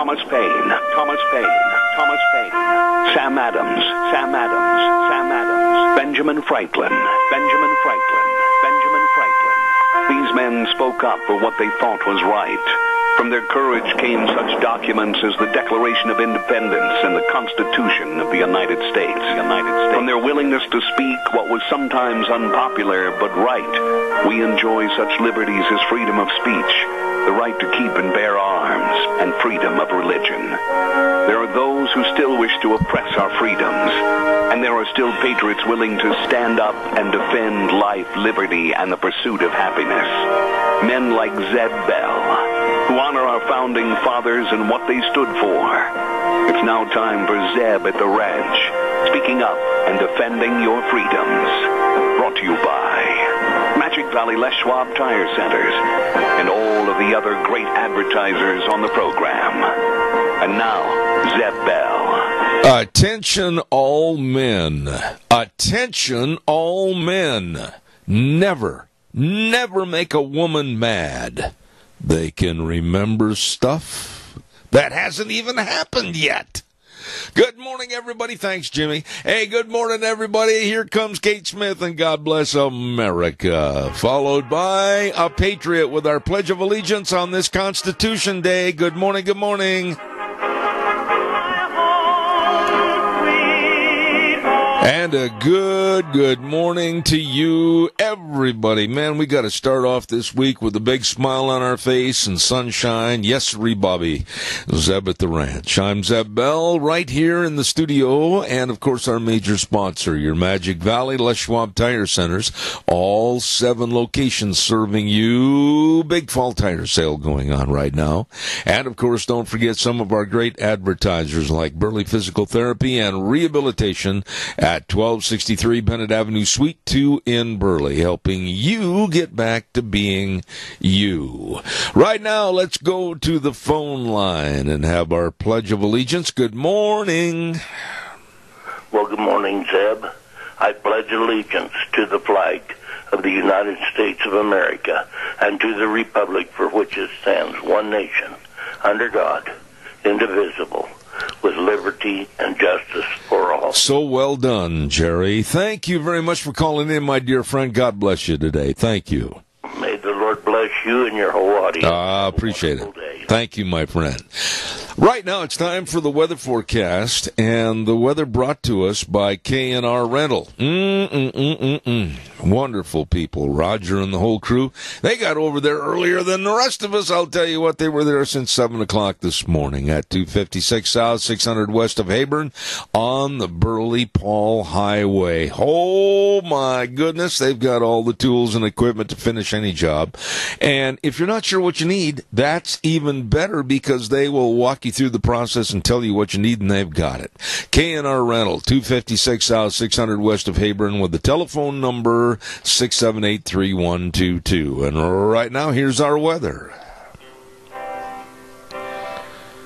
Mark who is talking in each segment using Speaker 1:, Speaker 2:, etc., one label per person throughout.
Speaker 1: Thomas Paine, Sam Adams, Benjamin Franklin. These men spoke up for what they thought was right. From their courage came such documents as the Declaration of Independence and the Constitution of the United States. From their willingness to speak what was sometimes unpopular but right, we enjoy such liberties as freedom of speech, the right to keep and bear arms, and freedom of religion. There are those who still wish to oppress our freedoms, and there are still patriots willing to stand up and defend life, liberty, and the pursuit of happiness. Men like Zeb Bell, who honor our founding fathers and what they stood for. It's now time for Zeb at the ranch, speaking up and defending your freedoms. Brought to you by Magic Valley Les Schwab Tire Centers and all of the other great advertisers on the program. And now, Zeb Bell.
Speaker 2: Attention all men. Attention all men. Never make a woman mad. They can remember stuff that hasn't even happened yet. Good morning, everybody. Thanks, Jimmy. Hey, good morning, everybody. Here comes Kate Smith and God Bless America, followed by a patriot with our Pledge of Allegiance on this Constitution Day. Good morning, good morning. And a good morning to you, everybody. Man, we got to start off this week with a big smile on our face and sunshine. Yes, Bobby. Zeb at the Ranch. I'm Zeb Bell, right here in the studio, and of course our major sponsor, your Magic Valley Les Schwab Tire Centers. All 7 locations serving you. Big fall tire sale going on right now. And of course, don't forget some of our great advertisers like Burley Physical Therapy and Rehabilitation at 1263 Bennett Avenue, Suite 2 in Burley, helping you get back to being you. Right now, let's go to the phone line and have our Pledge of Allegiance. Good morning.
Speaker 3: Well, good morning, Zeb. I pledge allegiance to the flag of the United States of America and to the republic for which it stands, one nation, under God, indivisible, with liberty and justice for all.
Speaker 2: So well done, Jerry. Thank you very much for calling in, my dear friend. God bless you today. Thank you.
Speaker 3: May the Lord bless you and your whole audience.
Speaker 2: Appreciate it. Thank you, my friend. Right now, it's time for the weather forecast, and the weather brought to us by K&R Rental. Wonderful people, Roger and the whole crew. They got over there earlier than the rest of us. I'll tell you what, they were there since 7 o'clock this morning at 256 South, 600 west of Hayburn on the Burley-Paul Highway. Oh, my goodness, they've got all the tools and equipment to finish any job. And if you're not sure what you need, that's even better because they will walk you through the process and tell you what you need, and they've got it. K&R Rental, 256 South, 600 west of Hayburn, with the telephone number 678-3122. And right now, here's our weather.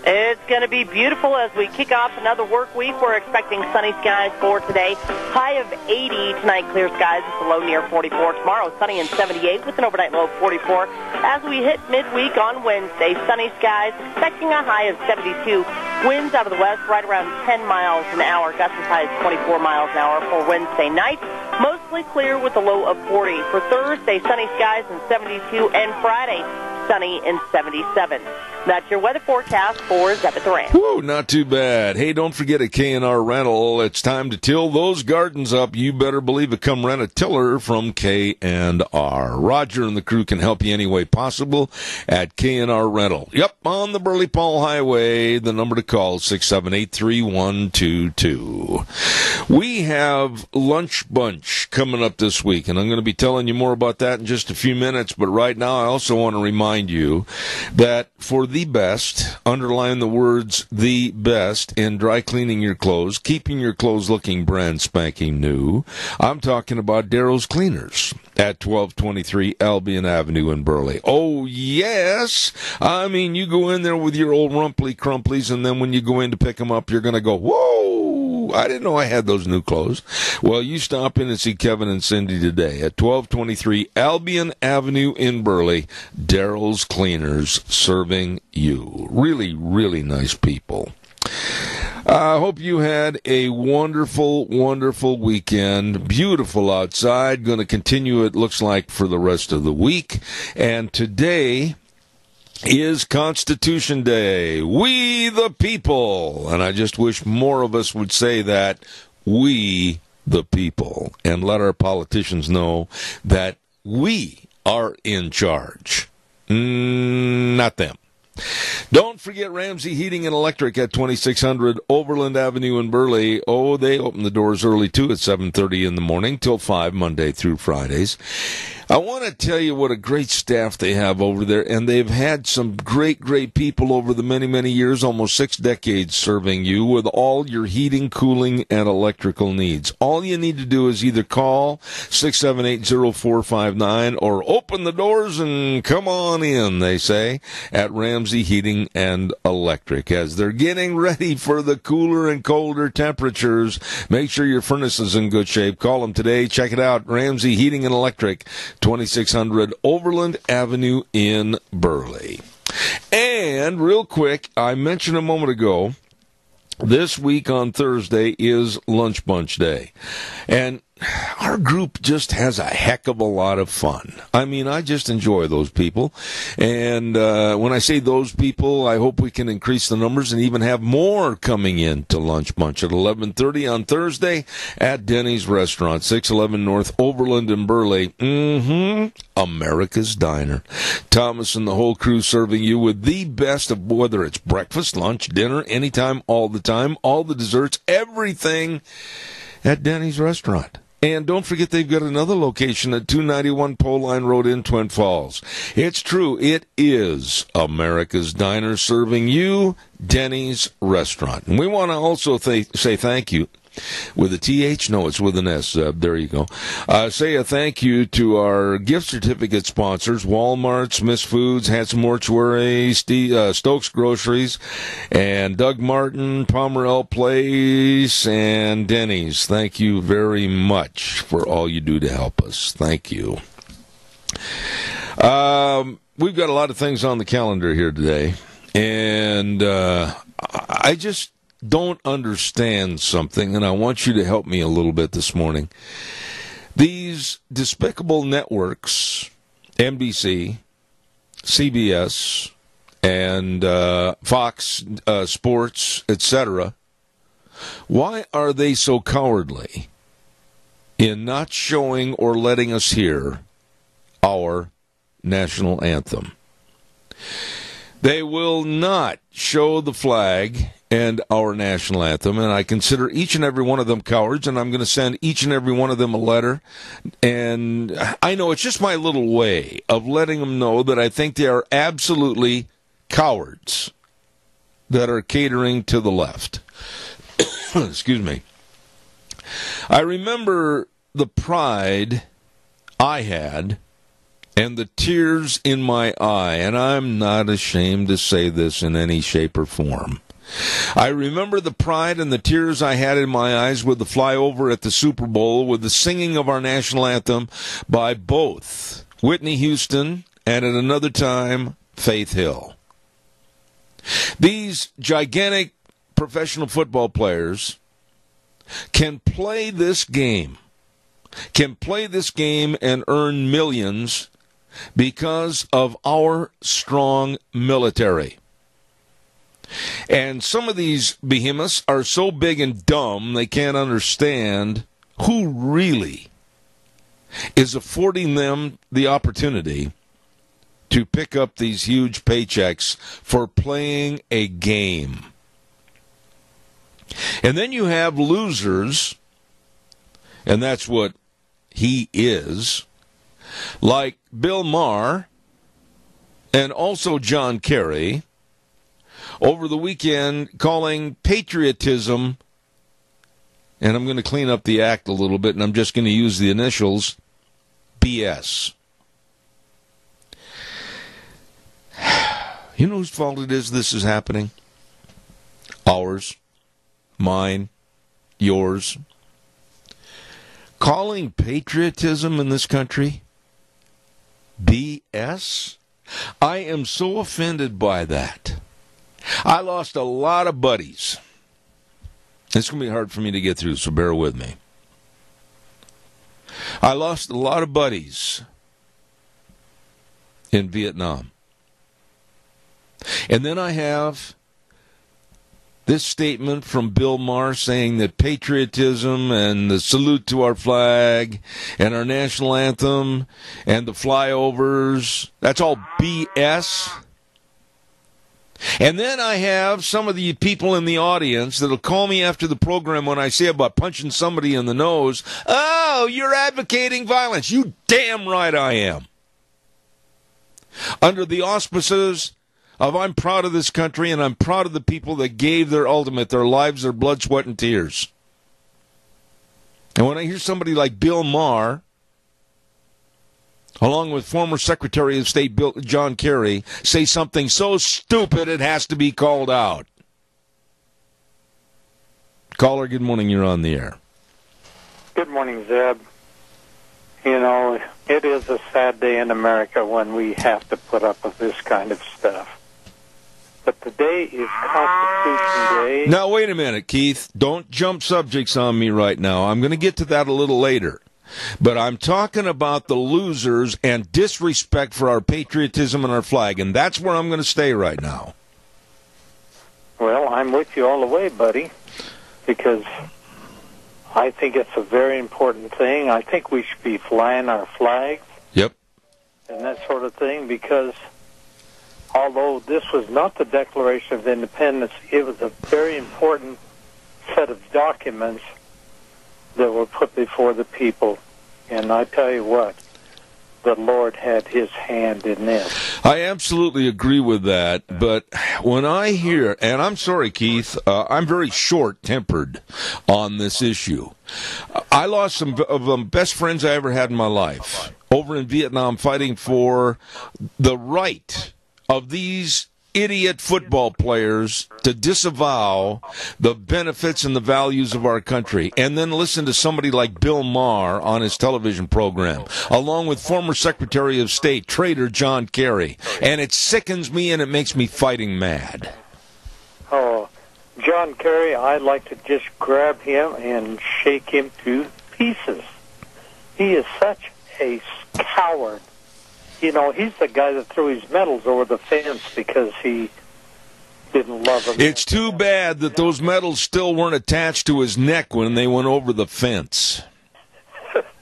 Speaker 4: It's going to be beautiful as we kick off another work week. We're expecting sunny skies for today. High of 80 tonight, clear skies with a low near 44. Tomorrow, sunny and 78 with an overnight low of 44. As we hit midweek on Wednesday, sunny skies, expecting a high of 72. Winds out of the west right around 10 miles an hour. Gusts as high as 24 miles an hour for Wednesday night. Mostly clear with a low of 40. For Thursday, sunny skies and 72. And Friday, sunny and 77. That's your weather forecast for Zeb at the Ranch.
Speaker 2: Woo, not too bad. Hey, don't forget a K&R Rental. It's time to till those gardens up. You better believe it. Come rent a tiller from K&R. Roger and the crew can help you any way possible at K&R Rental. Yep, on the Burley-Paul Highway. The number to call is 678-3122. We have Lunch Bunch coming up this week, and I'm going to be telling you more about that in just a few minutes. But right now, I also want to remind you that for the best, underline the words the best, in dry cleaning your clothes, keeping your clothes looking brand spanking new, I'm talking about Darrow's Cleaners at 1223 Albion Avenue in Burley. Oh, yes. I mean, you go in there with your old rumply crumplies, and then when you go in to pick them up, you're going to go, whoa, I didn't know I had those new clothes. Well, you stop in and see Kevin and Cindy today at 1223 Albion Avenue in Burley. Daryl's Cleaners serving you. Really, really nice people. I hope you had a wonderful, wonderful weekend. Beautiful outside. Going to continue, it looks like, for the rest of the week. And today is Constitution Day. We the people. And I just wish more of us would say that. We the people. And let our politicians know that we are in charge. Not them. Don't forget Ramsey Heating and Electric at 2600 Overland Avenue in Burley. Oh, they open the doors early, too, at 7:30 in the morning till 5, Monday through Fridays. I want to tell you what a great staff they have over there, and they've had some great, great people over the many, many years, almost 6 decades, serving you with all your heating, cooling, and electrical needs. All you need to do is either call 678-0459 or open the doors and come on in, they say, at Ramsey Heating and Electric. As they're getting ready for the cooler and colder temperatures, make sure your furnace is in good shape. Call them today. Check it out, Ramsey Heating and Electric, 2600 Overland Avenue in Burley. And real quick, I mentioned a moment ago, this week on Thursday is Lunch Bunch Day. And our group just has a heck of a lot of fun. I mean, I just enjoy those people. And when I say those people, I hope we can increase the numbers and even have more coming in to Lunch Bunch at 11:30 on Thursday at Denny's Restaurant, 611 North Overland in Burley. America's Diner. Thomas and the whole crew serving you with the best of, whether it's breakfast, lunch, dinner, anytime, all the time, all the desserts, everything at Denny's Restaurant. And don't forget they've got another location at 291 Pole Line Road in Twin Falls. It's true, it is America's Diner serving you, Denny's Restaurant. And we want to also say thank you. With a TH? No, it's with an S. There you go. Say a thank you to our gift certificate sponsors, Walmart, Smith's Foods, Handsome Mortuary, Stokes Groceries, and Doug Martin, Pomerell Place, and Denny's. Thank you very much for all you do to help us. Thank you. We've got a lot of things on the calendar here today, and I just don't understand something, and I want you to help me a little bit this morning. These despicable networks, NBC, CBS, and Fox Sports, etc., why are they so cowardly in not showing or letting us hear our national anthem? They will not show the flag and our national anthem, and I consider each and every one of them cowards, and I'm going to send each and every one of them a letter. And I know it's just my little way of letting them know that I think they are absolutely cowards that are catering to the left. Excuse me. I remember the pride I had and the tears in my eye, and I'm not ashamed to say this in any shape or form. I remember the pride and the tears I had in my eyes with the flyover at the Super Bowl, with the singing of our national anthem by both Whitney Houston and at another time, Faith Hill. These gigantic professional football players can play this game and earn millions because of our strong military. And some of these behemoths are so big and dumb they can't understand who really is affording them the opportunity to pick up these huge paychecks for playing a game. And then you have losers, and that's what he is, like Bill Maher and also John Kerry, over the weekend calling patriotism, and I'm going to clean up the act a little bit, and I'm just going to use the initials, BS. You know whose fault it is this is happening? Ours. Mine. yours, calling patriotism in this country BS? I am so offended by that. I lost a lot of buddies. It's going to be hard for me to get through, so bear with me. I lost a lot of buddies in Vietnam. And then I have this statement from Bill Maher saying that patriotism and the salute to our flag and our national anthem and the flyovers, that's all BS. And then I have some of the people in the audience that'll call me after the program when I say about punching somebody in the nose, "Oh, you're advocating violence." You damn right I am. Under the auspices of I'm proud of this country and I'm proud of the people that gave their ultimate, their lives, their blood, sweat, and tears. And when I hear somebody like Bill Maher, along with former Secretary of State John Kerry, say something so stupid it has to be called out. Caller, good morning. You're on the air.
Speaker 5: Good morning, Zeb. You know, it is a sad day in America when we have to put up with this kind of stuff. But today is Constitution Day.
Speaker 2: Now, wait a minute, Keith. Don't jump subjects on me right now. I'm going to get to that a little later. But I'm talking about the losers and disrespect for our patriotism and our flag, and that's where I'm going to stay right now.
Speaker 5: Well, I'm with you all the way, buddy, because I think it's a very important thing. I think we should be flying our flags.
Speaker 2: Yep.
Speaker 5: And that sort of thing, because although this was not the Declaration of Independence, it was a very important set of documents that were put before the people. And I tell you what, the Lord had his hand in this.
Speaker 2: I absolutely agree with that, but when I hear, and I'm sorry, Keith, I'm very short-tempered on this issue. I lost some of the best friends I ever had in my life over in Vietnam fighting for the right of these idiot football players to disavow the benefits and the values of our country, and then listen to somebody like Bill Maher on his television program, along with former Secretary of State, traitor John Kerry, and it sickens me and it makes me fighting mad.
Speaker 5: Oh, John Kerry, I'd like to just grab him and shake him to pieces. He is such a coward. You know, he's the guy that threw his medals over the fence because he didn't love him.
Speaker 2: It's too bad that those medals still weren't attached to his neck when they went over the fence.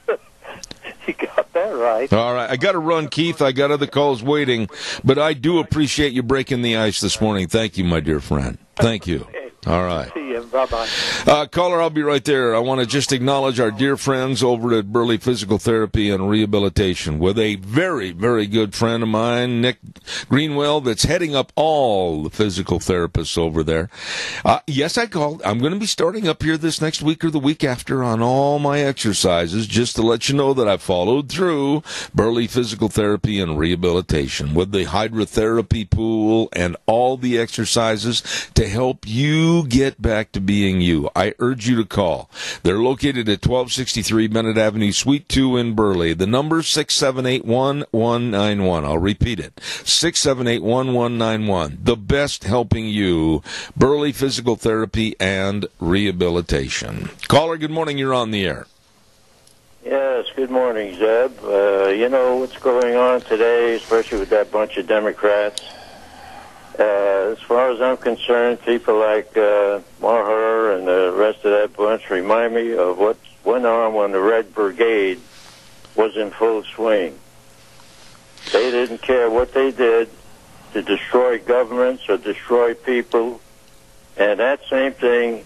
Speaker 5: You got that right.
Speaker 2: All right, I got to run, Keith. I got other calls waiting, but I do appreciate you breaking the ice this morning. Thank you, my dear friend. Thank you. All right.
Speaker 5: See you. Bye-bye.
Speaker 2: Caller, I'll be right there. I want to just acknowledge our dear friends over at Burley Physical Therapy and Rehabilitation with a very, very good friend of mine, Nick Greenwell, that's heading up all the physical therapists over there. Yes, I called. I'm going to be starting up here this next week or the week after on all my exercises, just to let you know that I followed through Burley Physical Therapy and Rehabilitation with the hydrotherapy pool and all the exercises to help you get back to being you. I urge you to call. They're located at 1263 Bennett Avenue, Suite 2 in Burley. The number is 678-1191. I'll repeat it. 678-1191. The best helping you. Burley Physical Therapy and Rehabilitation. Caller, good morning. You're on the air.
Speaker 3: Yes, good morning, Zeb. You know what's going on today, especially with that bunch of Democrats? As far as I'm concerned, people like Maher and the rest of that bunch remind me of what went on when the Red Brigade was in full swing. They didn't care what they did to destroy governments or destroy people. And that same thing,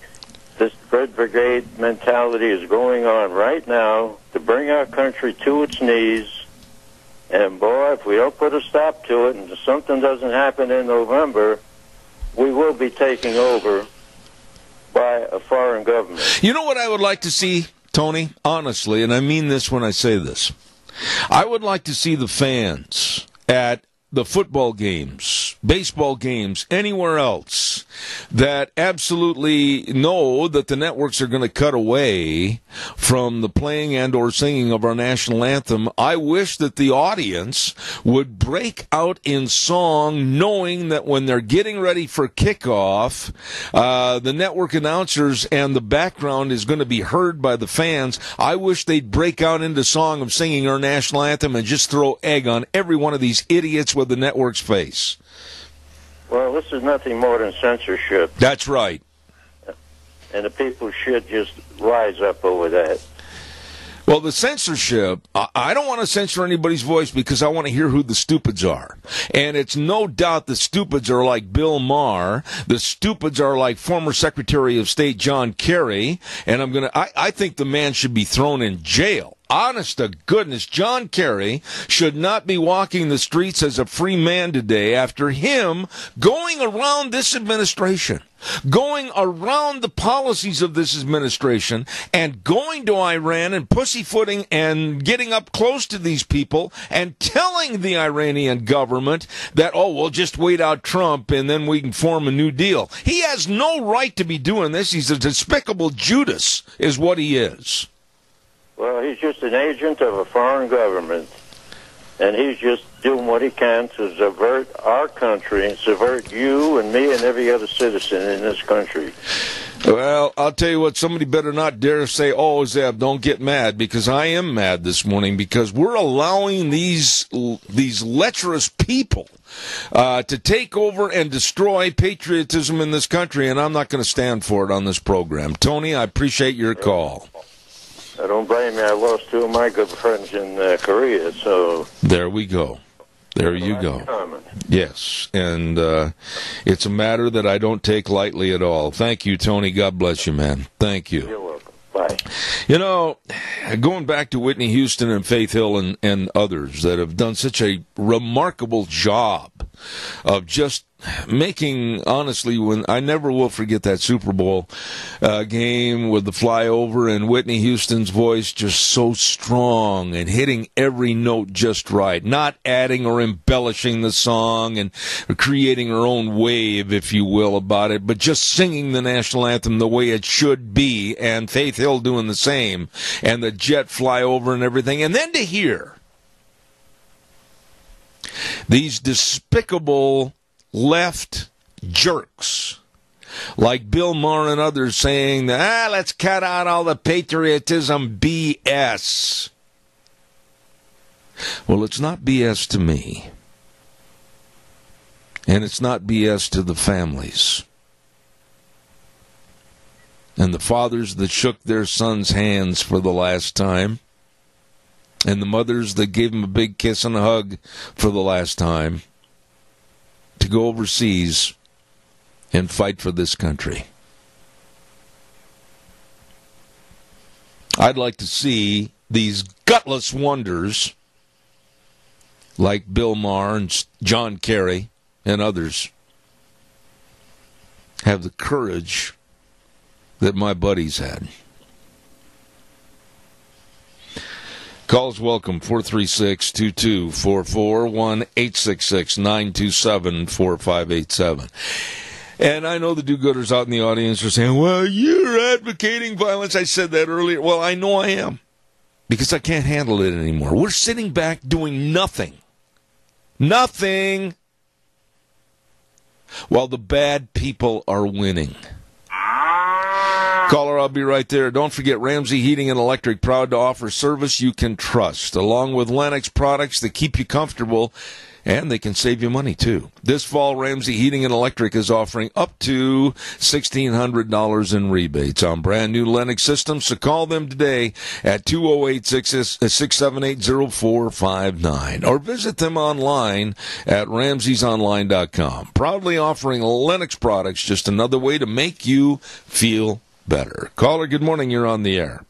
Speaker 3: this Red Brigade mentality is going on right now to bring our country to its knees. And, boy, if we don't put a stop to it and if something doesn't happen in November, we will be taken over by a foreign government.
Speaker 2: You know what I would like to see, Tony? Honestly, and I mean this when I say this. I would like to see the fans at the football games, baseball games, anywhere else that absolutely know that the networks are going to cut away from the playing and or singing of our national anthem, I wish that the audience would break out in song, knowing that when they're getting ready for kickoff, the network announcers and the background is going to be heard by the fans. I wish they'd break out into song of singing our national anthem and just throw egg on every one of these idiots with the network's face.
Speaker 6: Well, this is nothing more than censorship.
Speaker 2: That's right.
Speaker 6: And the people should just rise up over that.
Speaker 2: Well, the censorship, I don't want to censor anybody's voice because I want to hear who the stupids are. And it's no doubt the stupids are like Bill Maher. The stupids are like former Secretary of State John Kerry. And I think the man should be thrown in jail. Honest to goodness, John Kerry should not be walking the streets as a free man today after him going around this administration, going around the policies of this administration, and going to Iran and pussyfooting and getting up close to these people and telling the Iranian government that, oh, we'll just wait out Trump and then we can form a new deal. He has no right to be doing this. He's a despicable Judas is what he is.
Speaker 6: Well, he's just an agent of a foreign government, and he's just doing what he can to subvert our country, subvert you and me and every other citizen in this country.
Speaker 2: Well, I'll tell you what, somebody better not dare say, oh, Zeb, don't get mad, because I am mad this morning, because we're allowing these lecherous people to take over and destroy patriotism in this country, and I'm not going to stand for it on this program. Tony, I appreciate your call.
Speaker 6: I don't blame you. I lost two of my good friends in Korea, so...
Speaker 2: There we go. There you go.
Speaker 6: Common.
Speaker 2: Yes, and it's a matter that I don't take lightly at all. Thank you, Tony. God bless you, man. Thank you.
Speaker 6: You're welcome. Bye.
Speaker 2: You know, going back to Whitney Houston and Faith Hill and others that have done such a remarkable job of just making, honestly, when I never will forget that Super Bowl game with the flyover and Whitney Houston's voice just so strong and hitting every note just right, not adding or embellishing the song and creating her own wave, if you will, about it, but just singing the national anthem the way it should be, and Faith Hill doing the same, and the jet flyover and everything. And then to hear these despicable left jerks like Bill Maher and others saying that, let's cut out all the patriotism BS. Well, it's not BS to me. And it's not BS to the families. And the fathers that shook their sons' hands for the last time. And the mothers that gave them a big kiss and a hug for the last time. To go overseas and fight for this country. I'd like to see these gutless wonders like Bill Maher and John Kerry and others have the courage that my buddies had. Calls welcome, 436-2244, 1-866-927-4587. And I know the do-gooders out in the audience are saying, well, you're advocating violence. I said that earlier. Well, I know I am, because I can't handle it anymore. We're sitting back doing nothing. Nothing. While the bad people are winning. Caller, I'll be right there. Don't forget Ramsey Heating and Electric, proud to offer service you can trust, along with Lennox products that keep you comfortable, and they can save you money, too. This fall, Ramsey Heating and Electric is offering up to $1,600 in rebates on brand new Lennox systems, so call them today at 208-678-0459, or visit them online at ramseysonline.com. Proudly offering Lennox products, just another way to make you feel better. Caller, good morning. You're on the air.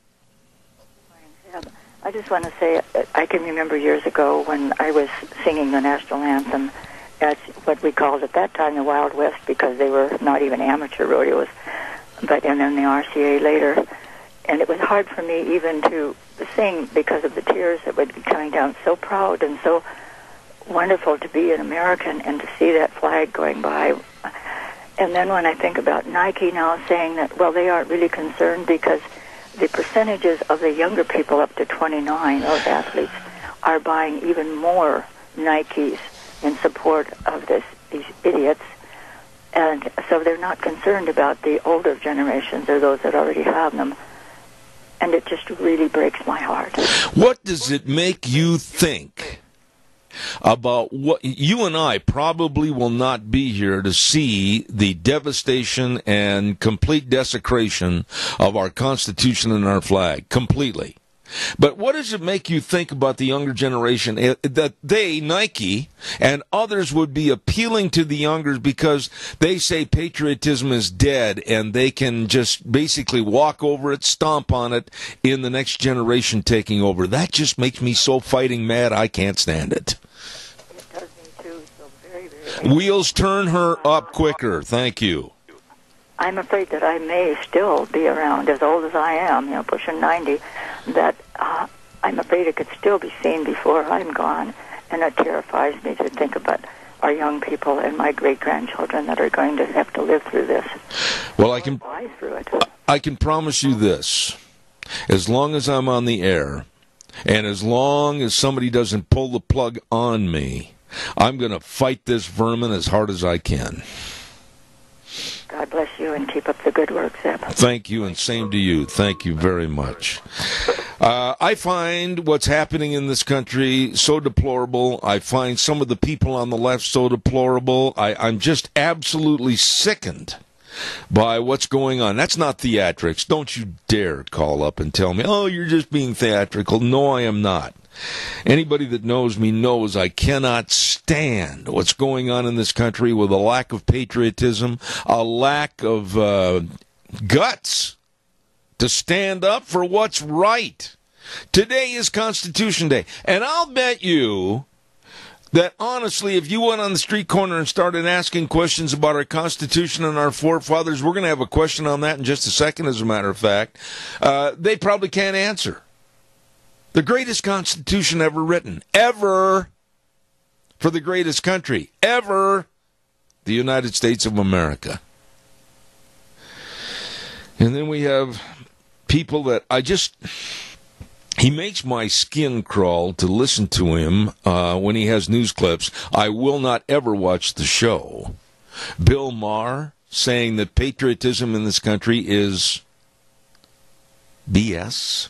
Speaker 7: I just want to say, I can remember years ago when I was singing the national anthem at what we called at that time the Wild West, because they were not even amateur rodeos, and then the RCA later. And it was hard for me even to sing because of the tears that would be coming down, so proud and so wonderful to be an American and to see that flag going by. And then when I think about Nike now saying that, well, they aren't really concerned because the percentages of the younger people up to 29, those athletes, are buying even more Nikes in support of these idiots. And so they're not concerned about the older generations or those that already have them. And it just really breaks my heart.
Speaker 2: What does it make you think about what you and I probably will not be here to see the devastation and complete desecration of our Constitution and our flag completely? But what does it make you think about the younger generation that they, Nike, and others would be appealing to the youngers because they say patriotism is dead and they can just basically walk over it, stomp on it in the next generation taking over? That just makes me so fighting mad I can't stand it.
Speaker 7: It does me too, so very, very...
Speaker 2: Wheels turn her up quicker. Thank you.
Speaker 7: I'm afraid that I may still be around, as old as I am, pushing 90, that I'm afraid it could still be seen before I'm gone, and it terrifies me to think about our young people and my great-grandchildren that are going to have to live through this.
Speaker 2: Well, I can promise you this. As long as I'm on the air, and as long as somebody doesn't pull the plug on me, I'm going to fight this vermin as hard as I can.
Speaker 7: God bless you and keep up the good work, Zeb.
Speaker 2: Thank you, and same to you. Thank you very much. I find what's happening in this country so deplorable. I find some of the people on the left so deplorable. I'm just absolutely sickened by what's going on. That's not theatrics. Don't you dare call up and tell me, oh, you're just being theatrical. No, I am not. Anybody that knows me knows I cannot stand what's going on in this country with a lack of patriotism, a lack of guts to stand up for what's right. Today is Constitution Day, and I'll bet you that honestly, if you went on the street corner and started asking questions about our Constitution and our forefathers, we're going to have a question on that in just a second, as a matter of fact, they probably can't answer. The greatest Constitution ever written, ever, for the greatest country, ever, the United States of America. And then we have people that he makes my skin crawl to listen to him when he has news clips. I will not ever watch the show. Bill Maher saying that patriotism in this country is BS.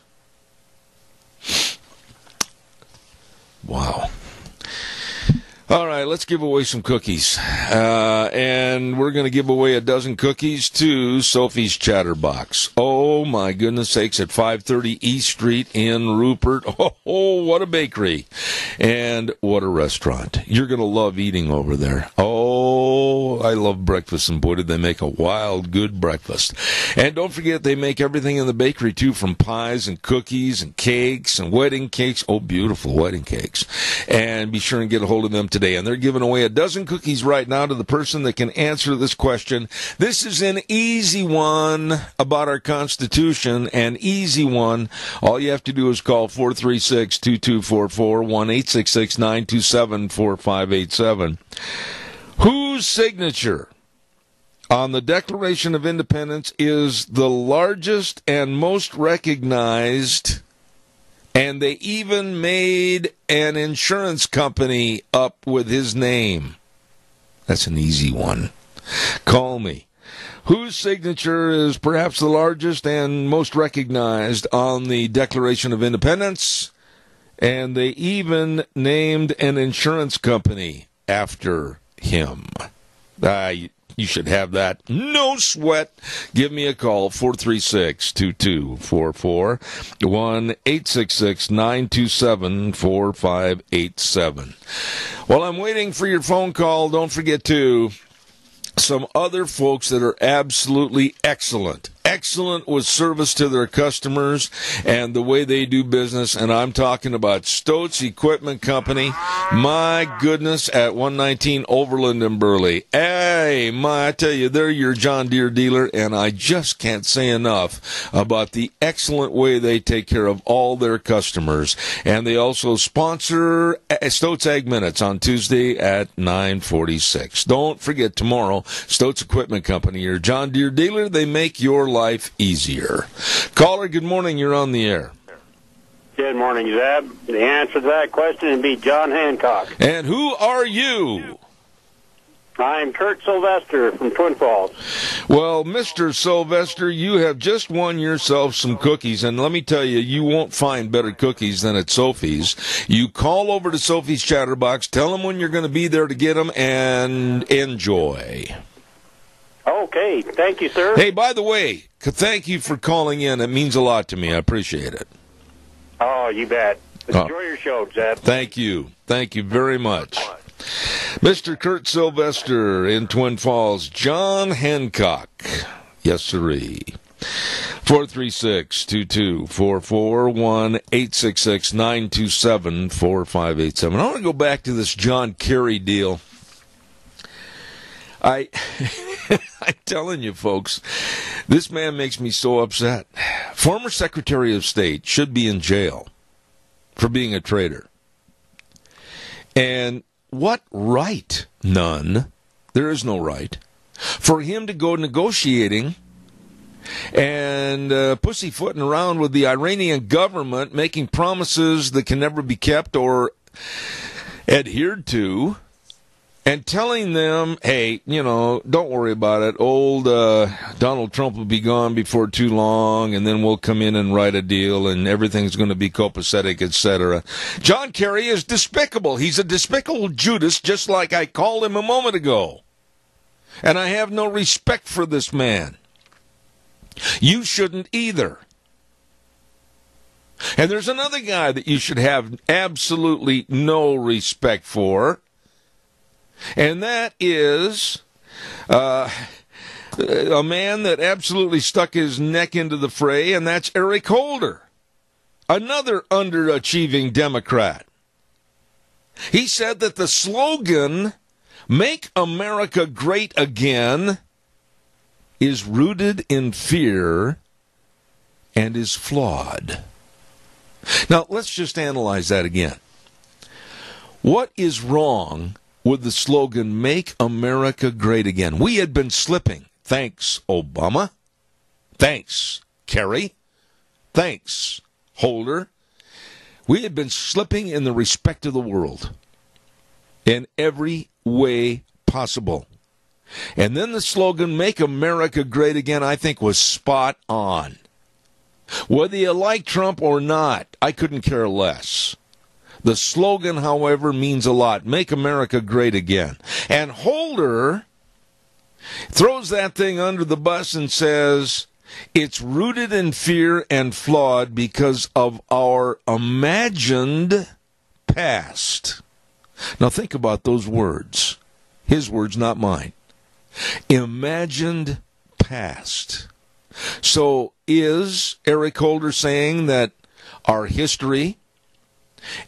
Speaker 2: Wow. All right, let's give away some cookies. And we're going to give away a dozen cookies to Sophie's Chatterbox. Oh, my goodness sakes, at 530 East Street in Rupert. Oh, what a bakery. And what a restaurant. You're going to love eating over there. Oh, I love breakfast, and boy, did they make a wild, good breakfast. And don't forget, they make everything in the bakery, too, from pies and cookies and cakes and wedding cakes. Oh, beautiful wedding cakes. And be sure and get a hold of them today. And they're giving away a dozen cookies right now to the person that can answer this question. This is an easy one about our Constitution, an easy one. All you have to do is call 436-2244, 1-866-927-4587. Whose signature on the Declaration of Independence is the largest and most recognized, and they even made an insurance company up with his name? That's an easy one. Call me. Whose signature is perhaps the largest and most recognized on the Declaration of Independence, and they even named an insurance company after him? You should have that. No sweat. Give me a call, 436-2244, 1-866-927-4587. While I'm waiting for your phone call, don't forget to some other folks that are absolutely excellent excellent with service to their customers and the way they do business, and I'm talking about Stotz Equipment Company. My goodness, at 119 Overland and Burley. Hey, I tell you, they're your John Deere dealer, and I just can't say enough about the excellent way they take care of all their customers. And they also sponsor Stotz Ag Minutes on Tuesday at 9:46. Don't forget, tomorrow, Stotz Equipment Company, your John Deere dealer. They make your life easier. Caller, good morning. You're on the air.
Speaker 8: Good morning, Zeb. The answer to that question would be John Hancock.
Speaker 2: And who are you?
Speaker 8: I'm Kurt Sylvester from Twin Falls.
Speaker 2: Well, Mr. Sylvester, you have just won yourself some cookies, and let me tell you, you won't find better cookies than at Sophie's. You call over to Sophie's Chatterbox, tell them when you're going to be there to get them, and enjoy.
Speaker 8: Okay, thank you, sir.
Speaker 2: Hey, by the way, thank you for calling in. It means a lot to me. I appreciate it.
Speaker 8: Oh, you bet. Enjoy your show, Zeb.
Speaker 2: Thank you. Thank you very much. Mr. Kurt Sylvester in Twin Falls. John Hancock. Yes, sirree. 436-2244, 1-866-927-4587. I want to go back to this John Kerry deal. I'm telling you, folks, this man makes me so upset. Former Secretary of State should be in jail for being a traitor. And what right? None. There is no right for him to go negotiating and pussyfooting around with the Iranian government, making promises that can never be kept or adhered to, and telling them, hey, don't worry about it. Old Donald Trump will be gone before too long, and then we'll come in and write a deal, and everything's going to be copacetic, etc. John Kerry is despicable. He's a despicable Judas, just like I called him a moment ago. And I have no respect for this man. You shouldn't either. And there's another guy that you should have absolutely no respect for, and that is a man that absolutely stuck his neck into the fray, and that's Eric Holder, another underachieving Democrat. He said that the slogan, "Make America Great Again," is rooted in fear and is flawed. Now, let's just analyze that again. What is wrong with the slogan, "Make America Great Again"? We had been slipping. Thanks, Obama. Thanks, Kerry. Thanks, Holder. We had been slipping in the respect of the world in every way possible. And then the slogan, "Make America Great Again," I think was spot on. Whether you like Trump or not, I couldn't care less. The slogan, however, means a lot. Make America Great Again. And Holder throws that thing under the bus and says it's rooted in fear and flawed because of our imagined past. Now think about those words. His words, not mine. Imagined past. So is Eric Holder saying that our history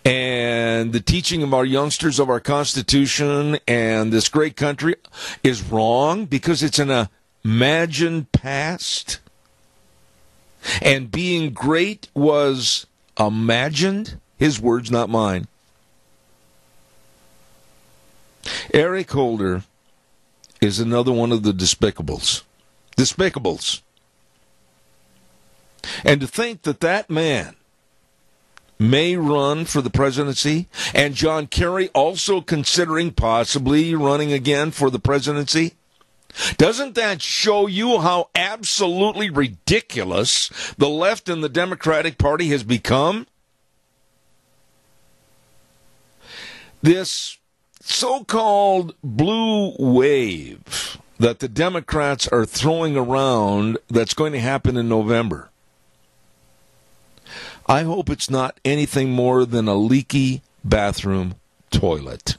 Speaker 2: and the teaching of our youngsters of our Constitution and this great country is wrong because it's an imagined past? And being great was imagined? His words, not mine. Eric Holder is another one of the despicables. Despicables. And to think that that man may run for the presidency, and John Kerry also considering possibly running again for the presidency, doesn't that show you how absolutely ridiculous the left and the Democratic Party has become? This so-called blue wave that the Democrats are throwing around that's going to happen in November, I hope it's not anything more than a leaky bathroom toilet.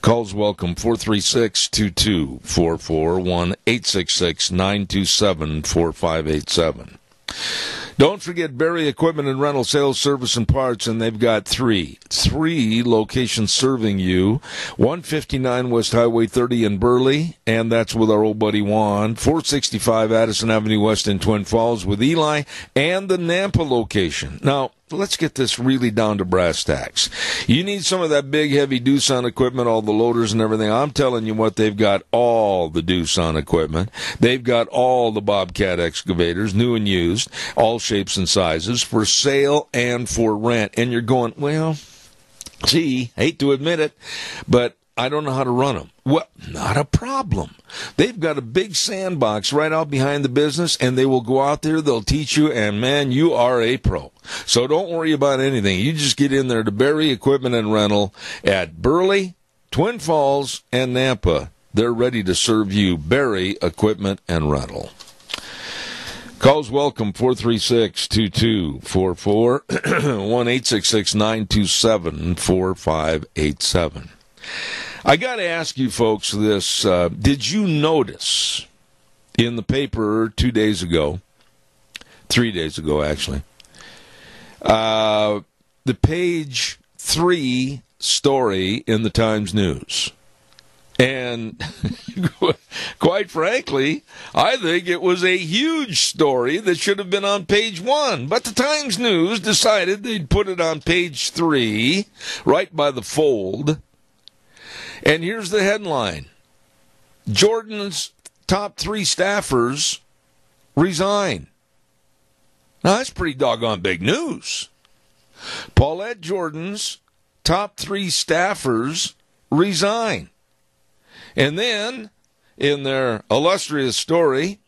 Speaker 2: Calls welcome, 436-2244, 1-866-927-4587. Don't forget Berry Equipment and Rental Sales, Service, and Parts, and they've got three locations serving you. 159 West Highway 30 in Burley, and that's with our old buddy Juan. 465 Addison Avenue West in Twin Falls with Eli, and the Nampa location. Now, let's get this really down to brass tacks. You need some of that big, heavy Doosan equipment, all the loaders and everything. I'm telling you what, they've got all the Doosan equipment. They've got all the Bobcat excavators, new and used, all shapes and sizes, for sale and for rent. And you're going, well, gee, hate to admit it, but I don't know how to run them. Well, not a problem. They've got a big sandbox right out behind the business, and they will go out there, they'll teach you, and man, you are a pro. So don't worry about anything. You just get in there to Berry Equipment and Rental at Burley, Twin Falls, and Nampa. They're ready to serve you. Berry Equipment and Rental. Calls welcome, 436-2244, 1-866-927-4587. I got to ask you folks this. Did you notice in the paper 3 days ago, actually, the page 3 story in the Times News? And quite frankly, I think it was a huge story that should have been on page 1. But the Times News decided they'd put it on page 3, right by the fold. And here's the headline. Jordan's top 3 staffers resign. Now, that's pretty doggone big news. Paulette Jordan's top 3 staffers resign. And then, in their illustrious story,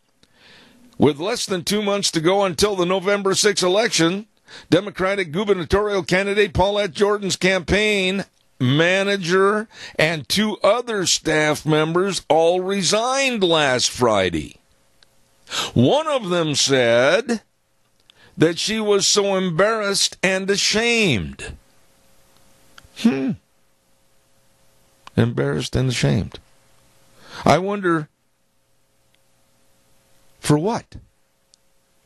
Speaker 2: with less than 2 months to go until the November 6th election, Democratic gubernatorial candidate Paulette Jordan's campaign manager and 2 other staff members all resigned last Friday. One of them said that she was so embarrassed and ashamed. Embarrassed and ashamed. I wonder, for what?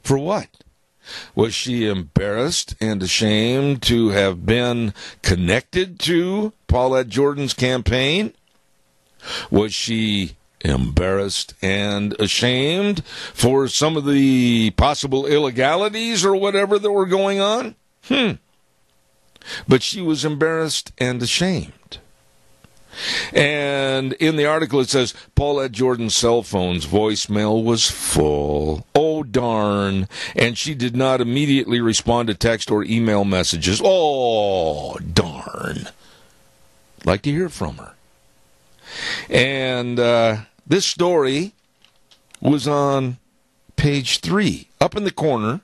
Speaker 2: For what? Was she embarrassed and ashamed to have been connected to Paulette Jordan's campaign? Was she embarrassed and ashamed for some of the possible illegalities or whatever that were going on? But she was embarrassed and ashamed. And in the article it says, Paulette Jordan's cell phone's voicemail was full. Oh, darn. And she did not immediately respond to text or email messages. Oh, darn. Like to hear from her. And this story was on page 3, up in the corner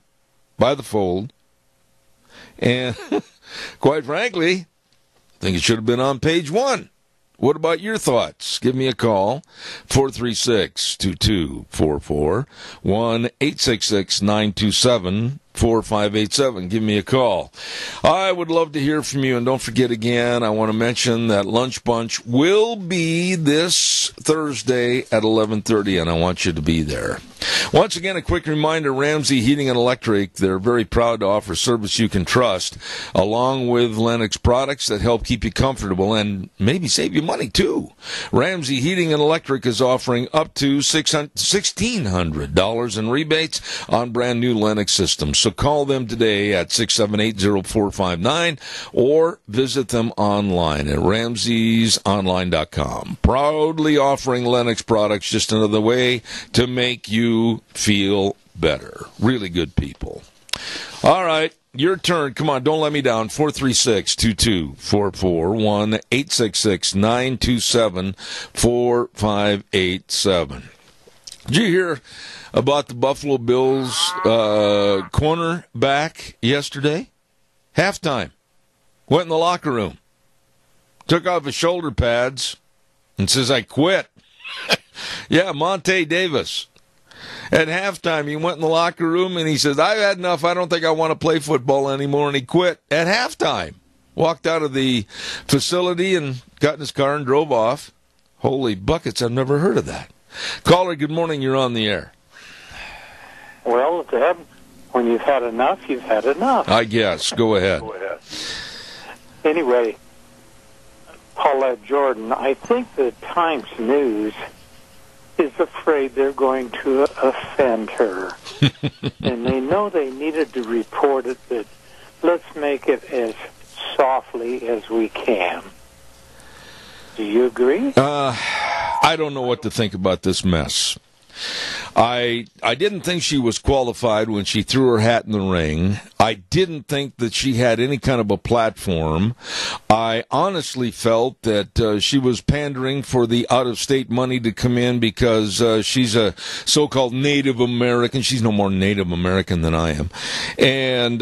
Speaker 2: by the fold. And quite frankly, I think it should have been on page 1. What about your thoughts? Give me a call, 436-2244, 1-866-927-4587. Give me a call. I would love to hear from you, and don't forget again, I want to mention that Lunch Bunch will be this Thursday at 11:30, and I want you to be there. Once again, a quick reminder, Ramsey Heating and Electric, they're very proud to offer service you can trust, along with Lennox products that help keep you comfortable and maybe save you money, too. Ramsey Heating and Electric is offering up to $1,600 in rebates on brand new Lennox systems. So call them today at 678-0459 or visit them online at ramseysonline.com. Proudly offering Lennox products, just another way to make you feel better. Really good people. All right, your turn. Come on, don't let me down. 436-2244, 1-866-927-4587. Did you hear about the Buffalo Bills cornerback yesterday? Halftime. Went in the locker room. Took off his shoulder pads and says, I quit. Yeah, Monte Davis. At halftime, he went in the locker room and he says, I've had enough. I don't think I want to play football anymore. And he quit at halftime. walked out of the facility and got in his car and drove off. Holy buckets, I've never heard of that. Caller, good morning, you're on the air.
Speaker 5: Well, Deb, when you've had enough, you've had enough.
Speaker 2: I guess. Go ahead.
Speaker 5: Anyway, Paulette Jordan, I think the Times News is afraid they're going to offend her. And they know they needed to report it, but let's make it as softly as we can. Do you agree?
Speaker 2: I don't know what to think about this mess. I didn't think she was qualified when she threw her hat in the ring. I didn't think that she had any kind of a platform. I honestly felt that she was pandering for the out-of-state money to come in because she's a so-called Native American. She's no more Native American than I am. And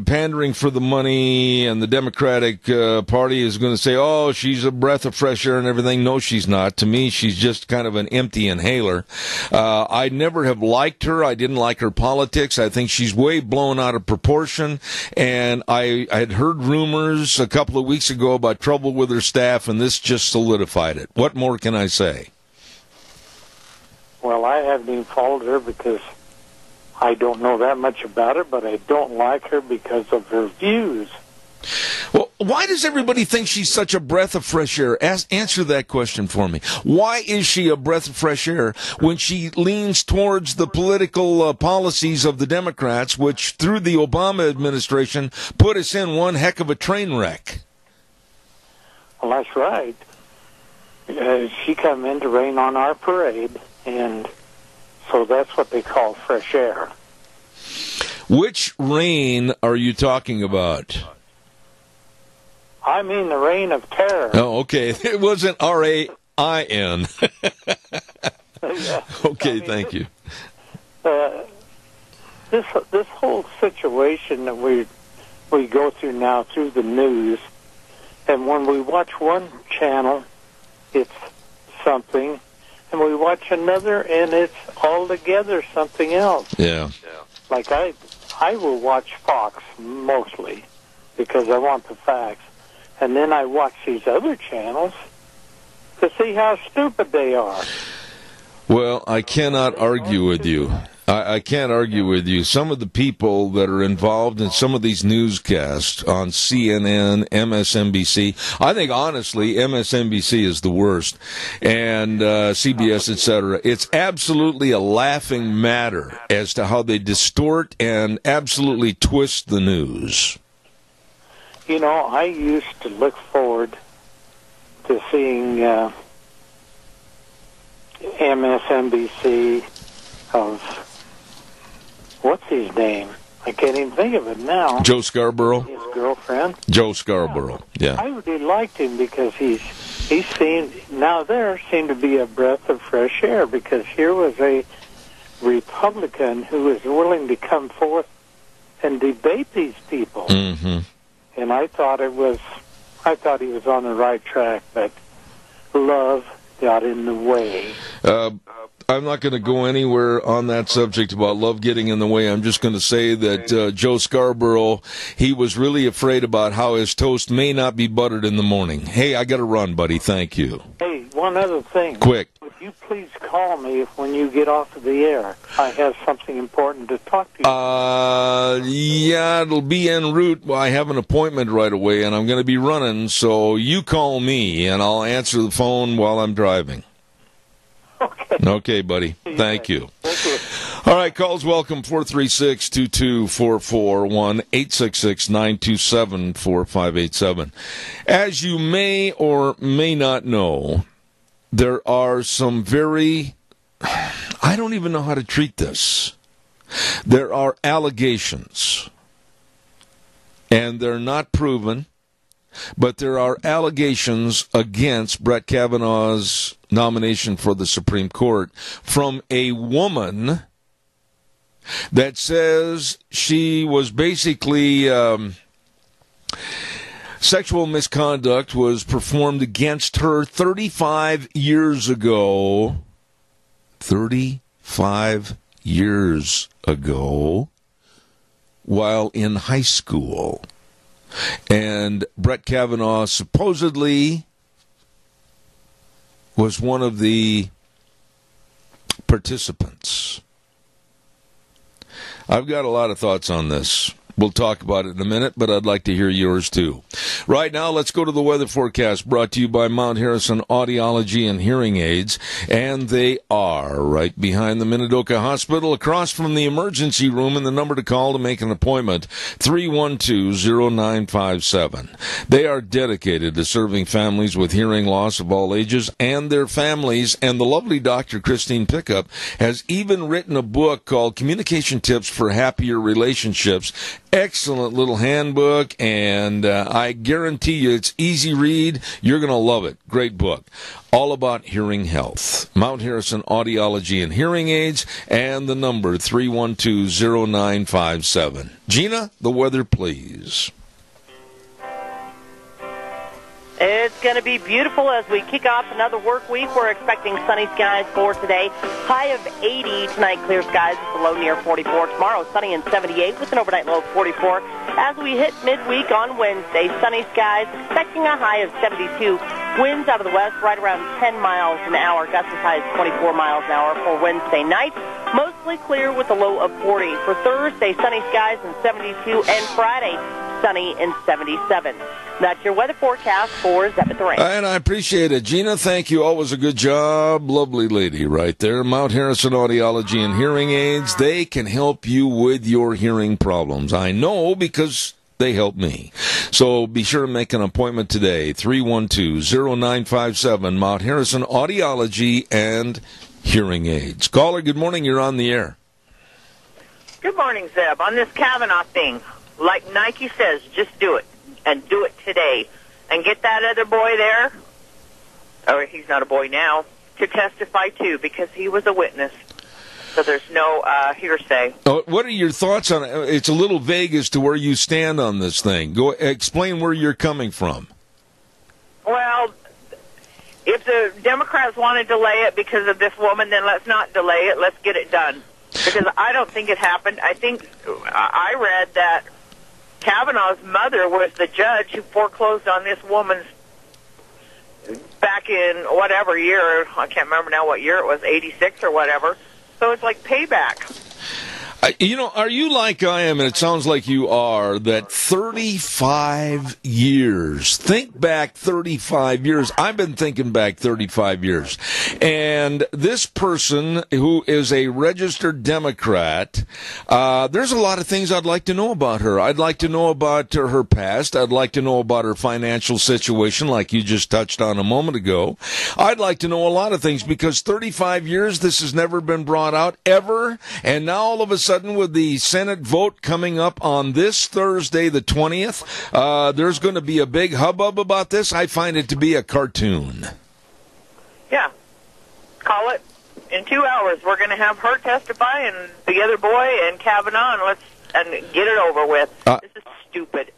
Speaker 2: pandering for the money, and the Democratic Party is going to say, oh, she's a breath of fresh air and everything. No, she's not. To me, she's just kind of an empty inhaler. I never have liked her. I didn't like her politics. I think she's way blown out of proportion. And I had heard rumors a couple of weeks ago about trouble with her staff, and this just solidified it. What more can I say?
Speaker 5: Well, I haven't even followed her because I don't know that much about her, but I don't like her because of her views.
Speaker 2: Well, why does everybody think she's such a breath of fresh air? Answer that question for me. Why is she a breath of fresh air when she leans towards the political policies of the Democrats, which through the Obama administration put us in one heck of a train wreck?
Speaker 5: Well, that's right. She come in to rain on our parade, and so that's what they call fresh air.
Speaker 2: Which rain are you talking about?
Speaker 5: I mean the reign of terror.
Speaker 2: Oh, okay. It wasn't R-A-I-N. Okay, thank you.
Speaker 5: This whole situation that we go through now through the news, and when we watch one channel, it's something, and we watch another, and it's altogether something else.
Speaker 2: Yeah.
Speaker 5: Like I will watch Fox mostly because I want the facts. And then I watch these other channels to see how stupid they are.
Speaker 2: Well, I cannot argue with you. I can't argue with you. Some of the people that are involved in some of these newscasts on CNN, MSNBC, I think honestly MSNBC is the worst, and CBS, etc. It's absolutely a laughing matter as to how they distort and absolutely twist the news.
Speaker 5: You know, I used to look forward to seeing MSNBC of, what's his name? I can't even think of it now.
Speaker 2: Joe Scarborough?
Speaker 5: His girlfriend.
Speaker 2: Joe Scarborough, yeah.
Speaker 5: I really liked him because he seemed to be a breath of fresh air, because here was a Republican who was willing to come forth and debate these people.
Speaker 2: Mm-hmm.
Speaker 5: And I thought he was on the right track, but love got in the way.
Speaker 2: I'm not going to go anywhere on that subject about love getting in the way. I'm just going to say that Joe Scarborough, he was really afraid about how his toast may not be buttered in the morning. Hey, I got to run, buddy. Thank you.
Speaker 5: Hey, one other thing.
Speaker 2: Quick.
Speaker 5: Would you please call me when you get off of the air? I have something important to talk to you.
Speaker 2: Yeah, it'll be en route. Well, I have an appointment right away, and I'm going to be running, so you call me, and I'll answer the phone while I'm driving. Okay, buddy. Thank you.
Speaker 5: Thank you.
Speaker 2: All right, calls welcome, 436-2244, 1-866-927-4587. As you may or may not know, there are some very, I don't even know how to treat this. There are allegations, and they're not proven, but there are allegations against Brett Kavanaugh's nomination for the Supreme Court from a woman that says she was basically sexual misconduct was performed against her 35 years ago. 35 years ago while in high school. And Brett Kavanaugh supposedly was one of the participants. I've got a lot of thoughts on this. We'll talk about it in a minute, but I'd like to hear yours too. Right now, let's go to the weather forecast brought to you by Mount Harrison Audiology and Hearing Aids. And they are right behind the Minidoka Hospital, across from the emergency room, and the number to call to make an appointment, 312-0957. They are dedicated to serving families with hearing loss of all ages and their families. And the lovely Dr. Christine Pickup has even written a book called Communication Tips for Happier Relationships. Excellent little handbook, and I guarantee you it's easy read. You're going to love it. Great book. All about hearing health. Mount Harrison Audiology and Hearing Aids, and the number 312-0957. Gina, the weather, please.
Speaker 4: It's going to be beautiful as we kick off another work week. We're expecting sunny skies for today. High of 80 tonight, clear skies with a low near 44. Tomorrow, sunny and 78 with an overnight low of 44. As we hit midweek on Wednesday, sunny skies, expecting a high of 72. Winds out of the west right around 10 miles an hour. Gusts as high as 24 miles an hour for Wednesday night. Mostly clear with a low of 40. For Thursday, sunny skies and 72. And Friday, sunny and 77. That's your weather forecast for Zeb at the Range.
Speaker 2: And I appreciate it. Gina, thank you. Always a good job. Lovely lady right there. Mount Harrison Audiology and Hearing Aids. They can help you with your hearing problems. I know because they help me. So be sure to make an appointment today. 312-0957. Mount Harrison Audiology and Hearing Aids. Caller, good morning. You're on the air.
Speaker 9: Good morning, Zeb. On this Kavanaugh thing, like Nike says, just do it. And do it today. And get that other boy there, or he's not a boy now, to testify too, because he was a witness. So there's no hearsay.
Speaker 2: What are your thoughts on it? It's a little vague as to where you stand on this thing. Go explain where you're coming from.
Speaker 9: Well, if the Democrats want to delay it because of this woman, then let's not delay it. Let's get it done. Because I don't think it happened. I think I read that Kavanaugh's mother was the judge who foreclosed on this woman's back in whatever year. I can't remember now what year it was, 86 or whatever. So it's like payback.
Speaker 2: Are you like I am, and it sounds like you are, that 35 years, think back 35 years, I've been thinking back 35 years, and this person who is a registered Democrat, there's a lot of things I'd like to know about her. I'd like to know about her past. I'd like to know about her financial situation, like you just touched on a moment ago. I'd like to know a lot of things, because 35 years, this has never been brought out, ever, and now all of a sudden, with the Senate vote coming up on this Thursday, the 20th, there's going to be a big hubbub about this. I find it to be a cartoon.
Speaker 9: Yeah. Call it. In 2 hours, we're going to have her testify and the other boy and Kavanaugh, and get it over with. This is stupid.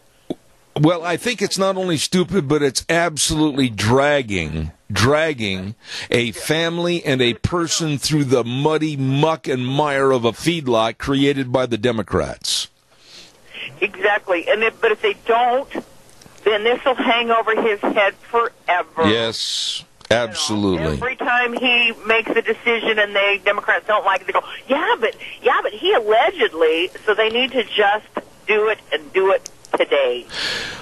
Speaker 2: Well, I think it's not only stupid, but it's absolutely dragging a family and a person through the muddy muck and mire of a feedlot created by the Democrats.
Speaker 9: Exactly. But if they don't, then this will hang over his head forever.
Speaker 2: Yes, absolutely.
Speaker 9: Every time he makes a decision and the Democrats don't like it, they go, yeah, but he allegedly, so they need to just do it and do it today.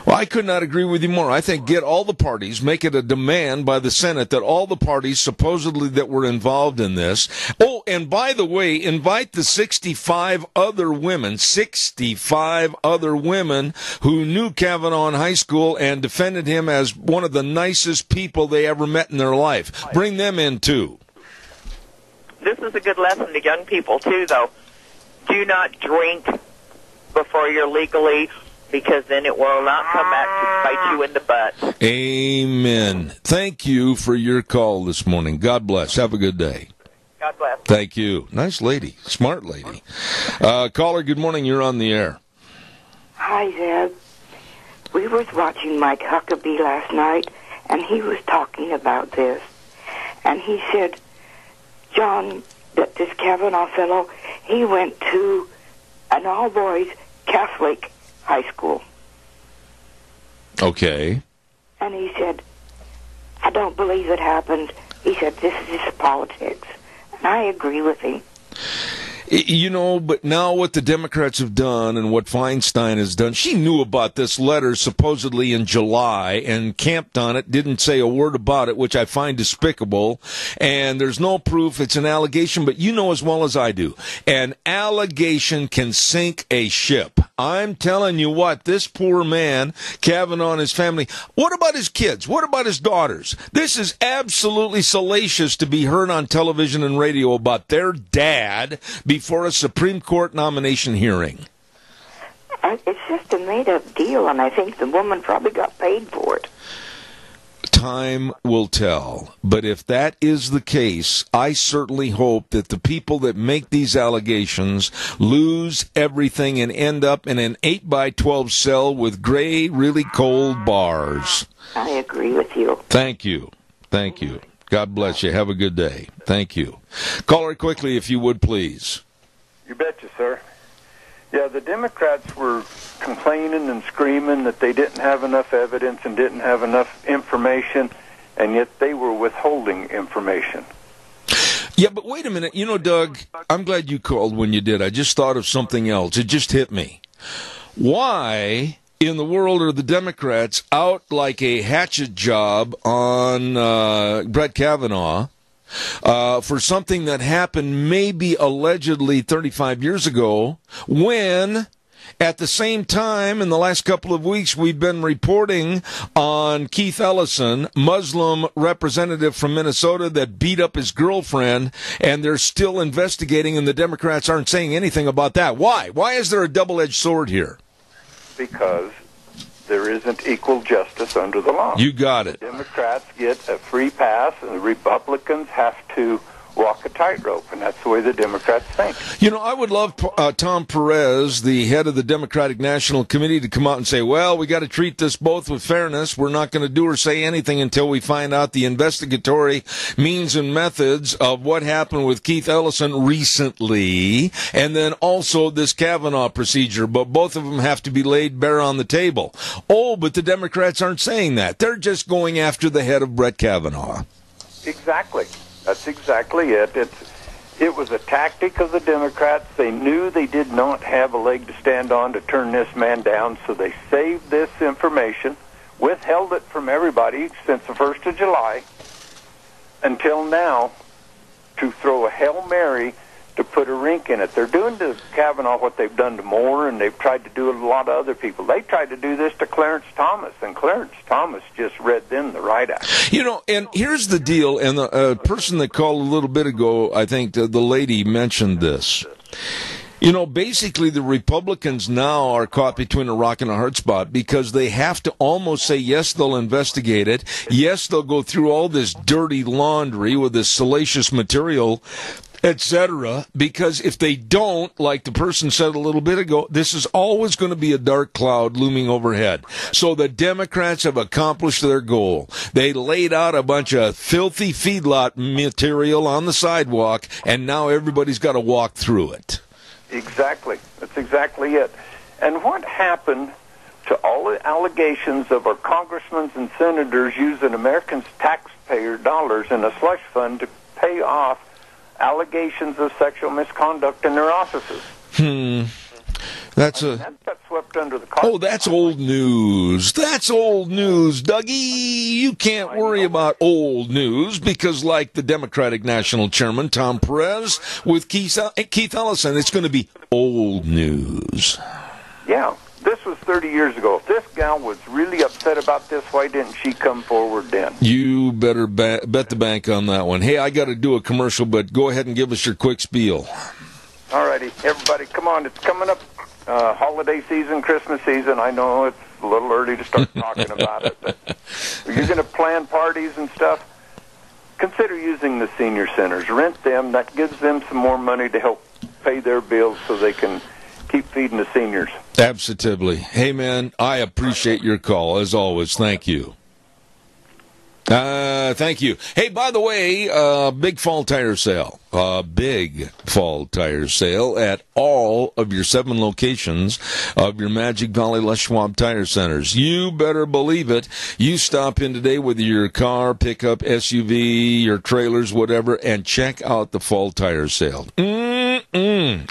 Speaker 2: Well, I could not agree with you more. I think get all the parties, make it a demand by the Senate that all the parties supposedly that were involved in this. Oh, and by the way, invite the 65 other women who knew Kavanaugh in high school and defended him as one of the nicest people they ever met in their life. Bring them in, too.
Speaker 9: This is a good lesson to young people, too, though. Do not drink before you're legally, because then it will not come back to bite you in the butt.
Speaker 2: Amen. Thank you for your call this morning. God bless. Have a good day.
Speaker 9: God bless.
Speaker 2: Thank you. Nice lady. Smart lady. Caller, good morning. You're on the air.
Speaker 10: Hi, Zeb. We was watching Mike Huckabee last night, and he was talking about this. And he said, John, that this Kavanaugh fellow, he went to an all-boys Catholic high school.
Speaker 2: Okay.
Speaker 10: And he said, I don't believe it happened. He said, this is just politics. And I agree with him.
Speaker 2: You know, but now what the Democrats have done and what Feinstein has done, she knew about this letter supposedly in July and camped on it, didn't say a word about it, which I find despicable. And there's no proof. It's an allegation, but you know as well as I do, an allegation can sink a ship. I'm telling you what, this poor man, Kavanaugh and his family, what about his kids? What about his daughters? This is absolutely salacious to be heard on television and radio about their dad before a Supreme Court nomination hearing.
Speaker 10: It's just a made-up deal, and I think the woman probably got paid for it.
Speaker 2: Time will tell. But if that is the case, I certainly hope that the people that make these allegations lose everything and end up in an 8x12 cell with gray, really cold bars.
Speaker 10: I agree with you.
Speaker 2: Thank you. Thank you. God bless you. Have a good day. Thank you. Caller, quickly, if you would, please.
Speaker 11: You betcha, sir. Yeah, the Democrats were complaining and screaming that they didn't have enough evidence and didn't have enough information, and yet they were withholding information.
Speaker 2: Yeah, but wait a minute. You know, Doug, I'm glad you called when you did. I just thought of something else. It just hit me. Why in the world are the Democrats out like a hatchet job on Brett Kavanaugh for something that happened maybe allegedly 35 years ago, when at the same time in the last couple of weeks we've been reporting on Keith Ellison, Muslim representative from Minnesota that beat up his girlfriend, and they're still investigating and the Democrats aren't saying anything about that. Why? Why is there a double-edged sword here?
Speaker 11: Because there isn't equal justice under the law.
Speaker 2: You got it.
Speaker 11: The Democrats get a free pass, and the Republicans have to walk a tightrope, and that's the way the Democrats think.
Speaker 2: You know, I would love Tom Perez, the head of the Democratic National Committee, to come out and say, well, we got to treat this both with fairness. We're not going to do or say anything until we find out the investigatory means and methods of what happened with Keith Ellison recently, and then also this Kavanaugh procedure. But both of them have to be laid bare on the table. Oh, but the Democrats aren't saying that. They're just going after the head of Brett Kavanaugh.
Speaker 11: Exactly. That's exactly it. It was a tactic of the Democrats. They knew they did not have a leg to stand on to turn this man down, so they saved this information, withheld it from everybody since the 1st of July until now to throw a Hail Mary to put a rink in it. They're doing to Kavanaugh what they've done to Moore, and they've tried to do it to a lot of other people. They tried to do this to Clarence Thomas, and Clarence Thomas just read them the right out.
Speaker 2: You know, and here's the deal, and the person that called a little bit ago, I think the lady mentioned this. You know, basically the Republicans now are caught between a rock and a hard spot because they have to almost say, yes, they'll investigate it. Yes, they'll go through all this dirty laundry with this salacious material, etc., because if they don't, like the person said a little bit ago, this is always going to be a dark cloud looming overhead. So the Democrats have accomplished their goal. They laid out a bunch of filthy feedlot material on the sidewalk, and now everybody's got to walk through it.
Speaker 11: Exactly. That's exactly it. And what happened to all the allegations of our congressmen and senators using Americans' taxpayer dollars in a slush fund to pay off allegations of sexual misconduct in their offices?
Speaker 2: That
Speaker 11: got swept under the carpet.
Speaker 2: Oh, that's old news. That's old news, Dougie. You can't worry about old news because, like the Democratic National Chairman, Tom Perez, with Keith Ellison, it's going to be old news.
Speaker 11: Yeah, this was 30 years ago. If this gal was really upset about this, why didn't she come forward then?
Speaker 2: You better bet the bank on that one. Hey, I got to do a commercial, but go ahead and give us your quick spiel.
Speaker 11: All righty, everybody, come on. It's coming up. Holiday season, Christmas season. I know it's a little early to start talking about it, but if you're going to plan parties and stuff, consider using the senior centers. Rent them. That gives them some more money to help pay their bills so they can keep feeding the seniors.
Speaker 2: Absolutely. Hey, man, I appreciate your call, as always. Thank you. Thank you. Hey, by the way, big fall tire sale. Big fall tire sale at all of your 7 locations of your Magic Valley Les Schwab Tire Centers. You better believe it. You stop in today with your car, pickup, SUV, your trailers, whatever, and check out the fall tire sale.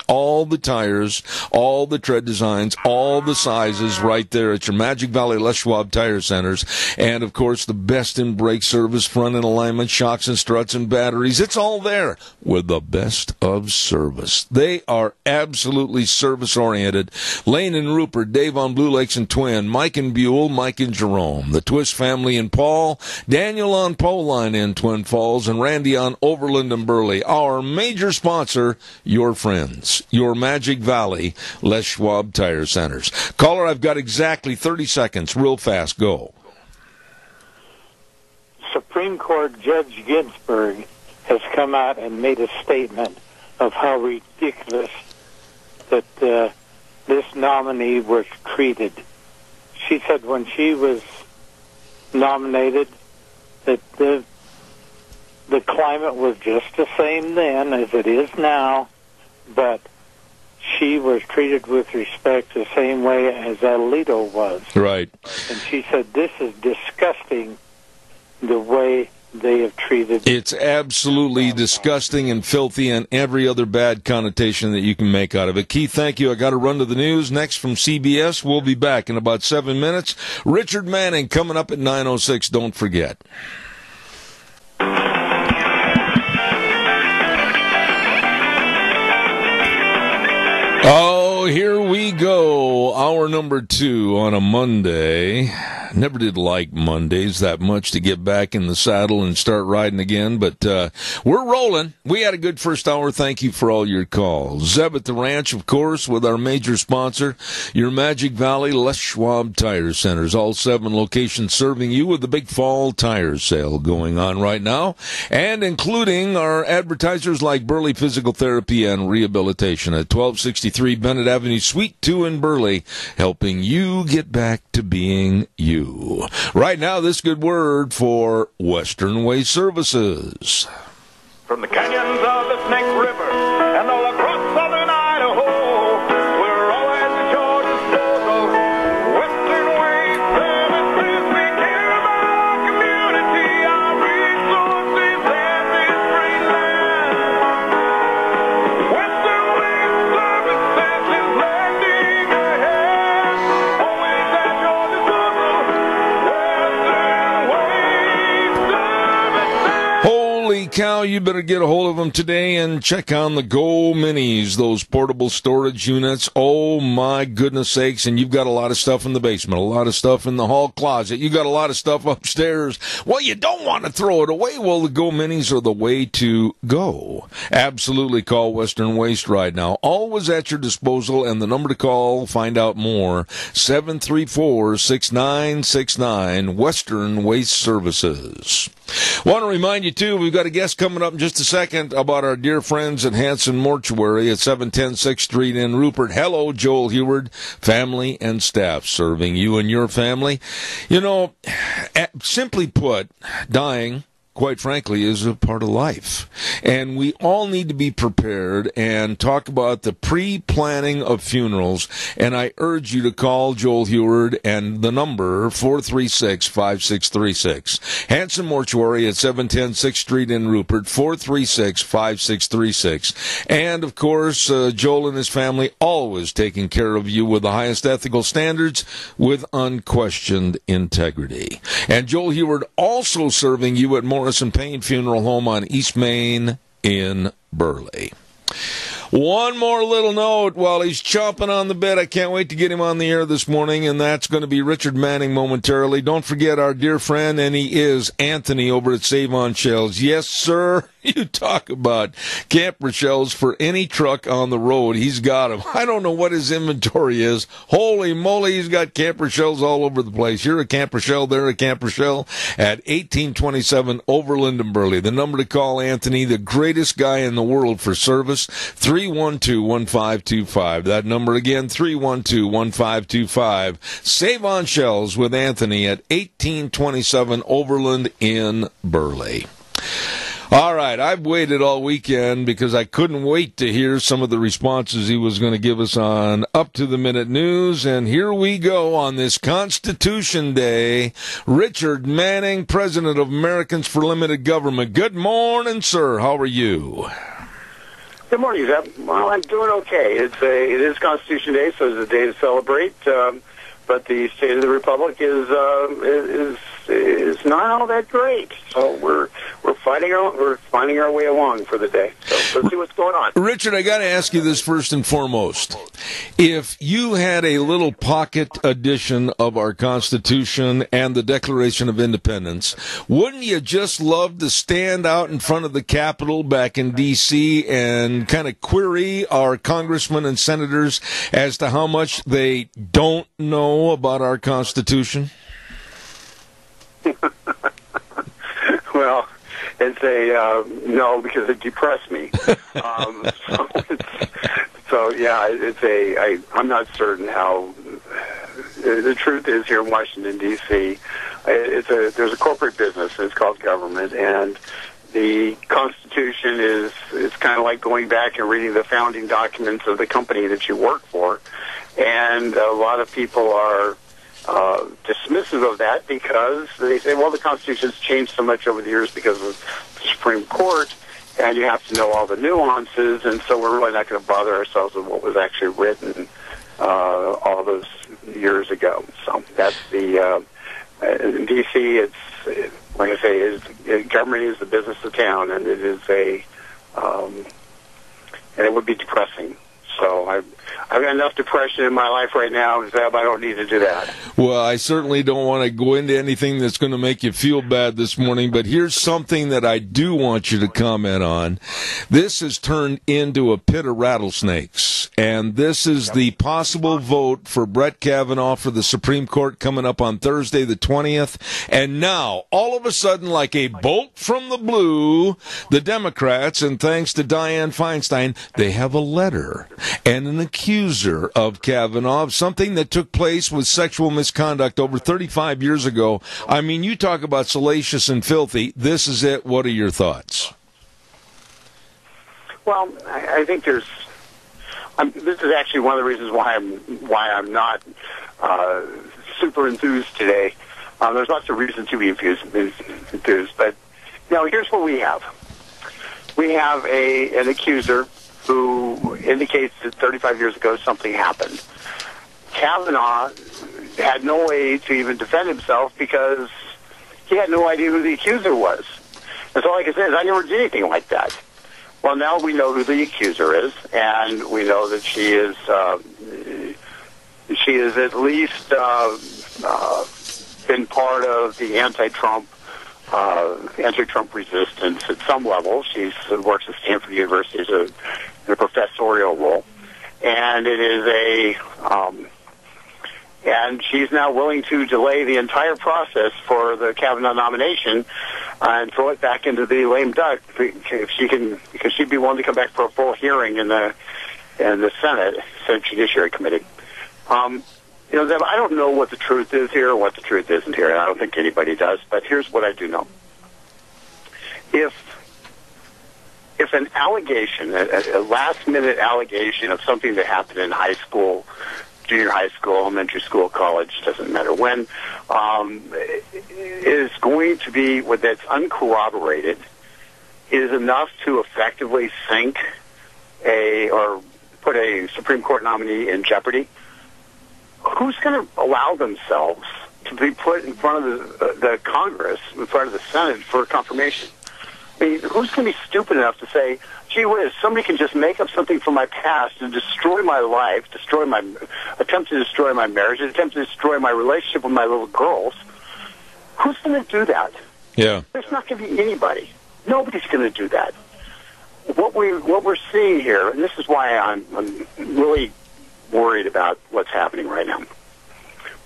Speaker 2: All the tires, all the tread designs, all the sizes right there at your Magic Valley Les Schwab Tire Centers. And, of course, the best in brake service, front end alignment, shocks and struts and batteries. It's all there with the best of service. They are absolutely service-oriented. Lane and Rupert, Dave on Blue Lakes and Twin, Mike and Buell, Mike and Jerome, the Twist family in Paul, Daniel on Poline in Twin Falls, and Randy on Overland and Burley. Our major sponsor, your friends, your Magic Valley Les Schwab Tire Centers. Caller, I've got exactly 30 seconds. Real fast. Go.
Speaker 5: Supreme Court Judge Ginsburg has come out and made a statement of how ridiculous that this nominee was treated. She said when she was nominated that the climate was just the same then as it is now, but she was treated with respect the same way as Alito was.
Speaker 2: Right.
Speaker 5: And she said this is disgusting the way they have treated.
Speaker 2: It's absolutely disgusting and filthy and every other bad connotation that you can make out of it. Keith, thank you. I got to run to the news. Next from CBS, we'll be back in about 7 minutes. Richard Manning coming up at 9:06. Don't forget. Oh, here we go. Hour number 2 on a Monday. Never did like Mondays that much to get back in the saddle and start riding again, but we're rolling. We had a good first hour. Thank you for all your calls. Zeb at the Ranch, of course, with our major sponsor, your Magic Valley Les Schwab Tire Centers. All 7 locations serving you with the big fall tire sale going on right now, and including our advertisers like Burley Physical Therapy and Rehabilitation at 1263 Bennett Avenue, Suite 2 in Burley, helping you get back to being you. Right now, this good word for Western Way Services.
Speaker 12: From the canyons of the Snake River and all across southern Idaho, we're always at your disposal. Western Way Services, we care about our community, our resources, and this great land. Western Way Services is lending a hand, always at your disposal.
Speaker 2: Holy cow, you better get a hold of them today and check on the Go Minis, those portable storage units. Oh, my goodness sakes. And you've got a lot of stuff in the basement, a lot of stuff in the hall closet. You got a lot of stuff upstairs. Well, you don't want to throw it away. Well, the Go Minis are the way to go. Absolutely call Western Waste right now. Always at your disposal, and the number to call, find out more, 734-6969, Western Waste Services. Want to remind you, too, we've got a guest coming up in just a second about our dear friends at Hanson Mortuary at 710 6th Street in Rupert. Hello, Joel Heward, family and staff serving you and your family. You know, simply put, dying, quite frankly, is a part of life. And we all need to be prepared and talk about the pre-planning of funerals. And I urge you to call Joel Heward and the number 436-5636. Hanson Mortuary at 710 6th Street in Rupert, 436-5636. And, of course, Joel and his family always taking care of you with the highest ethical standards with unquestioned integrity. And Joel Heward also serving you at Morrison Payne Funeral Home on East Main in Burley. One more little note while he's chomping on the bit. I can't wait to get him on the air this morning, and that's going to be Richard Manning momentarily. Don't forget our dear friend, and he is Anthony over at Save On Shells. Yes, sir. You talk about camper shells for any truck on the road. He's got them. I don't know what his inventory is. Holy moly, he's got camper shells all over the place. Here a camper shell, there a camper shell at 1827 Overland and Burley. The number to call Anthony, the greatest guy in the world for service, 3 312-1525. That number again, 312-1525. Save on Shells with Anthony at 1827 Overland in Burley. All right, I've waited all weekend because I couldn't wait to hear some of the responses he was going to give us on up-to-the-minute news, and here we go on this Constitution Day. Richard Manning, President of Americans for Limited Government. Good morning, sir. How are you?
Speaker 13: Good morning, Zeb. Well, I'm doing okay. It is Constitution Day, so it's a day to celebrate. But the state of the republic is not all that great. So we're finding our way along for the day. So let's see what's going on.
Speaker 2: Richard, I got to ask you this first and foremost. If you had a little pocket edition of our Constitution and the Declaration of Independence, wouldn't you just love to stand out in front of the Capitol back in D.C. and kind of query our congressmen and senators as to how much they don't know about our Constitution?
Speaker 13: Well, it's a no, because it depressed me. I'm not certain how. The truth is, here in Washington D.C., there's a corporate business. It's called government, and the Constitution is kind of like going back and reading the founding documents of the company that you work for, and a lot of people are dismissive of that because they say, well, the Constitution's changed so much over the years because of the Supreme Court, and you have to know all the nuances, and so we're really not going to bother ourselves with what was actually written all those years ago. So that's the in D.C. It's like I say, government is the business of town, and it is and it would be depressing. So I've got enough depression in my life right now, Zeb. I don't need to do that.
Speaker 2: Well, I certainly don't want to go into anything that's going to make you feel bad this morning, but here's something that I do want you to comment on. This has turned into a pit of rattlesnakes, and this is the possible vote for Brett Kavanaugh for the Supreme Court coming up on Thursday the 20th. And now, all of a sudden, like a bolt from the blue, the Democrats, and thanks to Dianne Feinstein, they have a letter and an accuser of Kavanaugh of something that took place with sexual misconduct over 35 years ago. I mean, you talk about salacious and filthy. This is it. What are your thoughts?
Speaker 13: Well, I think this is actually one of the reasons why I'm not super enthused today. There's lots of reasons to be enthused, but here's what we have. We have an accuser who indicates that 35 years ago something happened. Kavanaugh had no way to even defend himself because he had no idea who the accuser was. And so all I can say is I never did anything like that. Well, now we know who the accuser is, and we know that she is at least been part of the anti-Trump resistance at some level. She works at Stanford University as a professorial role, and it is and she's now willing to delay the entire process for the Kavanaugh nomination and throw it back into the lame duck if she can, because she'd be willing to come back for a full hearing in the Senate Judiciary Committee. I don't know what the truth is here or what the truth isn't here, and I don't think anybody does, but here's what I do know. If an allegation, a last-minute allegation of something that happened in high school, junior high school, elementary school, college, doesn't matter when, is going to be, that's uncorroborated, is enough to effectively sink or put a Supreme Court nominee in jeopardy, who's going to allow themselves to be put in front of the Congress, in front of the Senate for confirmation? I mean, who's going to be stupid enough to say, gee whiz, somebody can just make up something from my past and destroy my life, attempt to destroy my marriage, attempt to destroy my relationship with my little girls? Who's going to do that?
Speaker 2: Yeah.
Speaker 13: There's not going to be anybody. Nobody's going to do that. What we're seeing here, and this is why I'm really worried about what's happening right now.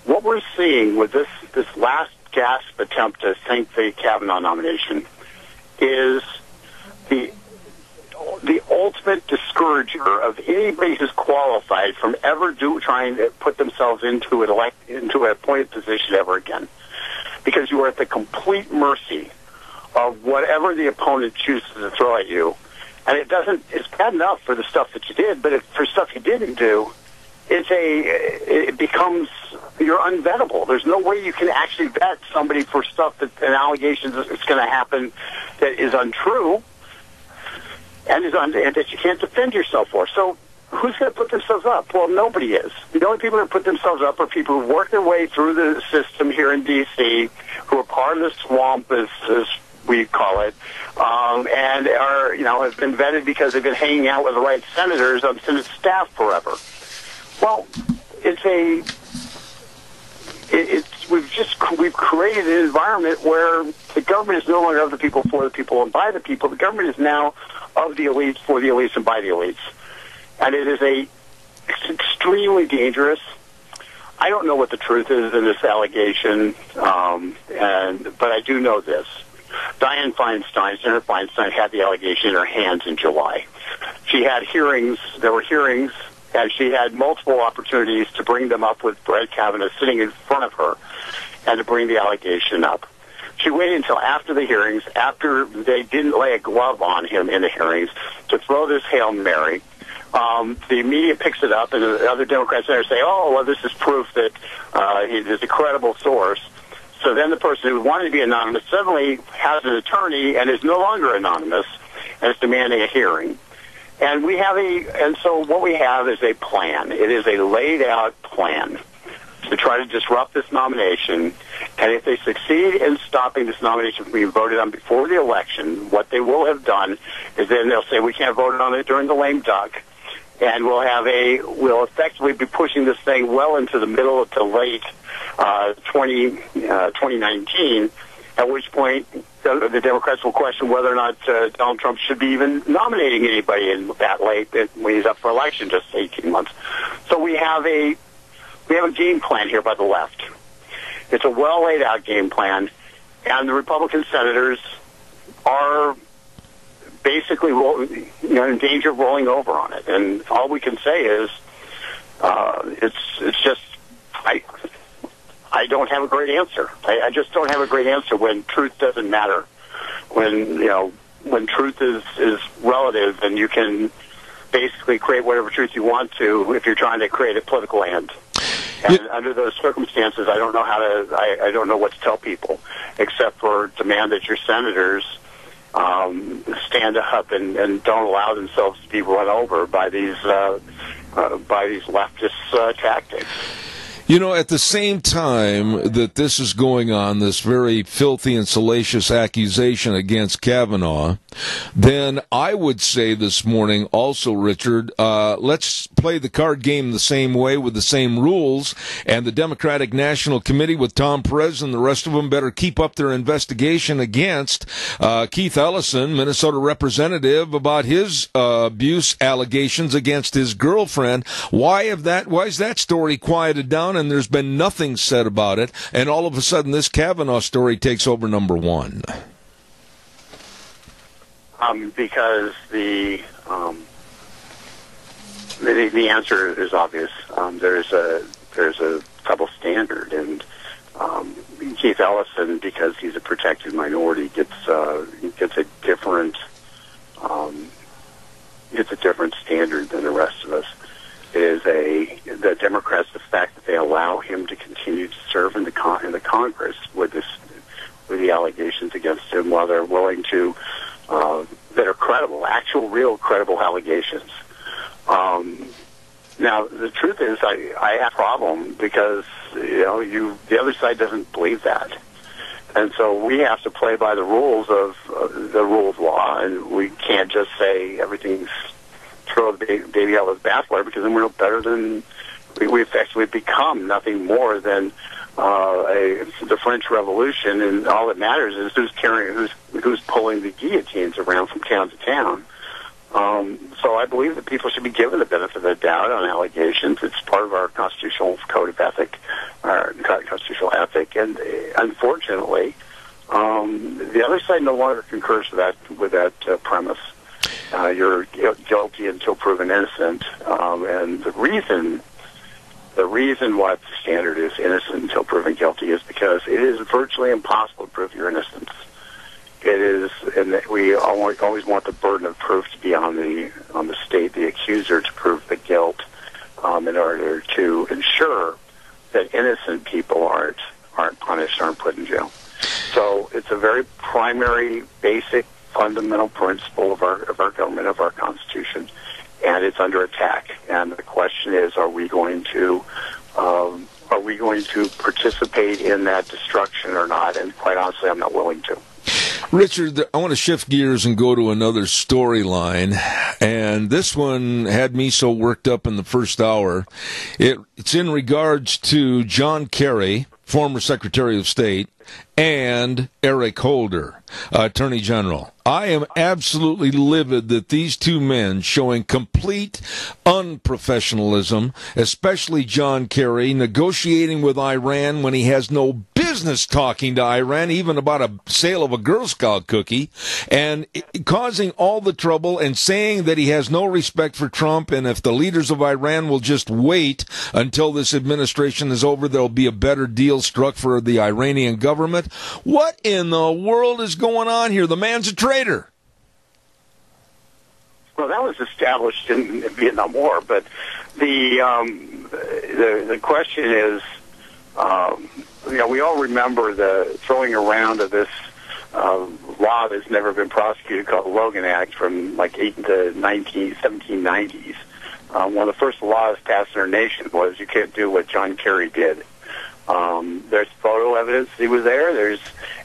Speaker 13: What we're seeing with this last gasp attempt to sink the Kavanaugh nomination is the ultimate ultimate discourager of anybody who's qualified from ever trying to put themselves into a appointed position ever again, because you are at the complete mercy of whatever the opponent chooses to throw at you. And it's bad enough for the stuff that you did, but for stuff you didn't do, it becomes, you're unvettable. There's no way you can actually vet somebody for stuff that an allegation that's going to happen that is untrue and that you can't defend yourself for. So who's going to put themselves up? Well, nobody is. The only people that put themselves up are people who work their way through the system here in D.C., who are part of the swamp, as we call it, and are, have been vetted because they've been hanging out with the right senators on Senate staff forever. Well, we've created an environment where the government is no longer of the people, for the people, and by the people. The government is now of the elites, for the elites, and by the elites. And it's extremely dangerous. I don't know what the truth is in this allegation, but I do know this. Senator Feinstein had the allegation in her hands in July. She had hearings. There were hearings, and she had multiple opportunities to bring them up with Brett Kavanaugh sitting in front of her and to bring the allegation up. She waited until after the hearings, after they didn't lay a glove on him in the hearings, to throw this Hail Mary. The media picks it up, and the other Democrat senators say, oh, well, this is proof that he is a credible source. So then the person who wanted to be anonymous suddenly has an attorney and is no longer anonymous and is demanding a hearing. And so what we have is a plan. It is a laid-out plan to try to disrupt this nomination. And if they succeed in stopping this nomination from being voted on before the election, what they will have done is then they'll say we can't vote on it during the lame duck, and we'll effectively be pushing this thing well into the middle to late 2019, at which point the Democrats will question whether or not Donald Trump should be even nominating anybody in that late when he's up for election, just 18 months. So we have a game plan here by the left. It's a well laid out game plan, and the Republican senators are basically in danger of rolling over on it. And all we can say is it's just I don't have a great answer. I just don't have a great answer when truth doesn't matter. When truth is relative, and you can basically create whatever truth you want to if you're trying to create a political end. And under those circumstances, I don't know what to tell people except for demand that your senators stand up and don't allow themselves to be run over by these leftist tactics.
Speaker 2: At the same time that this is going on, this very filthy and salacious accusation against Kavanaugh, then I would say this morning also, Richard, let's play the card game the same way with the same rules, and the Democratic National Committee with Tom Perez and the rest of them better keep up their investigation against Keith Ellison, Minnesota representative, about his abuse allegations against his girlfriend. Why is that story quieted down and there's been nothing said about it, and all of a sudden this Kavanaugh story takes over number one?
Speaker 13: Because the answer is obvious. There's a double standard, and Keith Ellison, because he's a protected minority, gets a different standard than the rest of us. The Democrats, the fact that they allow him to continue to serve in the Congress with the allegations against him, while they're willing to that are credible, actual, real, credible allegations. Now, the truth is, I have a problem because the other side doesn't believe that, and so we have to play by the rules of law, and we can't just say everything's throw the baby out with the bathwater, because then we're no better than we effectively become nothing more than the French Revolution, and all that matters is who's pulling the guillotines around from town to town. So I believe that people should be given the benefit of the doubt on allegations. It's part of our constitutional code of ethic, our constitutional ethic, and unfortunately, the other side no longer concurs with that premise. you're guilty until proven innocent. And the reason why the standard is innocent until proven guilty is because it is virtually impossible to prove your innocence. It is, and we always want the burden of proof to be on the state, the accuser, to prove the guilt, in order to ensure that innocent people aren't punished, aren't put in jail. So it's a very primary, basic, fundamental principle of our government, of our Constitution, and it's under attack. And the question is, are we going to participate in that destruction or not? And quite honestly, I'm not willing to.
Speaker 2: Richard, I want to shift gears and go to another storyline, and this one had me so worked up in the first hour. It's in regards to John Kerry, former Secretary of State, and Eric Holder, Attorney General. I am absolutely livid that these two men, showing complete unprofessionalism, especially John Kerry, negotiating with Iran when he has no business talking to Iran, even about a sale of a Girl Scout cookie, and causing all the trouble and saying that he has no respect for Trump, and if the leaders of Iran will just wait until this administration is over, there'll be a better deal struck for the Iranian government. What in the world is going on here? The man's a traitor.
Speaker 13: Well, that was established in the Vietnam War, but the question is, we all remember the throwing around of this law that's never been prosecuted called the Logan Act from like 1790s. One of the first laws passed in our nation was you can't do what John Kerry did. There's photo evidence he was there. There's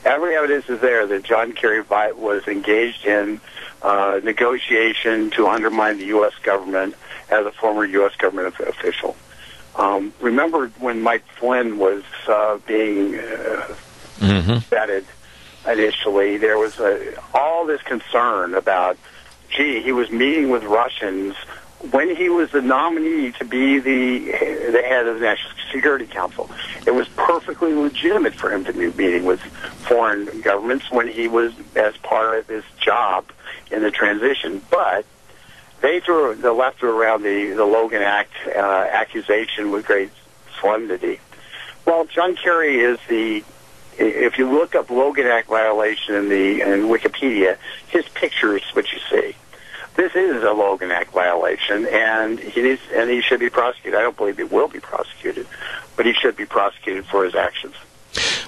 Speaker 13: every evidence is there that John Kerry was engaged in negotiation to undermine the U.S. government as a former U.S. government official. Remember when Mike Flynn was being vetted initially, there was all this concern about, he was meeting with Russians when he was the nominee to be the head of the National Security Council. It was perfectly legitimate for him to be meeting with foreign governments when he was as part of his job in the transition. But the left threw around the Logan Act accusation with great solemnity. Well, John Kerry is if you look up Logan Act violation in Wikipedia, his picture is what you see. This is a Logan Act violation, and he should be prosecuted. I don't believe he will be prosecuted, but he should be prosecuted for his actions.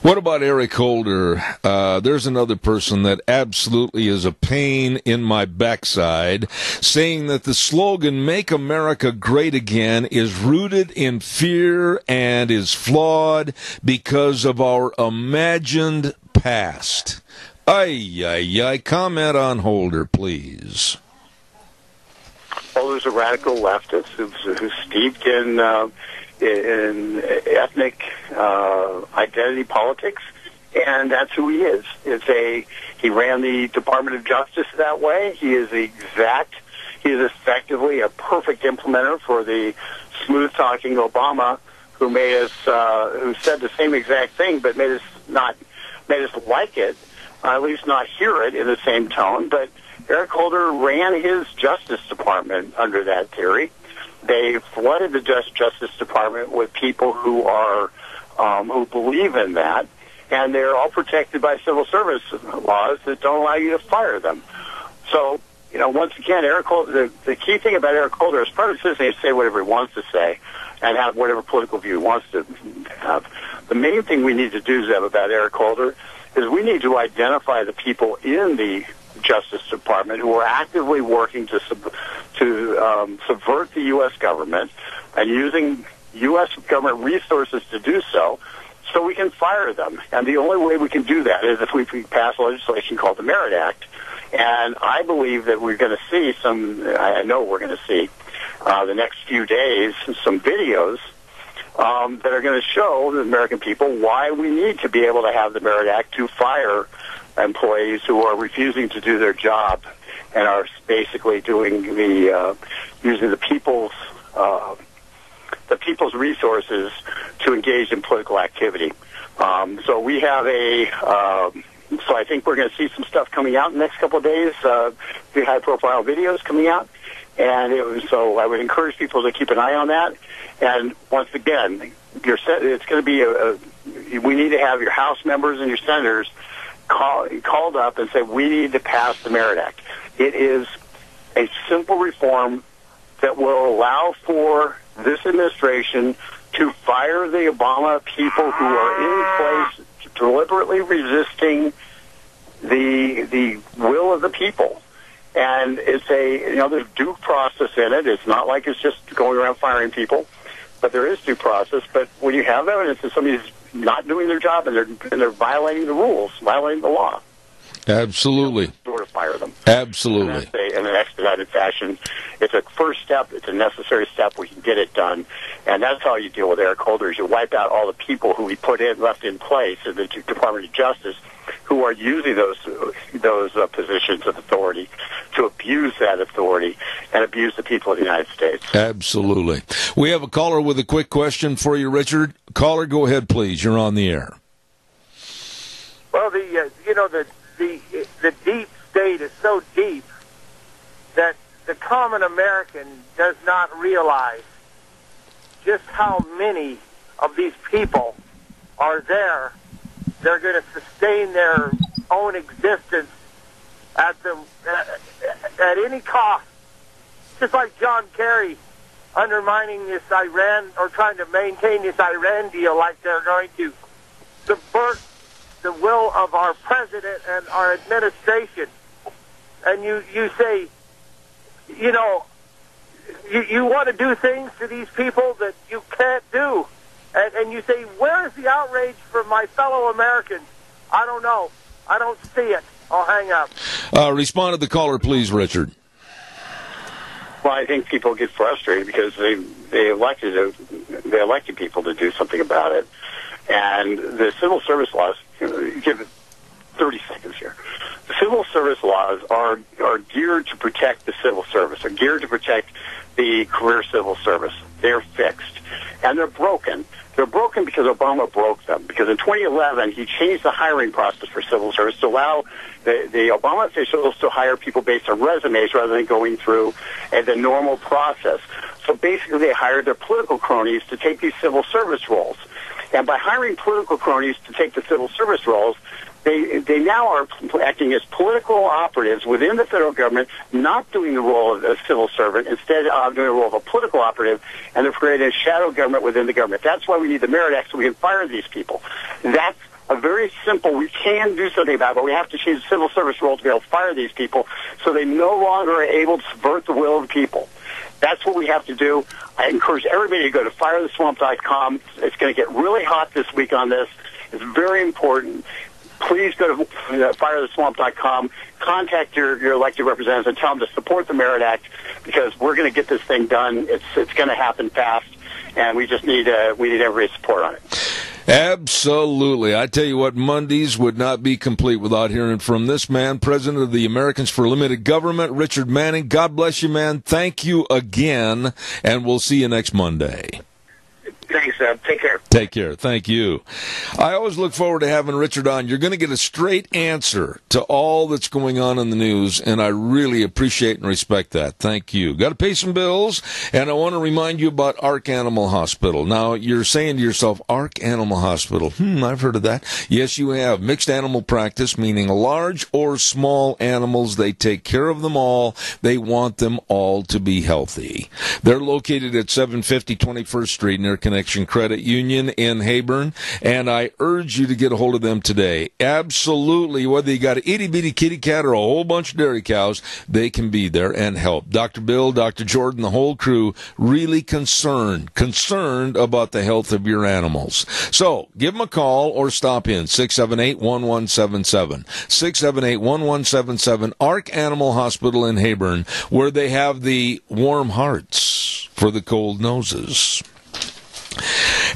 Speaker 2: What about Eric Holder? There's another person that absolutely is a pain in my backside, saying that the slogan, "Make America Great Again," is rooted in fear and is flawed because of our imagined past. Comment on Holder, please.
Speaker 13: Holder's a radical leftist who's steeped in ethnic identity politics, and that's who he is. He ran the Department of Justice that way. He is effectively a perfect implementer for the smooth-talking Obama, who who said the same exact thing, but made us like it, at least not hear it in the same tone. But Eric Holder ran his Justice Department under that theory. They flooded the Justice Department with people who believe in that, and they're all protected by civil service laws that don't allow you to fire them. So, once again, Eric Holder, the key thing about Eric Holder is part of the citizen to say whatever he wants to say and have whatever political view he wants to have. The main thing we need to do, Zeb, about Eric Holder is we need to identify the people in the Justice Department who are actively working to subvert the U.S. government and using U.S. government resources to do so we can fire them. And the only way we can do that is if we pass legislation called the Merit Act. And I believe that we're going to see I know we're going to see the next few days some videos that are going to show the American people why we need to be able to have the Merit Act to fire employees who are refusing to do their job and are basically doing using the people's resources to engage in political activity. So we have
Speaker 8: So I think we're going to see some stuff coming out in the next couple of days, the high-profile videos coming out. And so I would encourage people to keep an eye on that. And once again, it's going to be we need to have your House members and your senators called up and say, we need to pass the Merit Act. It is a simple reform that will allow for this administration to fire the Obama people who are in place deliberately resisting the will of the people. And it's there's due process in it. It's not like it's just going around firing people, but there is due process. But when you have evidence that somebody's not doing their job and they're violating the rules, violating the law,
Speaker 2: absolutely,
Speaker 8: sort of fire them.
Speaker 2: Absolutely,
Speaker 8: in an expedited fashion. It's a first step. It's a necessary step. We can get it done, and that's how you deal with Eric Holder. Is you wipe out all the people who we left in place in the Department of Justice, who are using those positions of authority to abuse that authority and abuse the people of the United States.
Speaker 2: Absolutely. We have a caller with a quick question for you, Richard. Caller, go ahead, please. You're on the air.
Speaker 14: Well, the deep state is so deep that the common American does not realize just how many of these people are there. They're going to sustain their own existence at any cost. Just like John Kerry undermining this Iran, or trying to maintain this Iran deal, like they're going to subvert the will of our president and our administration. And you say, you want to do things to these people that you can't do. And you say, where is the outrage for my fellow Americans? I don't know. I don't see it. I'll hang up.
Speaker 2: Respond to the caller, please, Richard.
Speaker 8: Well, I think people get frustrated because they elected people to do something about it. And the civil service laws, give it 30 seconds here. The civil service laws are geared to protect the civil service, are geared to protect the career civil service. They're fixed. And they're broken. They're broken because Obama broke them. Because in 2011, he changed the hiring process for civil service to allow the Obama officials to hire people based on resumes rather than going through the normal process. So basically, they hired their political cronies to take these civil service roles. And by hiring political cronies to take the civil service roles, they now are acting as political operatives within the federal government, not doing the role of a civil servant, instead of doing the role of a political operative, and they're creating a shadow government within the government. That's why we need the Merit Act, so we can fire these people. That's a very simple, we can do something about it, but we have to change the civil service role to be able to fire these people so they no longer are able to subvert the will of the people. That's what we have to do. I encourage everybody to go to firetheswamp.com. It's going to get really hot this week on this. It's very important. Please go to firetheswamp.com, contact your elected representatives and tell them to support the Merit Act, because we're going to get this thing done. It's going to happen fast, and we just need everybody's support on it.
Speaker 2: Absolutely. I tell you what, Mondays would not be complete without hearing from this man, President of the Americans for Limited Government, Richard Manning. God bless you, man. Thank you again, and we'll see you next Monday.
Speaker 8: Thanks, take care.
Speaker 2: Take care. Thank you. I always look forward to having Richard on. You're going to get a straight answer to all that's going on in the news, and I really appreciate and respect that. Thank you. Got to pay some bills, and I want to remind you about Ark Animal Hospital. Now, you're saying to yourself, Ark Animal Hospital. I've heard of that. Yes, you have. Mixed animal practice, meaning large or small animals. They take care of them all. They want them all to be healthy. They're located at 750 21st Street near Connection Credit Union in Heyburn, and I urge you to get a hold of them today. Absolutely, whether you got an itty-bitty kitty cat or a whole bunch of dairy cows, they can be there and help. Dr. Bill, Dr. Jordan, the whole crew, really concerned about the health of your animals. So, give them a call or stop in, 678-1177. 678-1177, Ark Animal Hospital in Heyburn, where they have the warm hearts for the cold noses.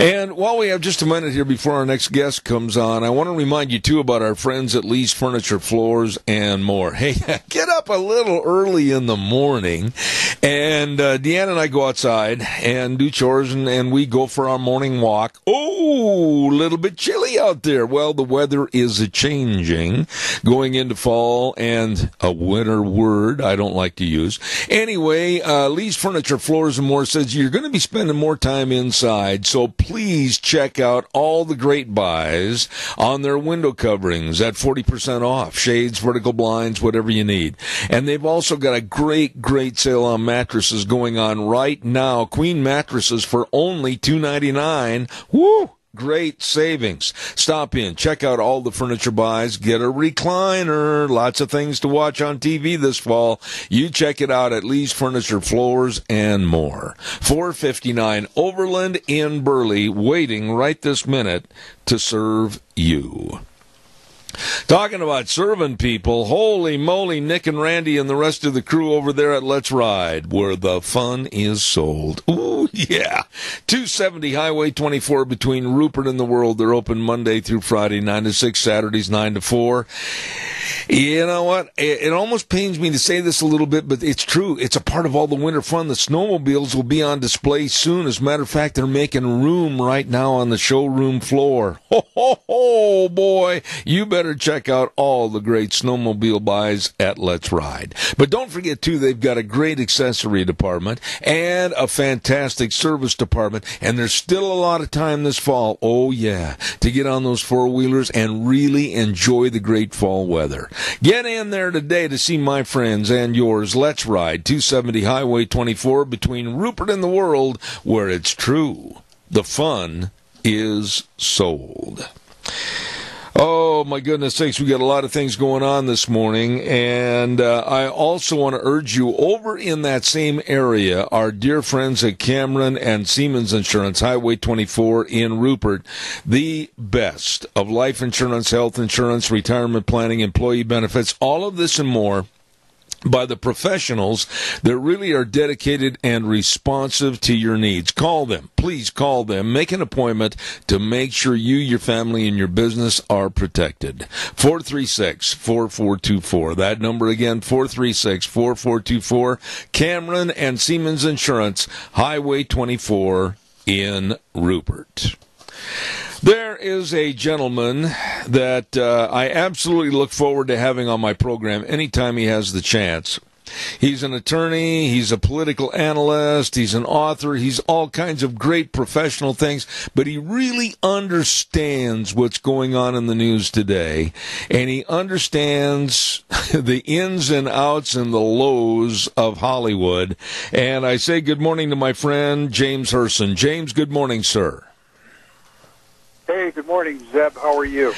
Speaker 2: And while we have just a minute here before our next guest comes on, I want to remind you, too, about our friends at Lee's Furniture, Floors, and More. Hey, get up a little early in the morning, and Deanna and I go outside and do chores, and we go for our morning walk. Oh, Ooh, a little bit chilly out there. Well, the weather is changing, going into fall, and a winter word I don't like to use. Anyway, Lee's Furniture, Floors, and More says you're going to be spending more time inside, so please check out all the great buys on their window coverings at 40% off. Shades, vertical blinds, whatever you need. And they've also got a great sale on mattresses going on right now. Queen mattresses for only $299. Woo! Great savings. Stop in, check out all the furniture buys, get a recliner. Lots of things to watch on TV this fall. You check it out at Lee's Furniture, Floors, and More. 459 Overland in Burley, waiting right this minute to serve you. Talking about serving people, holy moly, Nick and Randy and the rest of the crew over there at Let's Ride, where the fun is sold. Ooh, yeah. 270 Highway 24 between Rupert and the World. They're open Monday through Friday, 9 to 6, Saturdays, 9 to 4. You know what? It almost pains me to say this a little bit, but it's true. It's a part of all the winter fun. The snowmobiles will be on display soon. As a matter of fact, they're making room right now on the showroom floor. Ho, ho, ho, boy. You better check out all the great snowmobile buys at Let's Ride. But don't forget, too, they've got a great accessory department and a fantastic service department. And there's still a lot of time this fall, oh yeah, to get on those four-wheelers and really enjoy the great fall weather. Get in there today to see my friends and yours. Let's Ride, 270 Highway 24 between Rupert and the World, where it's true. The fun is sold. Oh, my goodness sakes, we got a lot of things going on this morning, and I also want to urge you, over in that same area, our dear friends at Cameron and Siemens Insurance, Highway 24 in Rupert, the best of life insurance, health insurance, retirement planning, employee benefits, all of this and more, by the professionals that really are dedicated and responsive to your needs. Call them. Please call them. Make an appointment to make sure you, your family, and your business are protected. 436-4424. That number again, 436-4424. Cameron and Siemens Insurance, Highway 24 in Rupert. There is a gentleman that I absolutely look forward to having on my program anytime he has the chance. He's an attorney, he's a political analyst, he's an author, he's all kinds of great professional things, but he really understands what's going on in the news today, and he understands the ins and outs and the lows of Hollywood. And I say good morning to my friend James Herson. James, good morning, sir.
Speaker 5: Hey, good morning, Zeb. How are you?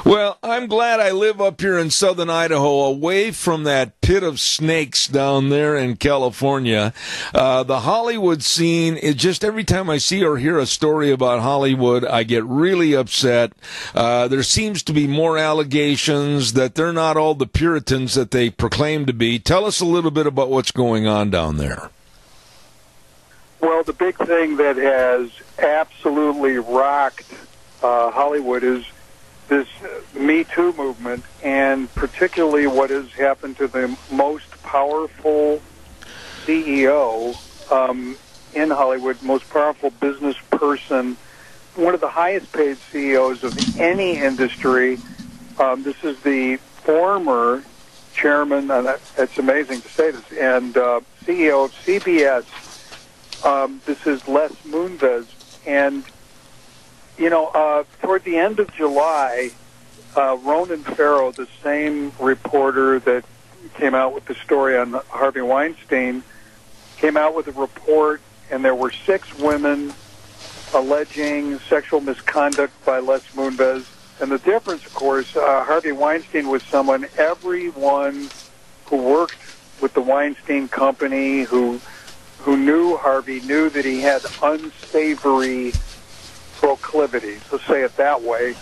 Speaker 2: Well, I'm glad I live up here in southern Idaho, away from that pit of snakes down there in California. The Hollywood scene, it just every time I see or hear a story about Hollywood, I get really upset. There seems to be more allegations that they're not all the Puritans that they proclaim to be. Tell us a little bit about what's going on down there.
Speaker 5: Well, the big thing that has absolutely rocked Hollywood is this Me Too movement, and particularly what has happened to the most powerful CEO in Hollywood, most powerful business person, one of the highest paid CEOs of any industry. This is the former chairman, and it's amazing to say this, and CEO of CBS. This is Les Moonves, and you know, toward the end of July, Ronan Farrow, the same reporter that came out with the story on Harvey Weinstein, came out with a report, and there were 6 women alleging sexual misconduct by Les Moonves. And the difference, of course, Harvey Weinstein was someone, everyone who worked with the Weinstein Company, who knew Harvey, knew that he had unsavory proclivities, let's say it that way.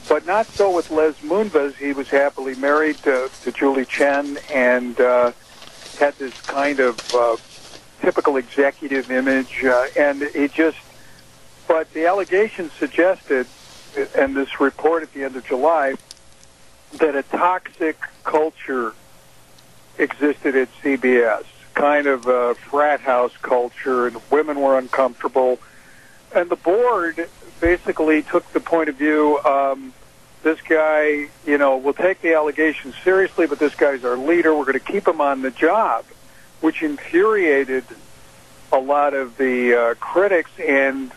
Speaker 5: But not so with Les Moonves. He was happily married to Julie Chen and had this kind of typical executive image. And it just, but the allegations suggested, and this report at the end of July, that a toxic culture existed at CBS, kind of a frat house culture, and women were uncomfortable. And the board basically took the point of view, this guy, we'll take the allegations seriously, but this guy's our leader. We're going to keep him on the job, which infuriated a lot of the critics and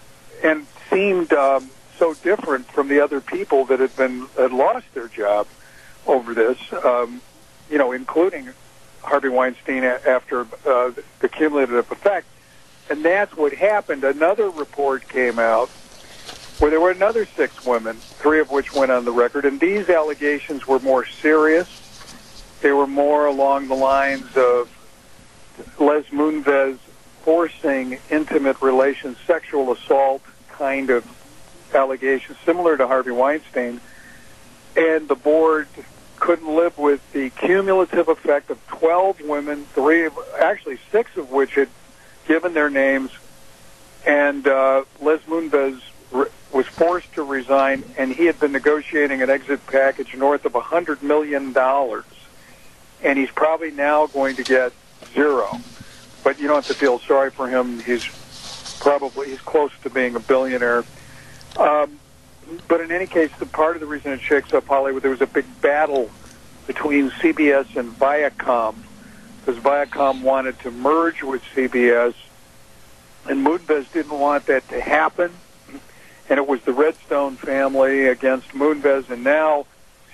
Speaker 5: seemed so different from the other people that had lost their job over this, including Harvey Weinstein after the cumulative effect. And that's what happened. Another report came out where there were another 6 women, 3 of which went on the record, and these allegations were more serious. They were more along the lines of Les Moonves forcing intimate relations, sexual assault kind of allegations, similar to Harvey Weinstein. And the board couldn't live with the cumulative effect of 12 women, 6 of which had given their names, and Les Moonves was forced to resign, and he had been negotiating an exit package north of $100 million, and he's probably now going to get 0. But you don't have to feel sorry for him. He's close to being a billionaire. But in any case, part of the reason it shakes up Hollywood, there was a big battle between CBS and Viacom, because Viacom wanted to merge with CBS, and Moonves didn't want that to happen. And it was the Redstone family against Moonves, and now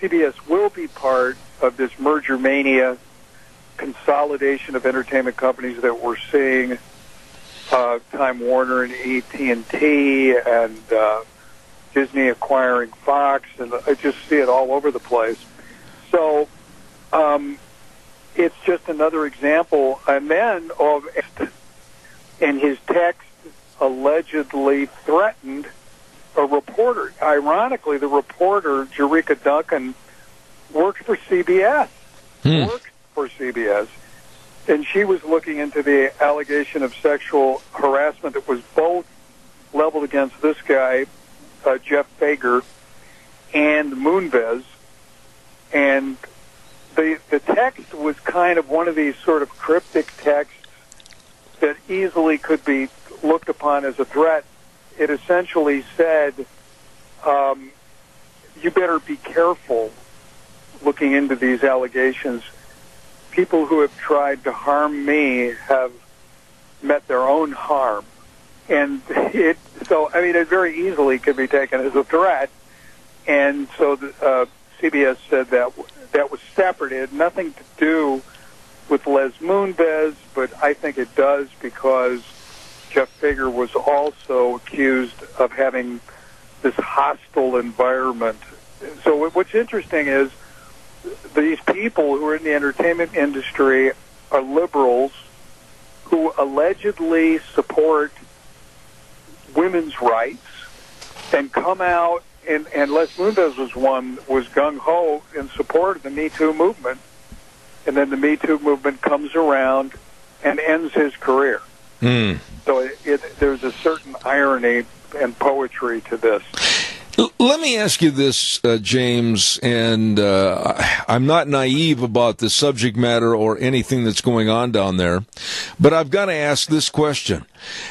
Speaker 5: CBS will be part of this merger mania consolidation of entertainment companies that we're seeing, Time Warner and AT&T and Disney acquiring Fox, and I just see it all over the place. So it's just another example. And then, in his text, allegedly threatened a reporter. Ironically, the reporter, Jerika Duncan, worked for CBS. And she was looking into the allegation of sexual harassment that was both leveled against this guy, Jeff Fager, and Moonves. And the text was kind of one of these sort of cryptic texts that easily could be looked upon as a threat. It essentially said, you better be careful looking into these allegations. People who have tried to harm me have met their own harm. And it very easily could be taken as a threat. And so CBS said that was separate. It had nothing to do with Les Moonves, but I think it does because Jeff Fager was also accused of having this hostile environment. So what's interesting is these people who are in the entertainment industry are liberals who allegedly support women's rights and come out, and Les Moonves was gung-ho in support of the Me Too movement, and then the Me Too movement comes around and ends his career. So there's a certain irony and poetry to this.
Speaker 2: Let me ask you this, James, and I'm not naive about the subject matter or anything that's going on down there, but I've got to ask this question.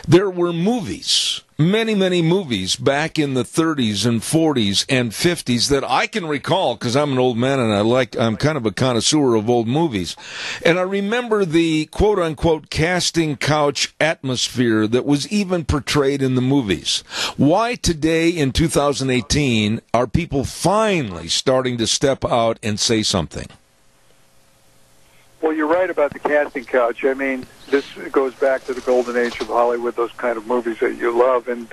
Speaker 2: There were movies, many movies back in the 30s and 40s and 50s that I can recall because I'm an old man and I'm kind of a connoisseur of old movies. And I remember the quote unquote casting couch atmosphere that was even portrayed in the movies. Why today in 2018 are people finally starting to step out and say something?
Speaker 5: Well, you're right about the casting couch. I mean, this goes back to the golden age of Hollywood, those kind of movies that you love. And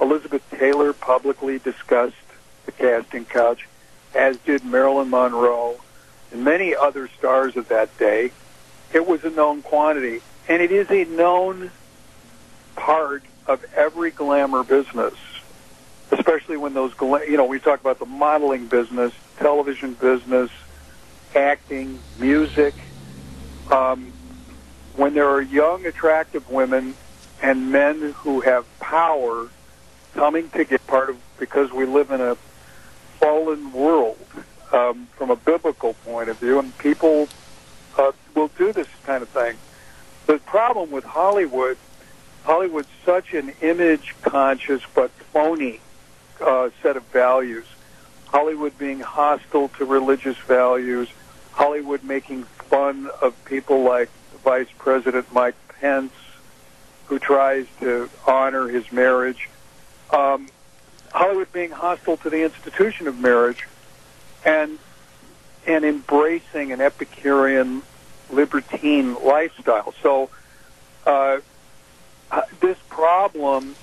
Speaker 5: Elizabeth Taylor publicly discussed the casting couch, as did Marilyn Monroe and many other stars of that day. It was a known quantity, and it is a known part of every glamour business, especially when those, we talk about the modeling business, television business, acting, music. When there are young, attractive women and men who have power coming to get part of, because we live in a fallen world from a biblical point of view, and people will do this kind of thing. The problem with Hollywood Hollywood's such an image-conscious but phony set of values. Hollywood being hostile to religious values, Hollywood making fun of people like Vice President Mike Pence, who tries to honor his marriage, Hollywood being hostile to the institution of marriage, and embracing an Epicurean, libertine lifestyle. So this problem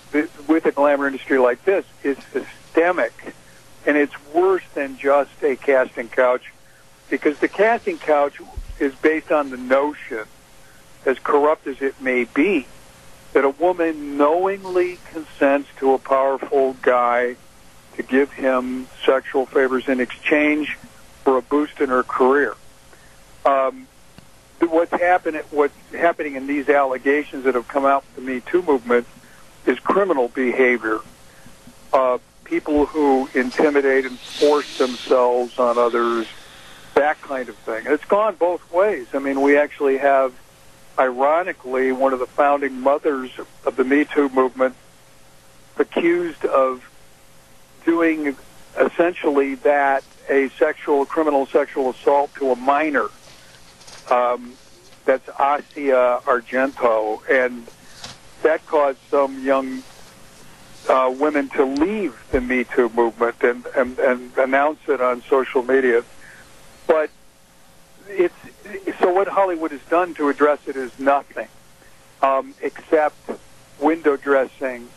Speaker 5: with a glamour industry like this is systemic, and it's worse than just a casting couch, because the casting couch is based on the notion, as corrupt as it may be, that a woman knowingly consents to a powerful guy to give him sexual favors in exchange for a boost in her career. What's happening in these allegations that have come out from the Me Too movement is criminal behavior. People who intimidate and force themselves on others, that kind of thing. And it's gone both ways. I mean, we actually have, ironically, one of the founding mothers of the Me Too movement accused of doing essentially that, a criminal sexual assault to a minor. That's Asia Argento, and that caused some young women to leave the Me Too movement and announce it on social media. But so what Hollywood has done to address it is nothing, except window dressing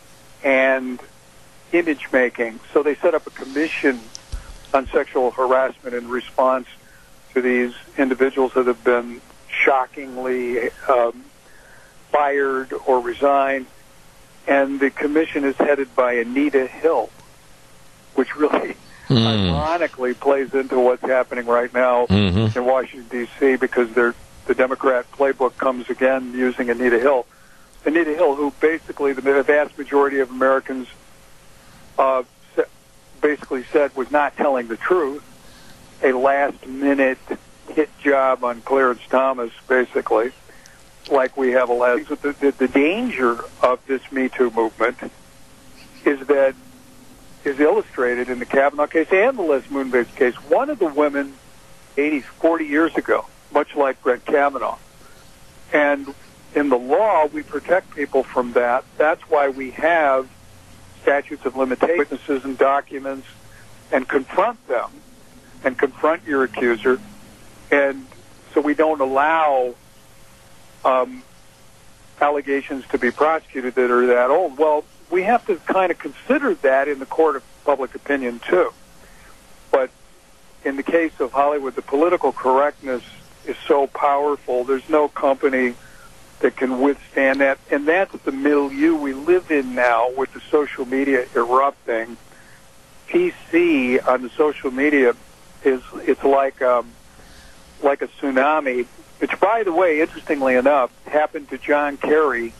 Speaker 5: and image making. So they set up a commission on sexual harassment in response to these individuals that have been shockingly fired or resigned. And the commission is headed by Anita Hill, which really ironically plays into what's happening right now in Washington, D.C., because the Democrat playbook comes again using Anita Hill. Anita Hill, who basically the vast majority of Americans basically said was not telling the truth, a last-minute hit job on Clarence Thomas, basically, like we have a last. The danger of this Me Too movement is illustrated in the Kavanaugh case and the Les Moonves case. One of the women, 40 years ago, much like Brett Kavanaugh. And in the law, we protect people from that. That's why we have statutes of limitations, witnesses and documents, and confront them, and confront your accuser. And so we don't allow allegations to be prosecuted that are that old. Well, we have to kind of consider that in the court of public opinion, too. But in the case of Hollywood, the political correctness is so powerful, there's no company that can withstand that. And that's the milieu we live in now with the social media erupting. PC on the social media it's like a tsunami, which, by the way, interestingly enough, happened to John Kerry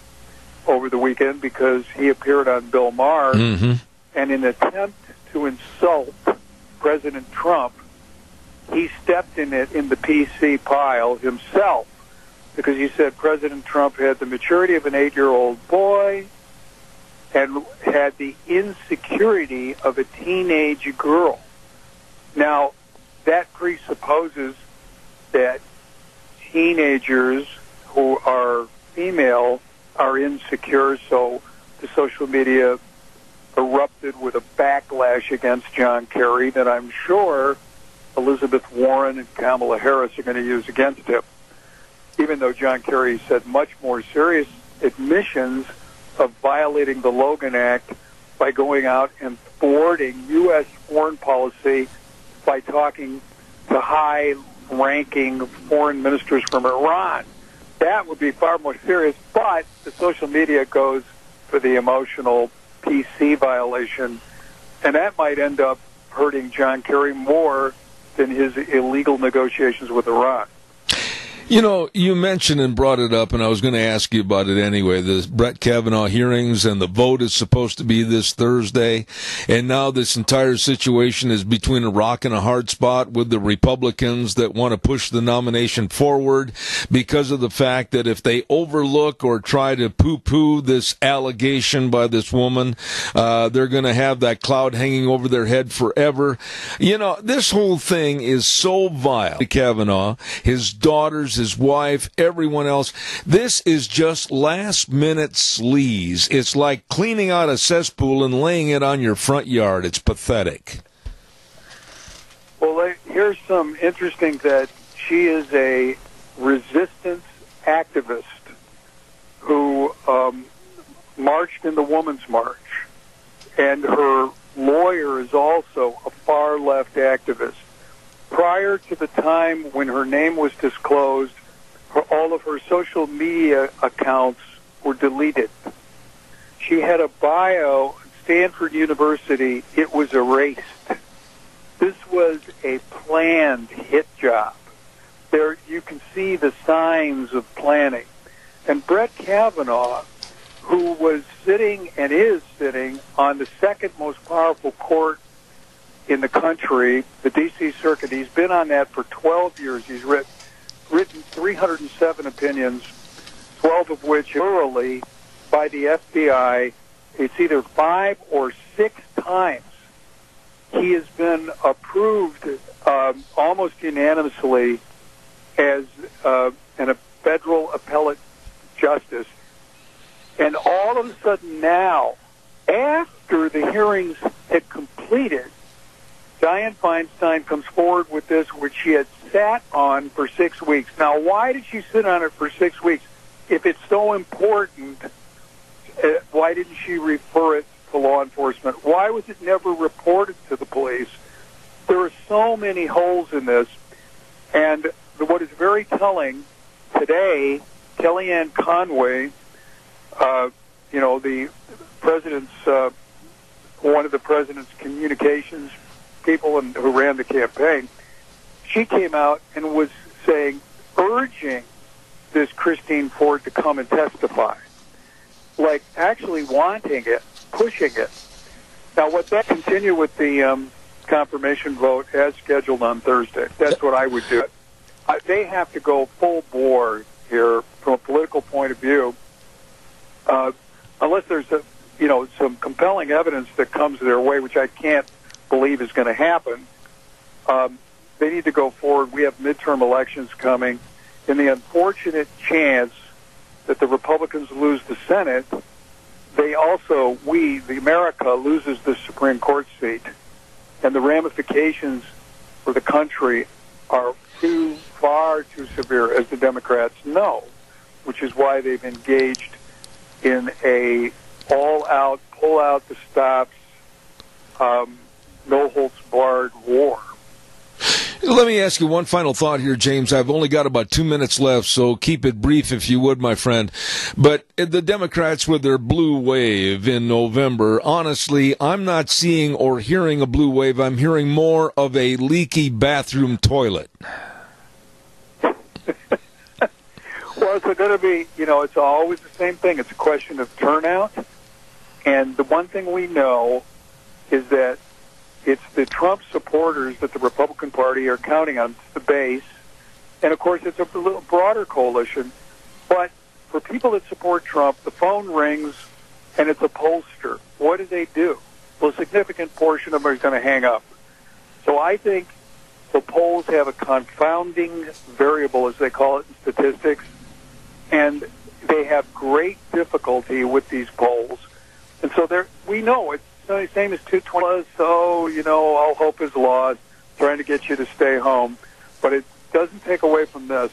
Speaker 5: over the weekend because he appeared on Bill Maher, and in an attempt to insult President Trump, he stepped in the PC pile himself, because he said President Trump had the maturity of an 8-year-old boy and had the insecurity of a teenage girl. Now, that presupposes that teenagers who are female are insecure, so the social media erupted with a backlash against John Kerry that I'm sure Elizabeth Warren and Kamala Harris are going to use against him, even though John Kerry said much more serious admissions of violating the Logan Act by going out and thwarting U.S. foreign policy by talking to high-ranking foreign ministers from Iran. That would be far more serious, but the social media goes for the emotional PC violation, and that might end up hurting John Kerry more than his illegal negotiations with Iran.
Speaker 2: You know, you mentioned and brought it up, and I was going to ask you about it anyway, the Brett Kavanaugh hearings, and the vote is supposed to be this Thursday, and now this entire situation is between a rock and a hard spot with the Republicans that want to push the nomination forward because of the fact that if they overlook or try to poo-poo this allegation by this woman, they're going to have that cloud hanging over their head forever. You know, this whole thing is so vile. Kavanaugh, his daughters, his wife, everyone else. This is just last-minute sleaze. It's like cleaning out a cesspool and laying it on your front yard. It's pathetic.
Speaker 5: Well, here's some interesting that she is a resistance activist who marched in the Women's March, and her lawyer is also a far-left activist. Prior to the time when her name was disclosed, all of her social media accounts were deleted. She had a bio at Stanford University. It was erased. This was a planned hit job. There, you can see the signs of planning. And Brett Kavanaugh, who was sitting and is sitting on the second most powerful court in the country, the D.C. Circuit. He's been on that for 12 years. He's written 307 opinions, 12 of which orally by the FBI. It's either 5 or 6 times. He has been approved almost unanimously as a federal appellate justice. And all of a sudden now, after the hearings had completed, Dianne Feinstein comes forward with this, which she had sat on for 6 weeks. Now, why did she sit on it for 6 weeks? If it's so important, why didn't she refer it to law enforcement? Why was it never reported to the police? There are so many holes in this. And what is very telling today, Kellyanne Conway, the president's, one of the president's communications people who ran the campaign, she came out and was urging this Christine Ford to come and testify, like actually wanting it, pushing it. Now, what that continue with the confirmation vote as scheduled on Thursday. That's what I would do. They have to go full bore here from a political point of view, unless there's some compelling evidence that comes their way, which I can't believe is going to happen. They need to go forward. We have midterm elections coming. In the unfortunate chance that the Republicans lose the Senate, the America loses the Supreme Court seat. And the ramifications for the country are far too severe, as the Democrats know, which is why they've engaged in a all-out, pull-out-the-stops, no-holds-barred war.
Speaker 2: Let me ask you one final thought here, James. I've only got about 2 minutes left, so keep it brief if you would, my friend. But the Democrats with their blue wave in November, honestly, I'm not seeing or hearing a blue wave. I'm hearing more of a leaky bathroom toilet.
Speaker 5: Well, it's going to be, it's always the same thing. It's a question of turnout. And the one thing we know is that it's the Trump supporters that the Republican Party are counting on, the base. And, of course, it's a little broader coalition. But for people that support Trump, the phone rings, and it's a pollster. What do? Well, a significant portion of them are going to hang up. So I think the polls have a confounding variable, as they call it in statistics, and they have great difficulty with these polls. And so we know it's the same as 220. So, all hope is lost, trying to get you to stay home. But it doesn't take away from this.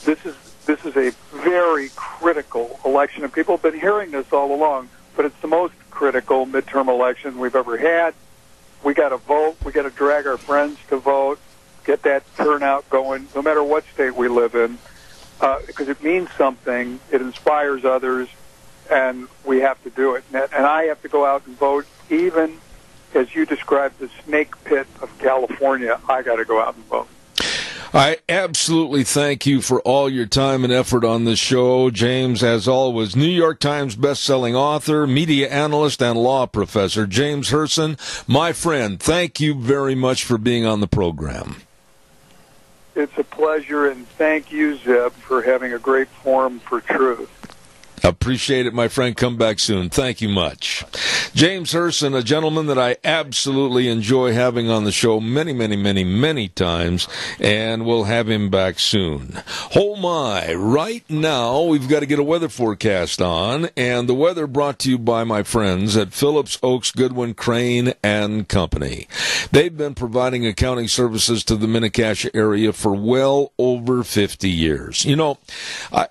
Speaker 5: This is a very critical election, and people have been hearing this all along, but it's the most critical midterm election we've ever had. We got to vote. We got to drag our friends to vote, get that turnout going, no matter what state we live in, because it means something. It inspires others, and we have to do it. And I have to go out and vote, even as you described the snake pit of California. I got to go out and vote.
Speaker 2: I absolutely thank you for all your time and effort on this show. James, as always, New York Times best-selling author, media analyst, and law professor, James Herson. My friend, thank you very much for being on the program.
Speaker 11: It's a pleasure, and thank you, Zeb, for having a great forum for truth.
Speaker 2: Appreciate it, my friend. Come back soon. Thank you much. James Herson, a gentleman that I absolutely enjoy having on the show many times, and we'll have him back soon. Oh my, right now we've got to get a weather forecast on, and the weather brought to you by my friends at Phillips, Oaks, Goodwin, Crane, and Company. They've been providing accounting services to the Mini-Cash area for well over 50 years. You know,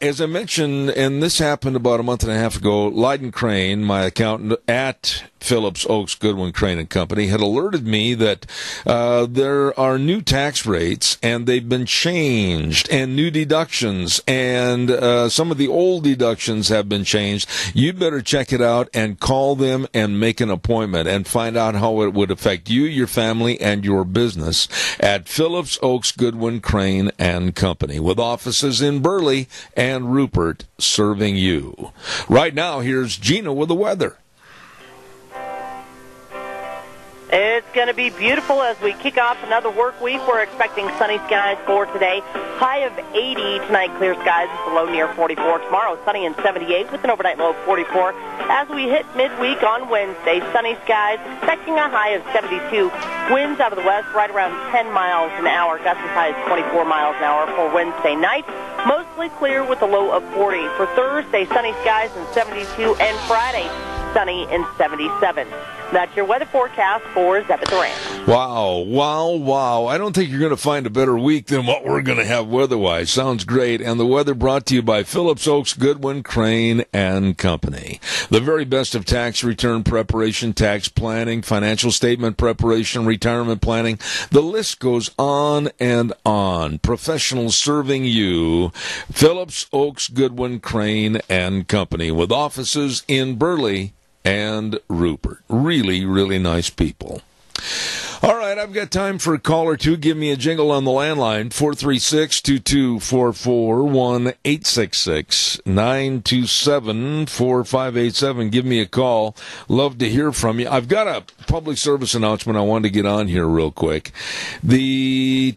Speaker 2: as I mentioned, and this happened about a month and a half ago, Lyden Crane, my accountant at Phillips, Oaks, Goodwin, Crane and Company, had alerted me that there are new tax rates, and they've been changed, and new deductions, and some of the old deductions have been changed. You'd better check it out and call them and make an appointment and find out how it would affect you, your family, and your business at Phillips, Oaks, Goodwin, Crane and Company, with offices in Burley and Rupert serving you. Right now, here's Gina with the weather.
Speaker 4: It's going to be beautiful as we kick off another work week. We're expecting sunny skies for today. High of 80 tonight, clear skies. It's a low near 44. Tomorrow, sunny and 78 with an overnight low of 44. As we hit midweek on Wednesday, sunny skies, expecting a high of 72. Winds out of the west right around 10 miles an hour. Gusts as high as 24 miles an hour for Wednesday night. Mostly clear with a low of 40. For Thursday, sunny skies and 72. And Friday, sunny and 77. That's your weather forecast for Zeb at the Ranch.
Speaker 2: Wow. I don't think you're going to find a better week than what we're going to have weather-wise. Sounds great. And the weather brought to you by Phillips, Oaks, Goodwin, Crane, and Company. The very best of tax return preparation, tax planning, financial statement preparation, retirement planning. The list goes on and on. Professionals serving you. Phillips, Oaks, Goodwin, Crane, and Company, with offices in Burley and Rupert. Really nice people. All right, I've got time for a call or two. Give me a jingle on the landline, 436-2244, 1-866-927-4587. Give me a call. Love to hear from you. I've got a public service announcement I wanted to get on here real quick. Let me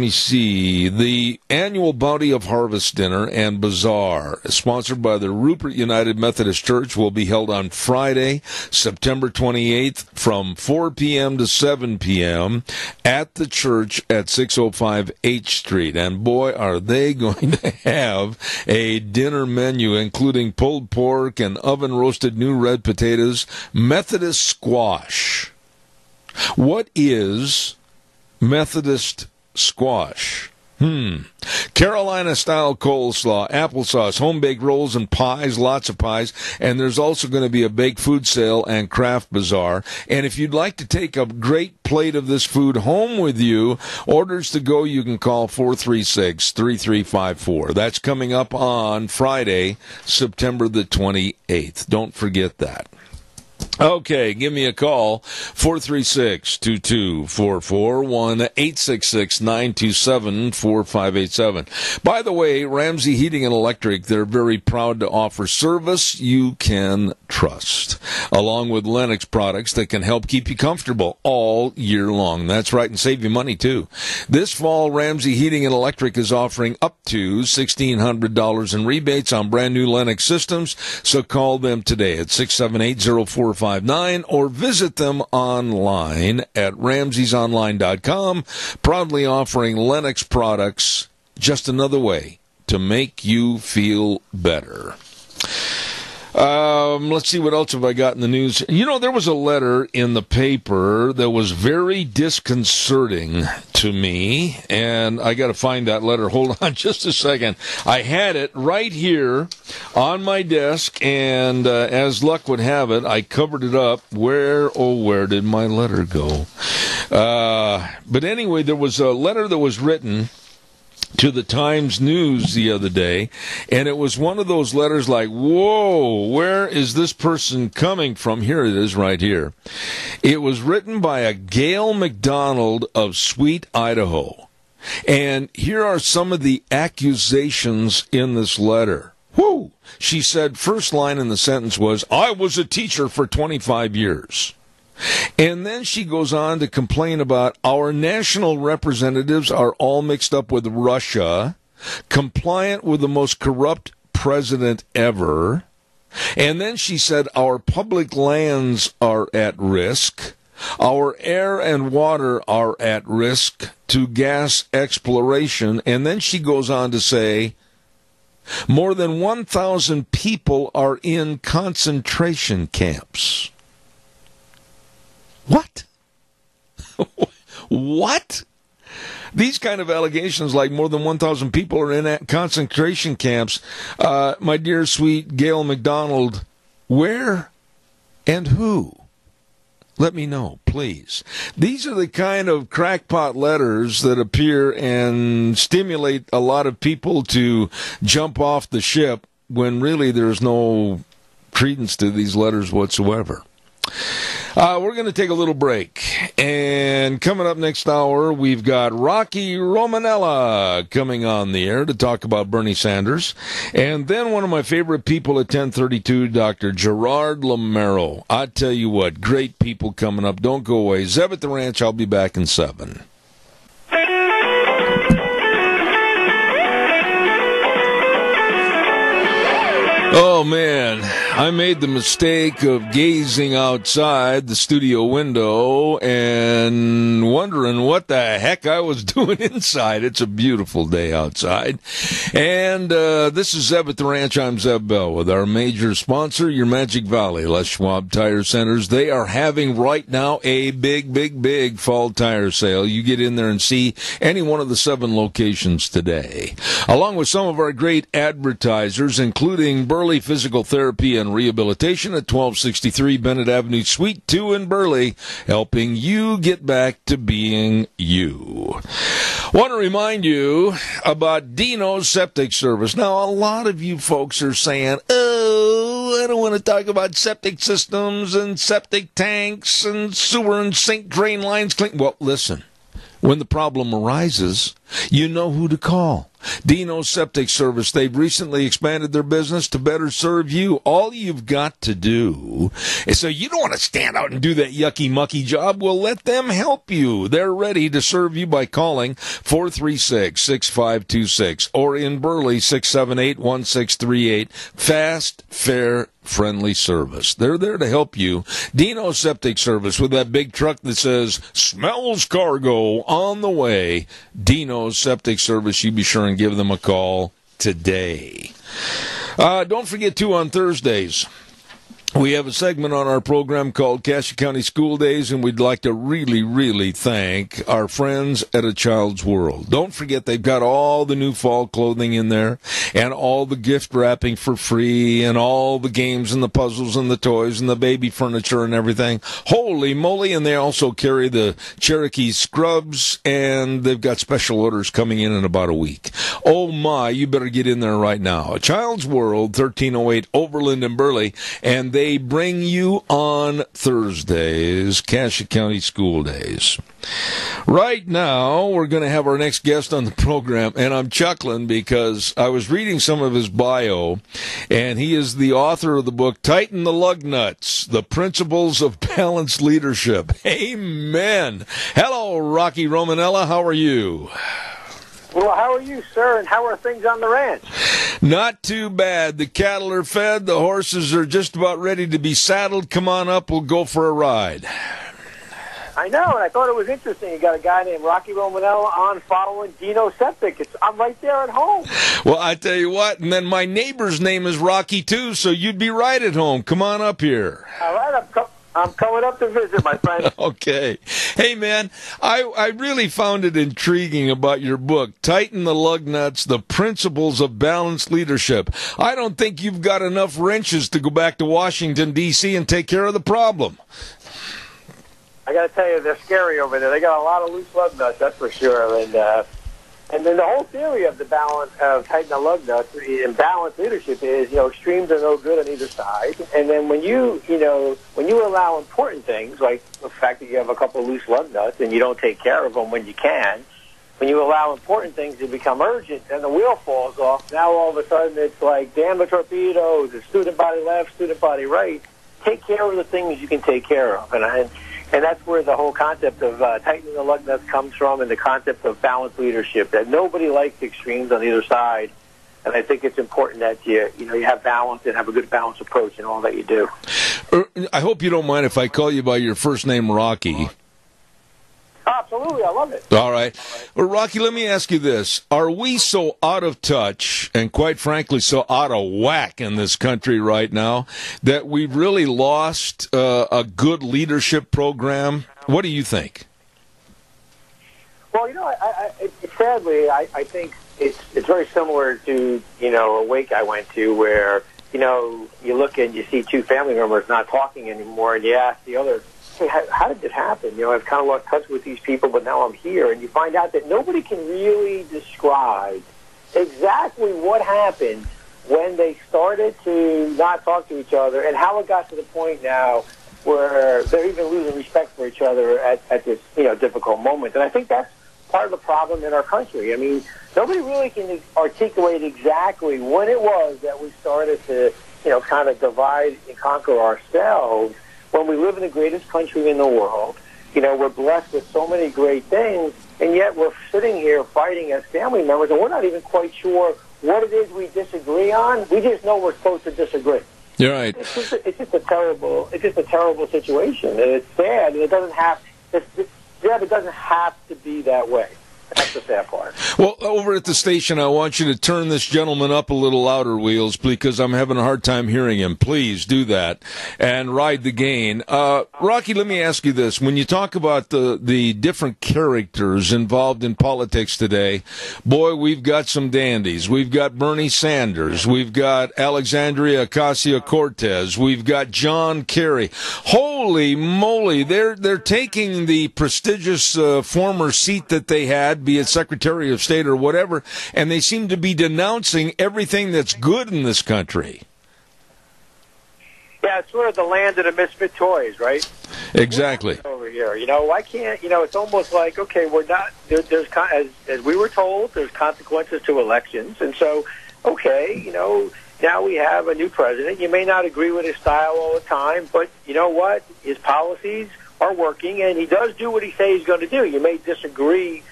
Speaker 2: see. The annual Bounty of Harvest Dinner and Bazaar, sponsored by the Rupert United Methodist Church, will be held on Friday, September 28th from 4 p.m. to 7 p.m. at the church at 605 H Street. And boy, are they going to have a dinner menu including pulled pork and oven-roasted new red potatoes, Methodist squash. What is Methodist squash? Carolina-style coleslaw, applesauce, home-baked rolls and pies, lots of pies, and there's also going to be a baked food sale and craft bazaar. And if you'd like to take a great plate of this food home with you, orders to go, you can call 436-3354. That's coming up on Friday, September the 28th. Don't forget that. Okay, give me a call, 436-2244, 1-866-927-4587. By the way, Ramsey Heating and Electric, they're very proud to offer service you can trust, along with Lennox products that can help keep you comfortable all year long. That's right, and save you money, too. This fall, Ramsey Heating and Electric is offering up to $1,600 in rebates on brand new Lennox systems, so call them today at 678-0459 or visit them online at ramseysonline.com, proudly offering Lennox products, just another way to make you feel better. Let's see, what else have I got in the news? You know, there was a letter in the paper that was very disconcerting to me, and I got to find that letter. Hold on just a second. I had it right here on my desk, and as luck would have it, I covered it up. Where did my letter go? But anyway, there was a letter that was written to the Times News the other day, and it was one of those letters like, whoa, where is this person coming from? Here it is right here. It was written by a Gail McDonald of Sweet, Idaho. And here are some of the accusations in this letter. Whoo! She said, first line in the sentence was, I was a teacher for 25 years. And then she goes on to complain about our national representatives are all mixed up with Russia, compliant with the most corrupt president ever. And then she said our public lands are at risk. Our air and water are at risk to gas exploration. And then she goes on to say, more than 1,000 people are in concentration camps. What? What? These kind of allegations, like more than 1,000 people are in concentration camps. My dear, sweet Gail McDonald, where and who? Let me know, please. These are the kind of crackpot letters that appear and stimulate a lot of people to jump off the ship when really there's no credence to these letters whatsoever. We're going to take a little break. And coming up next hour, we've got Rocky Romanella coming on the air to talk about Bernie Sanders. And then one of my favorite people at 1032, Dr. Gerard Lamero. I tell you what, great people coming up. Don't go away. Zeb at the Ranch, I'll be back in 7. Oh, man, I made the mistake of gazing outside the studio window and wondering what the heck I was doing inside. It's a beautiful day outside. And this is Zeb at the Ranch. I'm Zeb Bell with our major sponsor, your Magic Valley, Les Schwab Tire Centers. They are having right now a big fall tire sale. You get in there and see any one of the 7 locations today, along with some of our great advertisers, including Burley Physical Therapy and Rehabilitation at 1263 Bennett Avenue, Suite 2 in Burley, helping you get back to being you. Want to remind you about Dino's Septic Service. Now, a lot of you folks are saying, oh, I don't want to talk about septic systems and septic tanks and sewer and sink drain lines. Well, listen. When the problem arises, you know who to call. Dino's Septic Service. They've recently expanded their business to better serve you. All you've got to do is, so you don't want to stand out and do that yucky mucky job, well, let them help you. They're ready to serve you by calling 436-6526 or in Burley 678-1638. Fast, fair, friendly service. They're there to help you. Dino Septic Service with that big truck that says smells cargo on the way. Dino Septic Service. You be sure and give them a call today. Don't forget, too, on Thursdays, we have a segment on our program called Cassia County School Days, and we'd like to really thank our friends at A Child's World. Don't forget, they've got all the new fall clothing in there, and all the gift wrapping for free, and all the games and the puzzles and the toys and the baby furniture and everything. Holy moly, and they also carry the Cherokee scrubs, and they've got special orders coming in about a week. Oh my, you better get in there right now. A Child's World, 1308 Overland in Burley, and they bring you on Thursdays, Cassia County School Days. Right now, we're going to have our next guest on the program, and I'm chuckling because I was reading some of his bio, and he is the author of the book, Tighten the Lug Nuts, The Principles of Balanced Leadership. Amen. Hello, Rocky Romanella. How are you?
Speaker 14: Well, how are you, sir, and how are things on the ranch?
Speaker 2: Not too bad. The cattle are fed. The horses are just about ready to be saddled. Come on up. We'll go for a ride.
Speaker 14: I know, and I thought it was interesting. You got a guy named Rocky Romanella on following Dino Septic. I'm right there at home.
Speaker 2: Well, I tell you what, and then my neighbor's name is Rocky, too, so you'd be right at home. Come on up here.
Speaker 14: All right, I'm coming up to visit, my friend.
Speaker 2: Okay. Hey, man, I really found it intriguing about your book, Tighten the Lug Nuts, The Principles of Balanced Leadership. I don't think you've got enough wrenches to go back to Washington, D.C. and take care of the problem.
Speaker 14: I got to tell you, they're scary over there. They got a lot of loose lug nuts, that's for sure. And then the whole theory of the balance of tightening the lug nuts in balanced leadership is, extremes are no good on either side. And then when you allow important things, like the fact that you have a couple of loose lug nuts and you don't take care of them when you can, when you allow important things to become urgent, and the wheel falls off, now all of a sudden it's like, damn the torpedoes, the student body left, student body right. Take care of the things you can take care of. And that's where the whole concept of tightening the lug nuts comes from, and the concept of balanced leadership, that nobody likes extremes on either side. And I think it's important that you have balance and have a good balanced approach in all that you do.
Speaker 2: I hope you don't mind if I call you by your first name, Rocky.
Speaker 14: Absolutely, I love it.
Speaker 2: All right. Well, Rocky, let me ask you this. Are we so out of touch and, quite frankly, so out of whack in this country right now that we've really lost a good leadership program? What do you think?
Speaker 14: Well, sadly, I think it's very similar to, a wake I went to where, you look and you see two family members not talking anymore, and you ask the other, hey, how did this happen? I've kind of lost touch with these people, but now I'm here. And you find out that nobody can really describe exactly what happened when they started to not talk to each other and how it got to the point now where they're even losing respect for each other at this, difficult moment. And I think that's part of the problem in our country. I mean, nobody really can articulate exactly when it was that we started to, kind of divide and conquer ourselves when we live in the greatest country in the world. We're blessed with so many great things, and yet we're sitting here fighting as family members, and we're not even quite sure what it is we disagree on. We just know we're supposed to disagree.
Speaker 2: You're right.
Speaker 14: It's just a terrible situation, and it's sad, and it doesn't have to be that way. That's the sad part.
Speaker 2: Well, over at the station, I want you to turn this gentleman up a little louder, Wheels, because I'm having a hard time hearing him. Please do that and ride the gain. Rocky, let me ask you this. When you talk about the different characters involved in politics today, boy, we've got some dandies. We've got Bernie Sanders. We've got Alexandria Ocasio-Cortez. We've got John Kerry. Holy moly, they're taking the prestigious former seat that they had, be it Secretary of State or whatever, and they seem to be denouncing everything that's good in this country.
Speaker 14: Yeah, it's sort of the land of the misfit toys, right?
Speaker 2: Exactly.
Speaker 14: Over here, why can't, it's almost like, okay, we're not, there's as we were told, there's consequences to elections, and so, okay, now we have a new president. You may not agree with his style all the time, but you know what? His policies are working, and he does do what he says he's going to do. You may disagree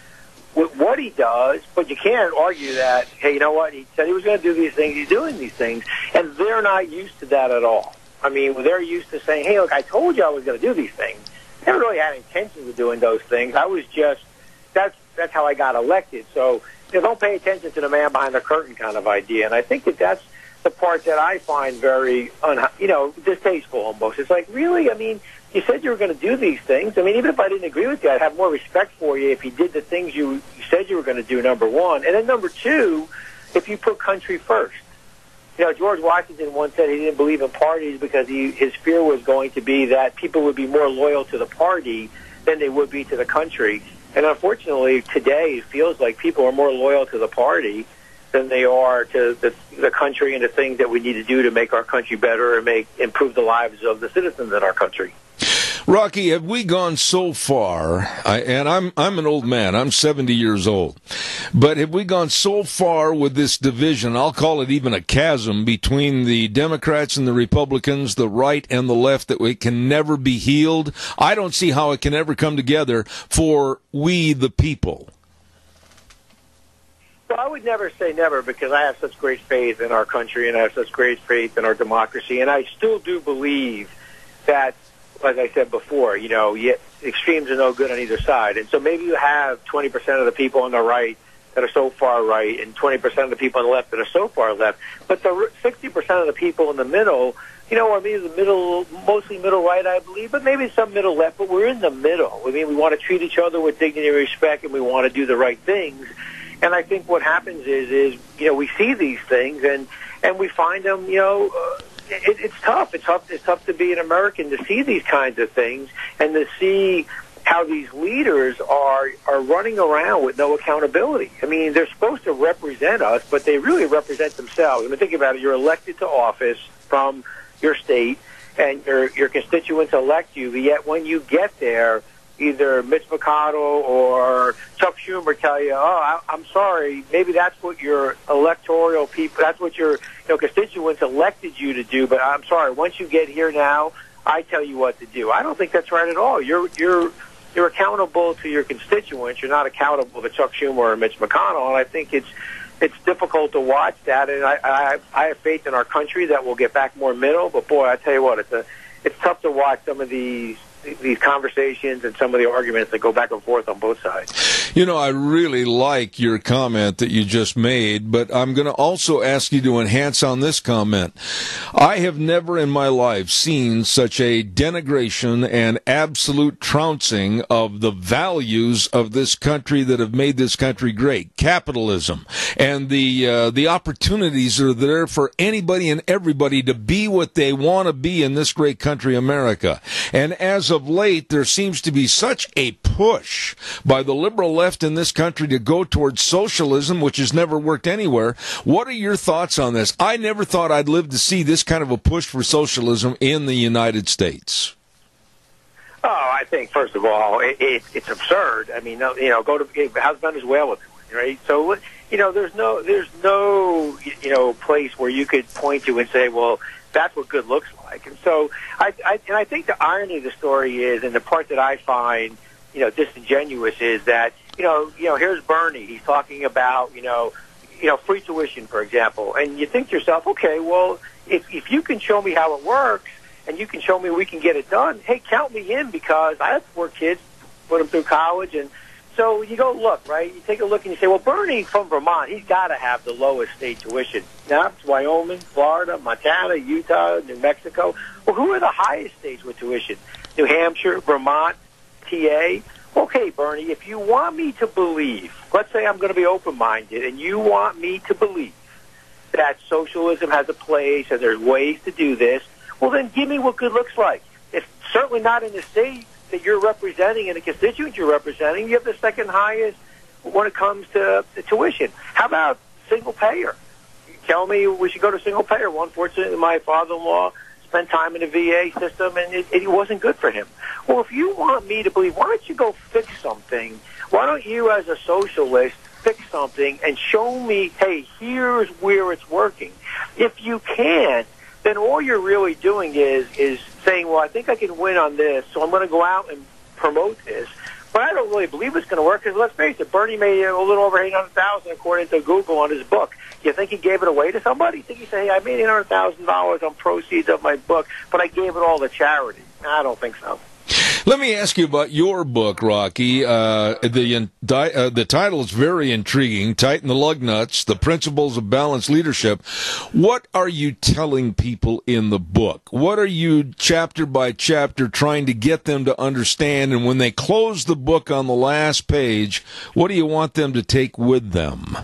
Speaker 14: with what he does, but you can't argue that, hey, you know what, he said he was going to do these things, he's doing these things, and they're not used to that at all. I mean, they're used to saying, hey, look, I told you I was going to do these things. I never really had intentions of doing those things. I was just, that's how I got elected. So, don't pay attention to the man behind the curtain kind of idea, and I think that's the part that I find very, distasteful almost. It's like, really? I mean, you said you were going to do these things. I mean, even if I didn't agree with you, I'd have more respect for you if you did the things you said you were going to do, number one. And then number two, if you put country first. George Washington once said he didn't believe in parties because his fear was going to be that people would be more loyal to the party than they would be to the country. And unfortunately, today, it feels like people are more loyal to the party than they are to the country and the things that we need to do to make our country better and improve the lives of the citizens in our country.
Speaker 2: Rocky, have we gone so far, and I'm an old man, I'm 70 years old, but have we gone so far with this division, I'll call it even a chasm, between the Democrats and the Republicans, the right and the left, that it can never be healed? I don't see how it can ever come together for we the people.
Speaker 14: Well, I would never say never, because I have such great faith in our country and I have such great faith in our democracy, and I still do believe that, as I said before, extremes are no good on either side. And so maybe you have 20% of the people on the right that are so far right and 20% of the people on the left that are so far left. But the 60% of the people in the middle, are maybe the middle, mostly middle right, I believe, but maybe some middle left, but we're in the middle. I mean, we want to treat each other with dignity and respect, and we want to do the right things. And I think what happens is we see these things and we find them, it's tough. It's tough to be an American, to see these kinds of things and to see how these leaders are running around with no accountability. I mean, they're supposed to represent us, but they really represent themselves. I mean, think about it. You're elected to office from your state, and your constituents elect you, but yet when you get there, either Mitch McConnell or Chuck Schumer tell you, I'm sorry, maybe that's what your electoral people, that's what your constituents elected you to do, but I'm sorry, once you get here now, I tell you what to do. I don't think that's right at all. You're accountable to your constituents. You're not accountable to Chuck Schumer or Mitch McConnell, and I think it's difficult to watch that, and I have faith in our country that we'll get back more middle, but boy, I tell you what, it's tough to watch some of these conversations and some of the arguments that go back and forth on both sides.
Speaker 2: I really like your comment that you just made, but I'm going to also ask you to enhance on this comment. I have never in my life seen such a denigration and absolute trouncing of the values of this country that have made this country great. Capitalism and the opportunities are there for anybody and everybody to be what they want to be in this great country, America. And as of late, there seems to be such a push by the liberal left in this country to go towards socialism, which has never worked anywhere. What are your thoughts on this? I never thought I'd live to see this kind of a push for socialism in the United States.
Speaker 14: Oh, I think, first of all, it's absurd. I mean, go to how's Venezuela doing, right? So, there's no place where you could point to and say, well, that's what good looks like. And so I think the irony of the story is, and the part that I find, disingenuous is that, here's Bernie. He's talking about, free tuition, for example. And you think to yourself, okay, well, if you can show me how it works and you can show me we can get it done, hey, count me in, because I have 4 kids, put them through college. And so you go look, right? You take a look and you say, well, Bernie from Vermont, he's got to have the lowest state tuition. Now it's Wyoming, Florida, Montana, Utah, New Mexico. Well, who are the highest states with tuition? New Hampshire, Vermont, TA. Okay, Bernie, if you want me to believe, let's say I'm going to be open-minded, and you want me to believe that socialism has a place and there's ways to do this, well, then give me what good looks like. It's certainly not in the state that you're representing and the constituents you're representing. You have the second highest when it comes to tuition. How about single payer? You tell me we should go to single payer. Well, unfortunately, my father-in-law spent time in the VA system, and it wasn't good for him. Well, if you want me to believe, why don't you go fix something? Why don't you, as a socialist, fix something and show me, hey, here's where it's working. If you can't, then all you're really doing is saying, well, I think I can win on this, so I'm going to go out and promote this. But I don't really believe it's going to work, because let's face it, Bernie made a little over $800,000 according to Google on his book. You think he gave it away to somebody? You think he said, hey, I made $800,000 on proceeds of my book, but I gave it all to charity? I don't think so.
Speaker 2: Let me ask you about your book, Rocky. The title is very intriguing. Tighten the Lug Nuts, The Principles of Balanced Leadership. What are you telling people in the book? What are you, chapter by chapter, trying to get them to understand? And when they close the book on the last page, what do you want them to take with them?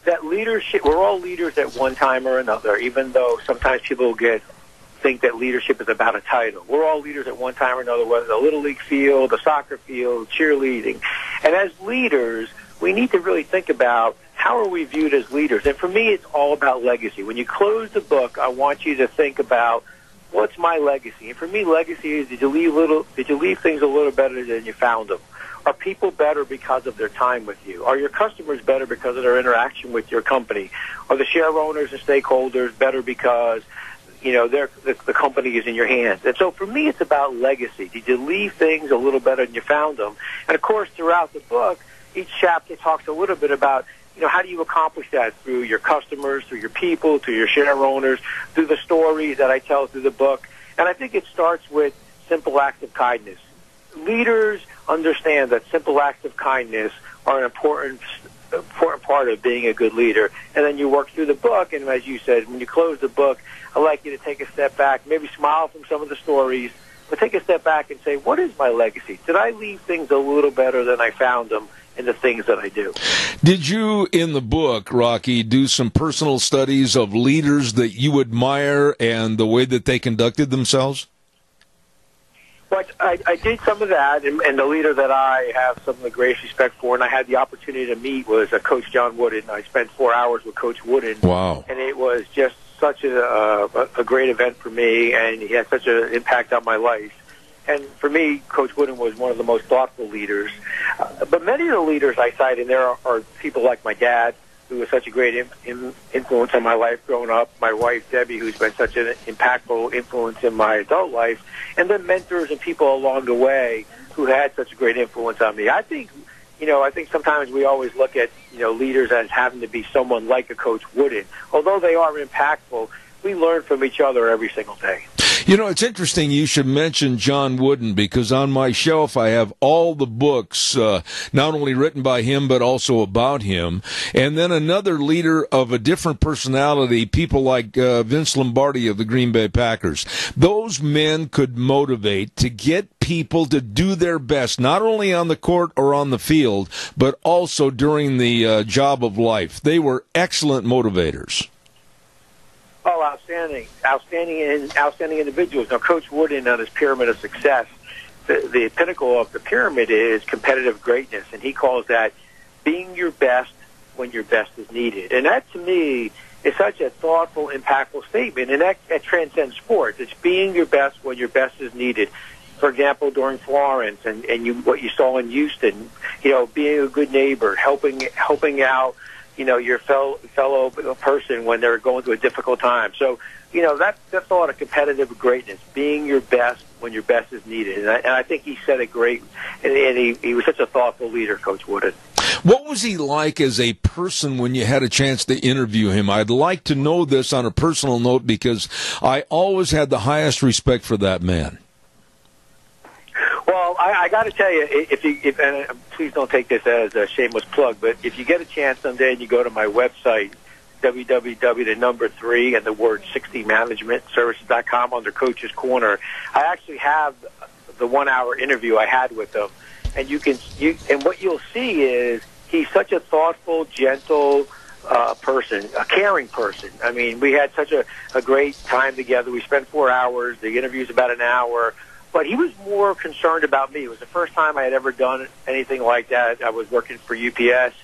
Speaker 14: That leadership, we're all leaders at one time or another, even though sometimes people think that leadership is about a title. We're all leaders at one time or another, whether the Little League field, the soccer field, cheerleading. And as leaders, we need to really think about how are we viewed as leaders. And for me, it's all about legacy. When you close the book, I want you to think about, what's my legacy? And for me, legacy is, did you leave things a little better than you found them? Are people better because of their time with you? Are your customers better because of their interaction with your company? Are the share owners and stakeholders better because the company is in your hands? And so for me, it's about legacy. Did you leave things a little better than you found them? And of course, throughout the book, each chapter talks a little bit about, how do you accomplish that through your customers, through your people, through your share owners, through the stories that I tell through the book. And I think it starts with simple acts of kindness. Leaders understand that simple acts of kindness are an important part of being a good leader. And then you work through the book, and as you said, when you close the book, I'd like you to take a step back, maybe smile from some of the stories, but take a step back and say, what is my legacy? Did I leave things a little better than I found them in the things that I do?
Speaker 2: Did you, in the book, Rocky, do some personal studies of leaders that you admire and the way that they conducted themselves?
Speaker 14: Well, I did some of that, and the leader that I have some of the greatest respect for, and I had the opportunity to meet, was Coach John Wooden. I spent 4 hours with Coach Wooden.
Speaker 2: Wow.
Speaker 14: And it was just such a great event for me, and he had such an impact on my life.
Speaker 5: And for me, Coach Wooden was one of the most thoughtful leaders. But many of the leaders I cite in there are people like my dad, who was such a great influence on my life growing up, my wife, Debbie, who's been such an impactful influence in my adult life, and then mentors and people along the way who had such a great influence on me. I think sometimes we always look at, leaders as having to be someone like a Coach Wooden. Although they are impactful, we learn from each other every single day.
Speaker 2: It's interesting you should mention John Wooden, because on my shelf I have all the books, not only written by him but also about him. And then another leader of a different personality, people like Vince Lombardi of the Green Bay Packers. Those men could motivate to get people to do their best, not only on the court or on the field, but also during the job of life. They were excellent motivators.
Speaker 5: Oh, outstanding individuals. Now, Coach Wooden on his pyramid of success, the pinnacle of the pyramid is competitive greatness, and he calls that being your best when your best is needed. And that, to me, is such a thoughtful, impactful statement, and that transcends sports. It's being your best when your best is needed. For example, during Florence and what you saw in Houston, being a good neighbor, helping out, your fellow person when they're going through a difficult time. So, that's the thought of competitive greatness, being your best when your best is needed. And I think he said it great, and he was such a thoughtful leader, Coach Wooden.
Speaker 2: What was he like as a person when you had a chance to interview him? I'd like to know this on a personal note, because I always had the highest respect for that man.
Speaker 5: Well, I got to tell you, if and please don't take this as a shameless plug, but if you get a chance someday and you go to my website, www.3 and the word 60managementservices.com under Coach's Corner, I actually have the 1 hour interview I had with him, and and what you'll see is he's such a thoughtful, gentle person, a caring person. I mean, we had such a great time together. We spent 4 hours. The interview's about an hour. But he was more concerned about me. It was the first time I had ever done anything like that. I was working for UPS,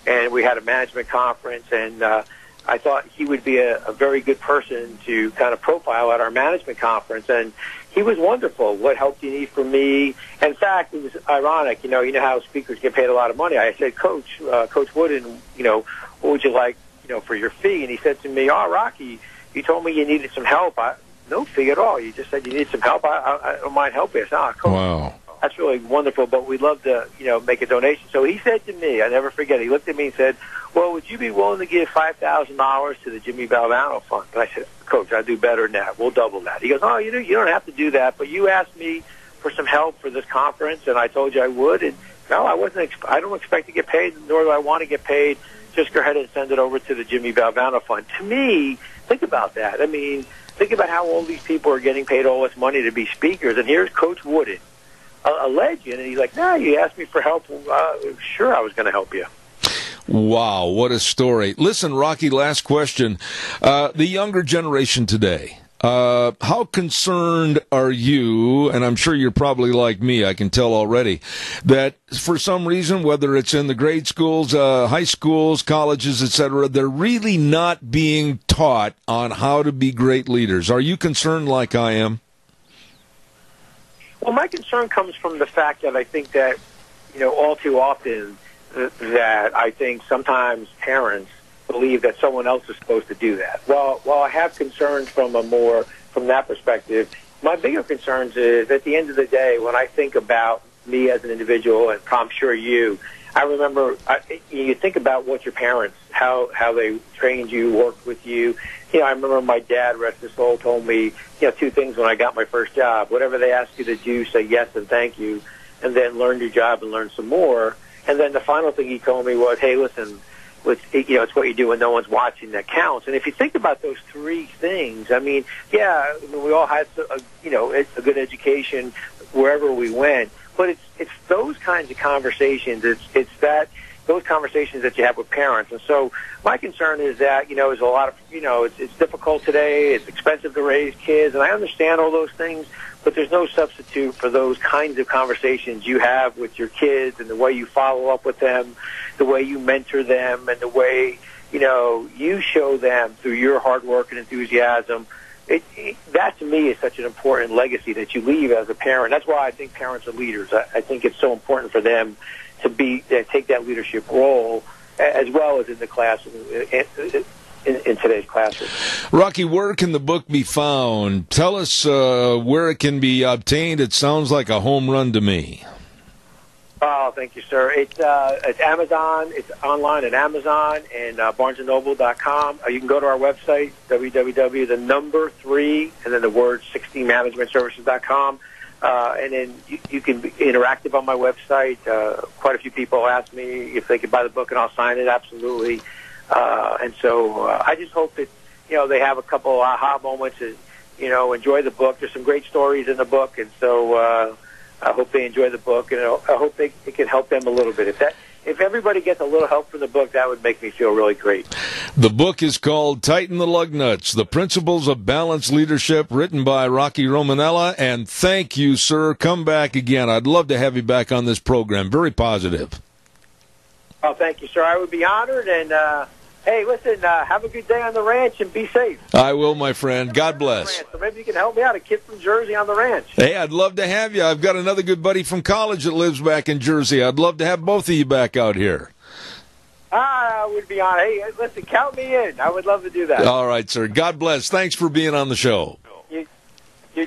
Speaker 5: and we had a management conference, and I thought he would be a very good person to kind of profile at our management conference. And he was wonderful. What help do you need from me? In fact, it was ironic. You know how speakers get paid a lot of money. I said, Coach Wooden, what would you like, for your fee? And he said to me, Rocky, you told me you needed some help. No fee at all. You just said you need some help. I don't mind helping. I said, Coach,
Speaker 2: wow,
Speaker 5: that's really wonderful, but we'd love to, make a donation. So he said to me, I never forget, he looked at me and said, well, would you be willing to give $5,000 to the Jimmy Valvano Fund? And I said, Coach, I'll do better than that. We'll double that. He goes, oh, you don't have to do that, but you asked me for some help for this conference, and I told you I would. And no, I don't expect to get paid, nor do I want to get paid. Just go ahead and send it over to the Jimmy Valvano Fund. To me, think about that. I mean, think about how all these people are getting paid all this money to be speakers, and here's Coach Wooden, a legend, and he's like, no, you asked me for help. Sure, I was going to help you.
Speaker 2: Wow, what a story. Listen, Rocky, last question. The younger generation today, how concerned are you, and I'm sure you're probably like me, I can tell already, that for some reason, whether it's in the grade schools, high schools, colleges, etc., they're really not being taught on how to be great leaders? Are you concerned like I am?
Speaker 5: Well, my concern comes from the fact that I think that, all too often, that I think sometimes parents believe that someone else is supposed to do that. While I have concerns from that perspective, my bigger concerns is at the end of the day, when I think about me as an individual, and I'm sure you, I remember you think about what your parents, how they trained you, worked with you. I remember my dad, rest his soul, told me, two things when I got my first job. Whatever they ask you to do, say yes and thank you, and then learn your job and learn some more. And then the final thing he told me was, hey, listen, it's what you do when no one's watching that counts. And if you think about those three things, I mean, we all had a good education wherever we went, but it's those kinds of conversations. It's those conversations that you have with parents. And so my concern is that, there's a lot of, it's difficult today. It's expensive to raise kids, and I understand all those things, but there's no substitute for those kinds of conversations you have with your kids, and the way you follow up with them, the way you mentor them, and the way, you show them through your hard work and enthusiasm
Speaker 14: that to me is such an important legacy that you leave as a parent. That's why I think parents are leaders. I think it's so important for them to take that leadership role as well as in the classroom, in today's classroom.
Speaker 2: Rocky, where can the book be found? Tell us where it can be obtained. It sounds like a home run to me.
Speaker 14: Oh, thank you, sir. It's Amazon. It's online at Amazon and BarnesandNoble.com. You can go to our website, www.3 and then the word 16managementservices.com. And then you can be interactive on my website. Quite a few people ask me if they could buy the book, and I'll sign it. Absolutely. And so I just hope that they have a couple aha moments and enjoy the book. There's some great stories in the book, and so I hope they enjoy the book, and I hope it can help them a little bit. If everybody gets a little help from the book, that would make me feel really great.
Speaker 2: The book is called Tighten the Lug Nuts, The Principles of Balanced Leadership, written by Rocky Romanella. And thank you, sir. Come back again. I'd love to have you back on this program. Very positive.
Speaker 14: Oh, thank you, sir. I would be honored. And, hey, listen, have a good day on the ranch and be safe.
Speaker 2: I will, my friend. God bless.
Speaker 14: So maybe you can help me out, a kid from Jersey on the ranch.
Speaker 2: Hey, I'd love to have you. I've got another good buddy from college that lives back in Jersey. I'd love to have both of you back out here.
Speaker 14: I would be honored. Hey, listen, count me in. I would love to do that.
Speaker 2: All right, sir. God bless. Thanks for being on the show.
Speaker 14: You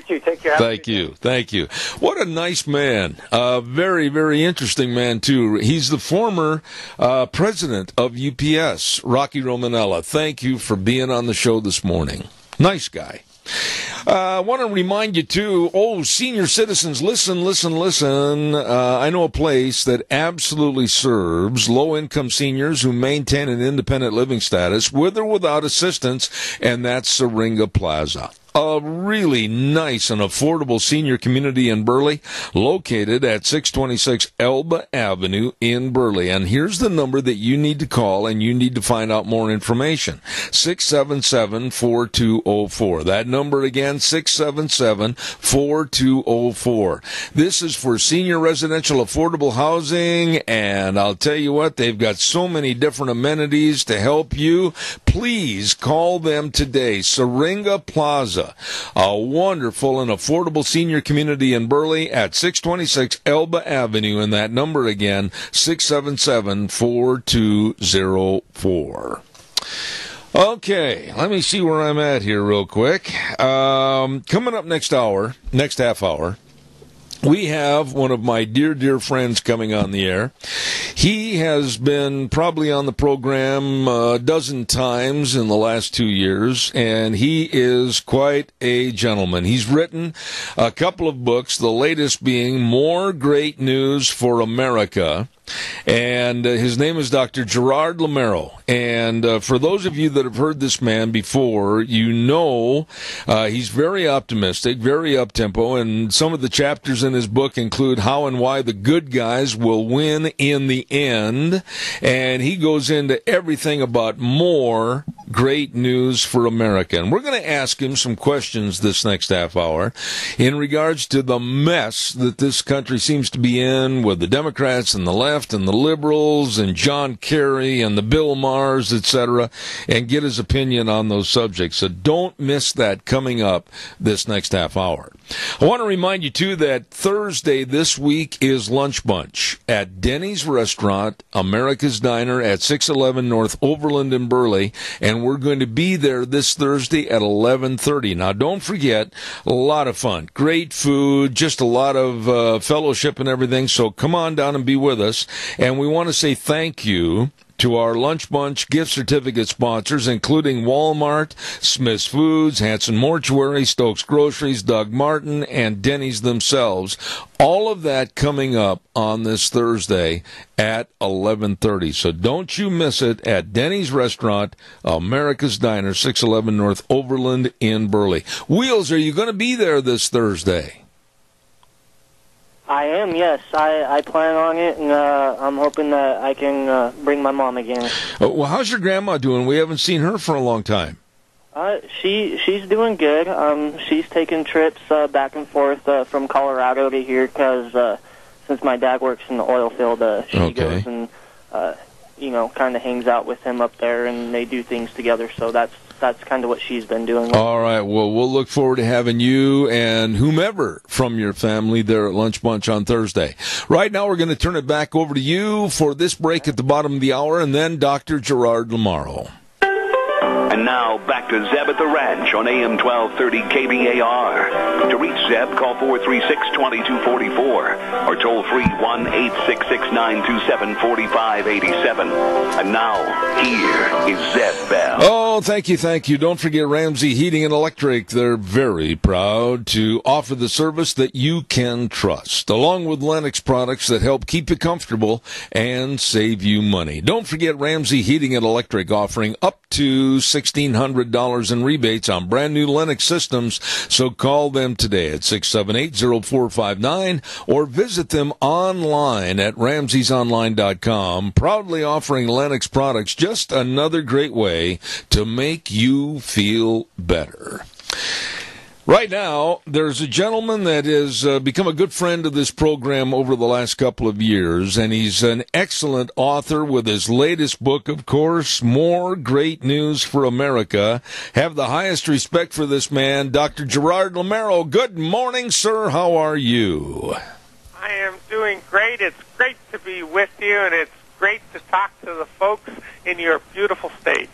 Speaker 14: too. Take care.
Speaker 2: Thank you. Thank you. What a nice man. Very, very interesting man, too. He's the former president of UPS, Rocky Romanella. Thank you for being on the show this morning. Nice guy. I want to remind you, too, senior citizens, listen. I know a place that absolutely serves low-income seniors who maintain an independent living status with or without assistance, and that's Syringa Plaza. A really nice and affordable senior community in Burley, located at 626 Elba Avenue in Burley. And here's the number that you need to call, and you need to find out more information. 677-4204. That number again, 677-4204. This is for senior residential affordable housing, and I'll tell you what, they've got so many different amenities to help you. Please call them today. Syringa Plaza. A wonderful and affordable senior community in Burley at 626 Elba Avenue, and that number again, 677-4204. Okay, let me see where I'm at here real quick. Coming up next half hour, we have one of my dear friends coming on the air. He has been probably on the program a dozen times in the last 2 years, and he is quite a gentleman. He's written a couple of books, the latest being More Great News for America. And his name is Dr. Gerard Lamero. And for those of you that have heard this man before, you know he's very optimistic, very up-tempo, and some of the chapters in his book include how and why the good guys will win in the end. And he goes into everything about more great news for America. And we're going to ask him some questions this next half hour in regards to the mess that this country seems to be in with the Democrats and the left and the liberals and John Kerry and the Bill Maher's, etc., and get his opinion on those subjects. So don't miss that coming up this next half hour. I want to remind you, too, that Thursday this week is Lunch Bunch at Denny's Restaurant, America's Diner at 611 North Overland in Burley, and we're going to be there this Thursday at 11:30. Now, don't forget, a lot of fun, great food, just a lot of fellowship and everything, so come on down and be with us. And we want to say thank you to our Lunch Bunch gift certificate sponsors, including Walmart, Smith's Foods, Hanson Mortuary, Stokes Groceries, Doug Martin, and Denny's themselves. All of that coming up on this Thursday at 11:30. So don't you miss it at Denny's Restaurant, America's Diner, 611 North Overland in Burley. Wheels, are you going to be there this Thursday?
Speaker 15: I am, yes. I plan on it, and I'm hoping that I can bring my mom again.
Speaker 2: Well, how's your grandma doing? We haven't seen her for a long time.
Speaker 15: She's doing good. She's taking trips back and forth from Colorado to here because since my dad works in the oil field, she goes and kind of hangs out with him up there, and they do things together. So that's that's kind of what she's been doing.
Speaker 2: All right. Well, we'll look forward to having you and whomever from your family there at Lunch Bunch on Thursday. Right now, we're going to turn it back over to you for this break at the bottom of the hour, and then Dr. Gerard Lamaro.
Speaker 1: And now, back to Zeb at the Ranch on AM 1230 KBAR. To reach Zeb, call 436-2244 or toll free 1-866-927-4587. And now, here is Zeb Bell.
Speaker 2: Oh, thank you. Don't forget Ramsey Heating and Electric. They're very proud to offer the service that you can trust, along with Lennox products that help keep you comfortable and save you money. Don't forget Ramsey Heating and Electric offering up to $1,600 in rebates on brand new Lennox systems, so call them today at 678-0459 or visit them online at ramseysonline.com. Proudly offering Lennox products, just another great way to make you feel better. Right now, there's a gentleman that has become a good friend of this program over the last couple of years, and he's an excellent author with his latest book, of course, More Great News for America. Have the highest respect for this man, Dr. Gerard Lamaro. Good morning, sir. How are you?
Speaker 14: I am doing great. It's great to be with you, and it's great to talk to the folks in your beautiful state.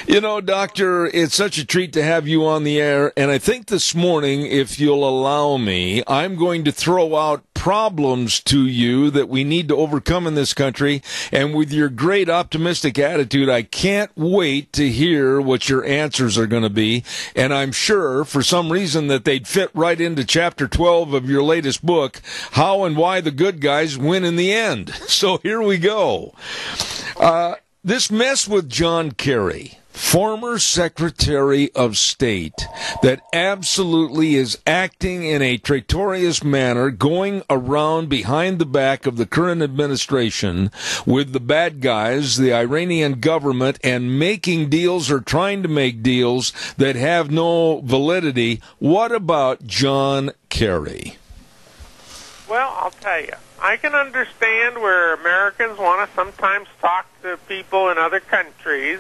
Speaker 2: You know, Doctor, it's such a treat to have you on the air, and I think this morning, if you'll allow me, I'm going to throw out problems to you that we need to overcome in this country, and with your great optimistic attitude, I can't wait to hear what your answers are going to be, and I'm sure, for some reason, that they'd fit right into Chapter 12 of your latest book, How and Why the Good Guys Win in the End. So here we go. This mess with John Kerry, former Secretary of State, that absolutely is acting in a traitorous manner, going around behind the back of the current administration with the bad guys, the Iranian government, and making deals or trying to make deals that have no validity. What about John Kerry?
Speaker 14: Well, I'll tell you, I can understand where Americans want to sometimes talk to people in other countries,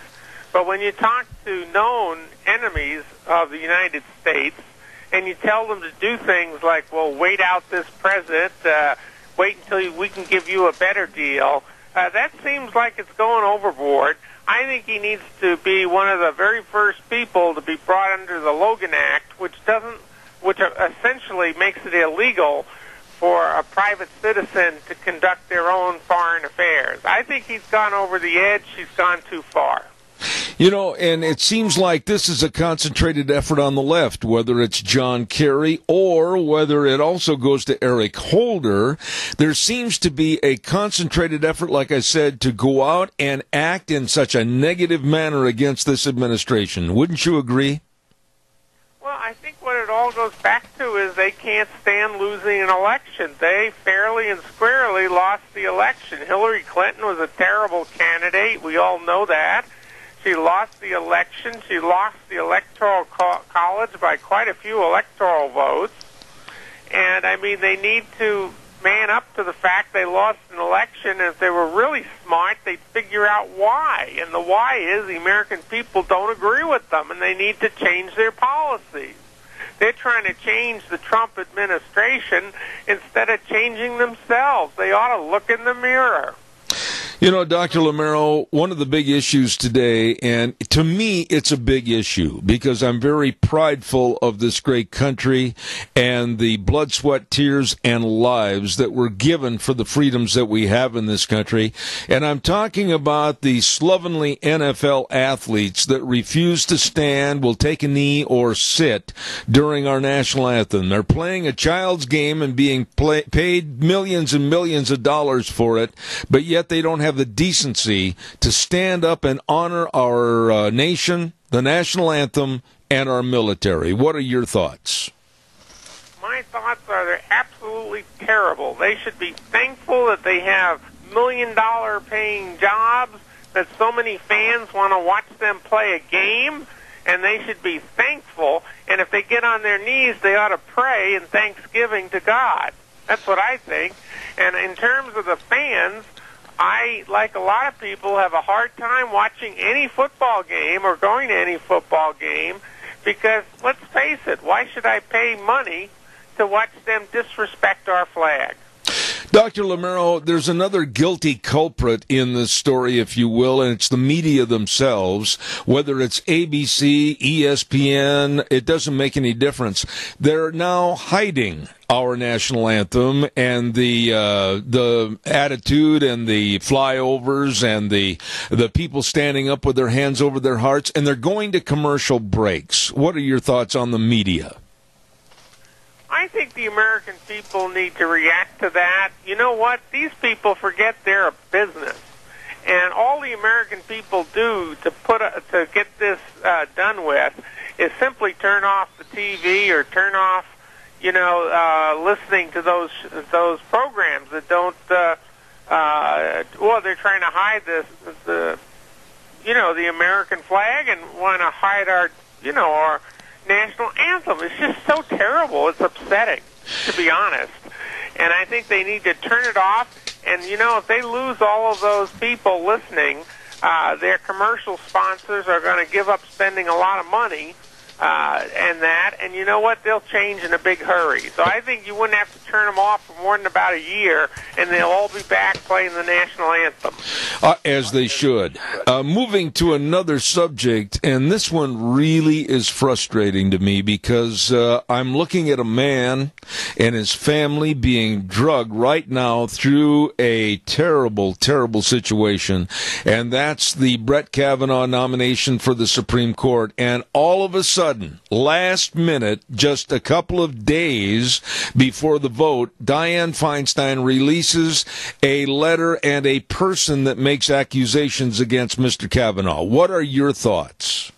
Speaker 14: but when you talk to known enemies of the United States and you tell them to do things like, well, wait out this president, wait until we can give you a better deal, that seems like it's going overboard. I think he needs to be one of the very first people to be brought under the Logan Act, which essentially makes it illegal for a private citizen to conduct their own foreign affairs. I think he's gone over the edge. He's gone too far.
Speaker 2: You know, and it seems like this is a concentrated effort on the left, whether it's John Kerry or whether it also goes to Eric Holder. There seems to be a concentrated effort, like I said, to go out and act in such a negative manner against this administration. Wouldn't you agree?
Speaker 14: Well, I think what it all goes back to is they can't stand losing an election. They fairly and squarely lost the election. Hillary Clinton was a terrible candidate. We all know that. She lost the election. She lost the Electoral College by quite a few electoral votes. And, I mean, they need to man up to the fact they lost an election. And if they were really smart, they'd figure out why. And the why is the American people don't agree with them, and they need to change their policies. They're trying to change the Trump administration instead of changing themselves. They ought to look in the mirror.
Speaker 2: You know, Dr. Lamaro, one of the big issues today, and to me it's a big issue because I'm very prideful of this great country and the blood, sweat, tears, and lives that were given for the freedoms that we have in this country. And I'm talking about the slovenly NFL athletes that refuse to stand, will take a knee, or sit during our national anthem. They're playing a child's game and being paid millions and millions of dollars for it, but yet they don't have the decency to stand up and honor our nation, the national anthem, and our military. What are your thoughts?
Speaker 14: My thoughts are they're absolutely terrible. They should be thankful that they have million-dollar paying jobs, that so many fans want to watch them play a game, and they should be thankful. And if they get on their knees, they ought to pray in thanksgiving to God. That's what I think. And in terms of the fans,
Speaker 16: I, like a lot of people, have a hard time watching any football game or going to any football game because, let's face it, why should I pay money to watch them disrespect our flag?
Speaker 2: Dr. Lamero, there's another guilty culprit in this story, if you will, and it's the media themselves. Whether it's ABC, ESPN, it doesn't make any difference. They're now hiding our national anthem and the attitude and the flyovers and the people standing up with their hands over their hearts, and they're going to commercial breaks. What are your thoughts on the media?
Speaker 16: I think the American people need to react to that. You know what? These people forget they're a business. And all the American people do to get this done with is simply turn off the TV or turn off, listening to those programs that don't. They're trying to hide the American flag and want to hide our national anthem. It's just so terrible. It's upsetting, to be honest. And I think they need to turn it off. And, if they lose all of those people listening, their commercial sponsors are going to give up spending a lot of money and you know what? They'll change in a big hurry. So I think you wouldn't have to turn them off for more than about a year, and they'll all be back playing the national anthem.
Speaker 2: As they should. Moving to another subject, and this one really is frustrating to me because I'm looking at a man and his family being drugged right now through a terrible, terrible situation, and that's the Brett Kavanaugh nomination for the Supreme Court. And all of a sudden, last minute, just a couple of days before the vote, Dianne Feinstein releases a letter and a person that makes accusations against Mr. Kavanaugh. What are your thoughts?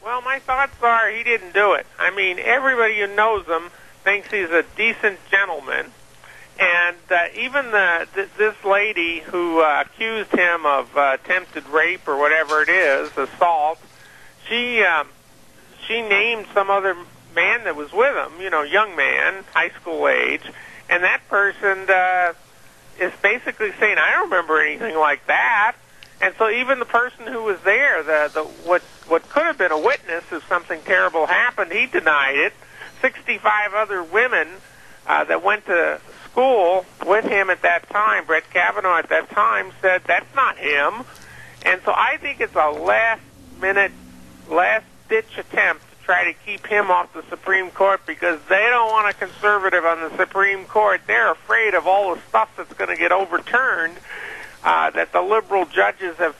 Speaker 16: Well, my thoughts are he didn't do it. I mean, everybody who knows him thinks he's a decent gentleman. And even this lady who accused him of attempted rape or whatever it is, assault, she named some other man that was with him, young man, high school age, and that person is basically saying, I don't remember anything like that. And so even the person who was there, what could have been a witness if something terrible happened, he denied it. 65 other women that went to school with him at that time, Brett Kavanaugh at that time, said that's not him. And so I think it's a last-minute, last-ditch attempt to try to keep him off the Supreme Court because they don't want a conservative on the Supreme Court. They're afraid of all the stuff that's going to get overturned that the liberal judges have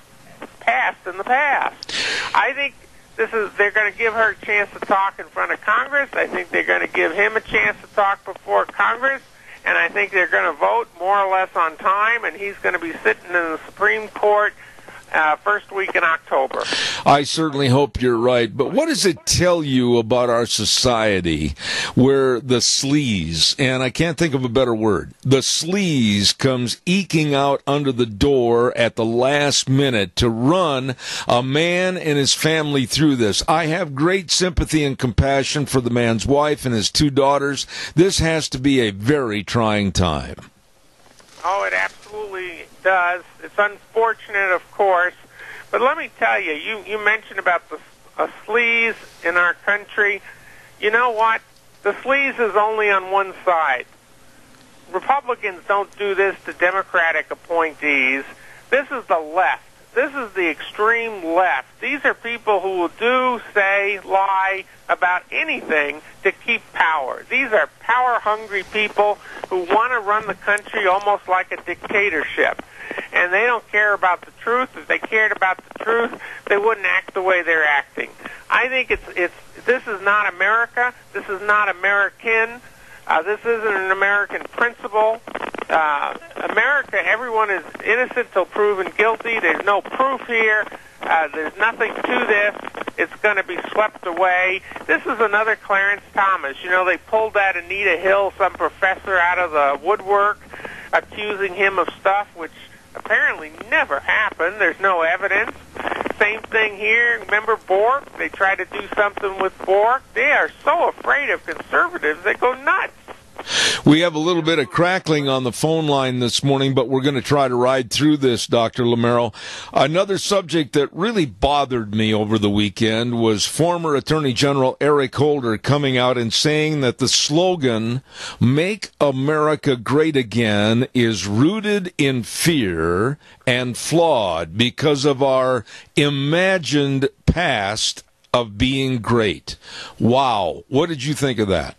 Speaker 16: passed in the past. I think they're going to give her a chance to talk in front of Congress. I think they're going to give him a chance to talk before Congress. And I think they're going to vote more or less on time, and he's going to be sitting in the Supreme Court first week in October.
Speaker 2: I certainly hope you're right. But what does it tell you about our society where the sleaze, and I can't think of a better word, the sleaze comes eking out under the door at the last minute to run a man and his family through this? I have great sympathy and compassion for the man's wife and his two daughters. This has to be a very trying time.
Speaker 16: Oh, it absolutely does. It's unfortunate, of course. But let me tell you, you mentioned about the sleaze in our country. You know what? The sleaze is only on one side. Republicans don't do this to Democratic appointees. This is the left. This is the extreme left. These are people who will do, say, lie about anything to keep power. These are power-hungry people who want to run the country almost like a dictatorship. And they don't care about the truth. If they cared about the truth, they wouldn't act the way they're acting. I think this is not America. This is not American. This isn't an American principle. America, everyone is innocent till proven guilty. There's no proof here. There's nothing to this. It's going to be swept away. This is another Clarence Thomas. They pulled that Anita Hill, some professor, out of the woodwork, accusing him of stuff which apparently never happened. There's no evidence. Same thing here. Remember Bork? They tried to do something with Bork. They are so afraid of conservatives, they go nuts.
Speaker 2: We have a little bit of crackling on the phone line this morning, but we're going to try to ride through this, Dr. Lamero. Another subject that really bothered me over the weekend was former Attorney General Eric Holder coming out and saying that the slogan, "Make America Great Again," is rooted in fear and flawed because of our imagined past of being great. Wow. What did you think of that?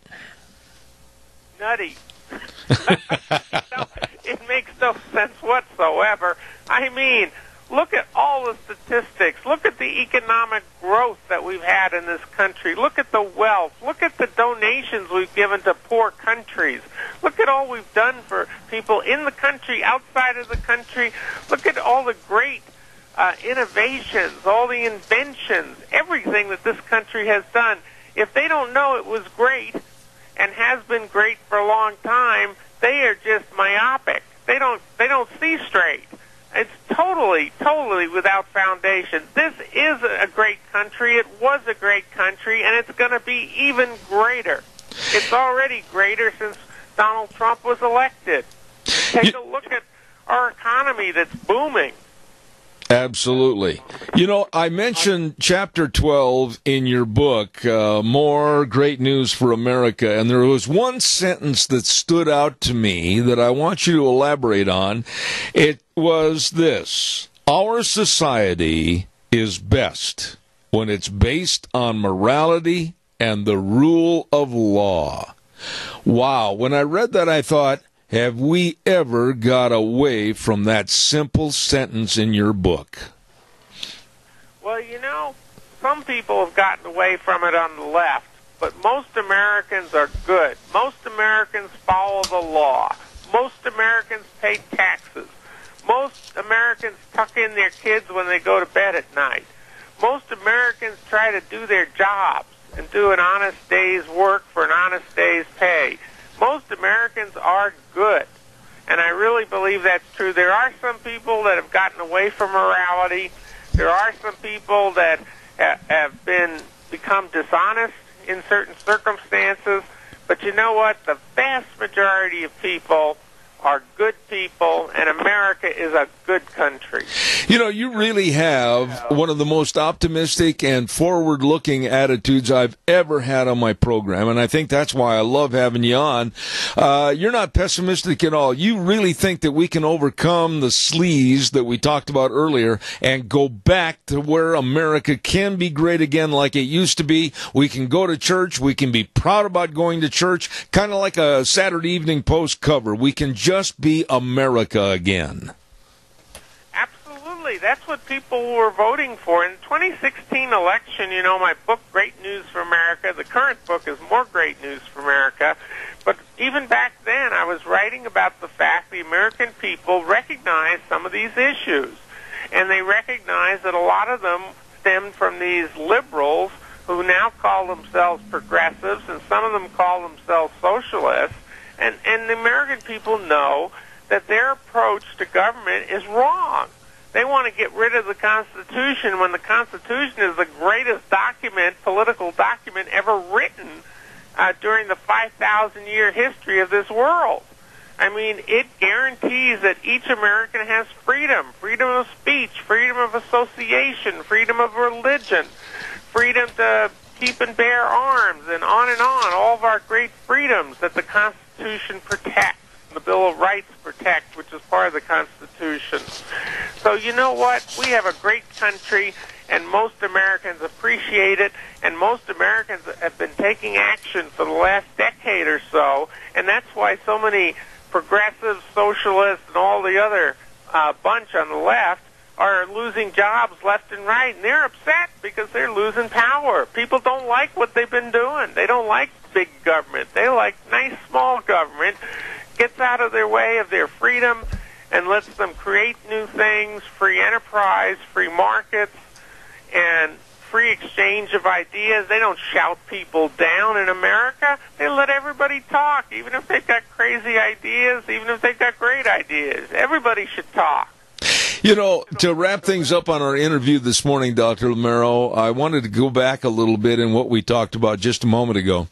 Speaker 16: Nutty. It makes no sense whatsoever. I mean, look at all the statistics. Look at the economic growth that we've had in this country. Look at the wealth. Look at the donations we've given to poor countries. Look at all we've done for people in the country, outside of the country. Look at all the great innovations, all the inventions, everything that this country has done. If they don't know it was great and has been great for a long time, they are just myopic. They don't see straight. It's totally without foundation. This is a great country. It was a great country, and it's going to be even greater. It's already greater since Donald Trump was elected. Take a look at our economy that's booming.
Speaker 2: Absolutely. You know, I mentioned Chapter 12 in your book, More Great News for America, and there was one sentence that stood out to me that I want you to elaborate on. It was this: "Our society is best when it's based on morality and the rule of law." Wow. When I read that, I thought, have we ever got away from that simple sentence in your book?
Speaker 16: Well, you know, some people have gotten away from it on the left, but most Americans are good. Most Americans follow the law. Most Americans pay taxes. Most Americans tuck in their kids when they go to bed at night. Most Americans try to do their jobs and do an honest day's work for an honest day's pay. Most Americans are good, and I really believe that's true. There are some people that have gotten away from morality. There are some people that have become dishonest in certain circumstances, but you know what? The vast majority of people are good people, and America is a good country.
Speaker 2: You know, you really have one of the most optimistic and forward-looking attitudes I've ever had on my program, and I think that's why I love having you on. You're not pessimistic at all. You really think that we can overcome the sleaze that we talked about earlier and go back to where America can be great again like it used to be. We can go to church. We can be proud about going to church, kind of like a Saturday Evening Post cover. We can just be America again.
Speaker 16: Absolutely. That's what people were voting for. In the 2016 election, you know, my book, Great News for America, the current book is More Great News for America. But even back then, I was writing about the fact the American people recognized some of these issues. And they recognized that a lot of them stemmed from these liberals who now call themselves progressives, and some of them call themselves socialists. And the American people know that their approach to government is wrong. They want to get rid of the Constitution when the Constitution is the greatest political document ever written during the 5,000-year history of this world. I mean, it guarantees that each American has freedom of speech, freedom of association, freedom of religion, freedom to keep and bear arms, and on, all of our great freedoms that the Constitution protects, the Bill of Rights protects, which is part of the Constitution. So you know what? We have a great country, and most Americans appreciate it, and most Americans have been taking action for the last decade or so, and that's why so many progressives, socialists, and all the other bunch on the left are losing jobs left and right, and they're upset because they're losing power. People don't like what they've been doing. They don't like big government. They like nice, small government. Gets out of their way of their freedom and lets them create new things, free enterprise, free markets, and free exchange of ideas. They don't shout people down in America. They let everybody talk, even if they've got crazy ideas, even if they've got great ideas. Everybody should talk.
Speaker 2: You know, to wrap things up on our interview this morning, Dr. Lamero, I wanted to go back a little bit in what we talked about just a moment ago.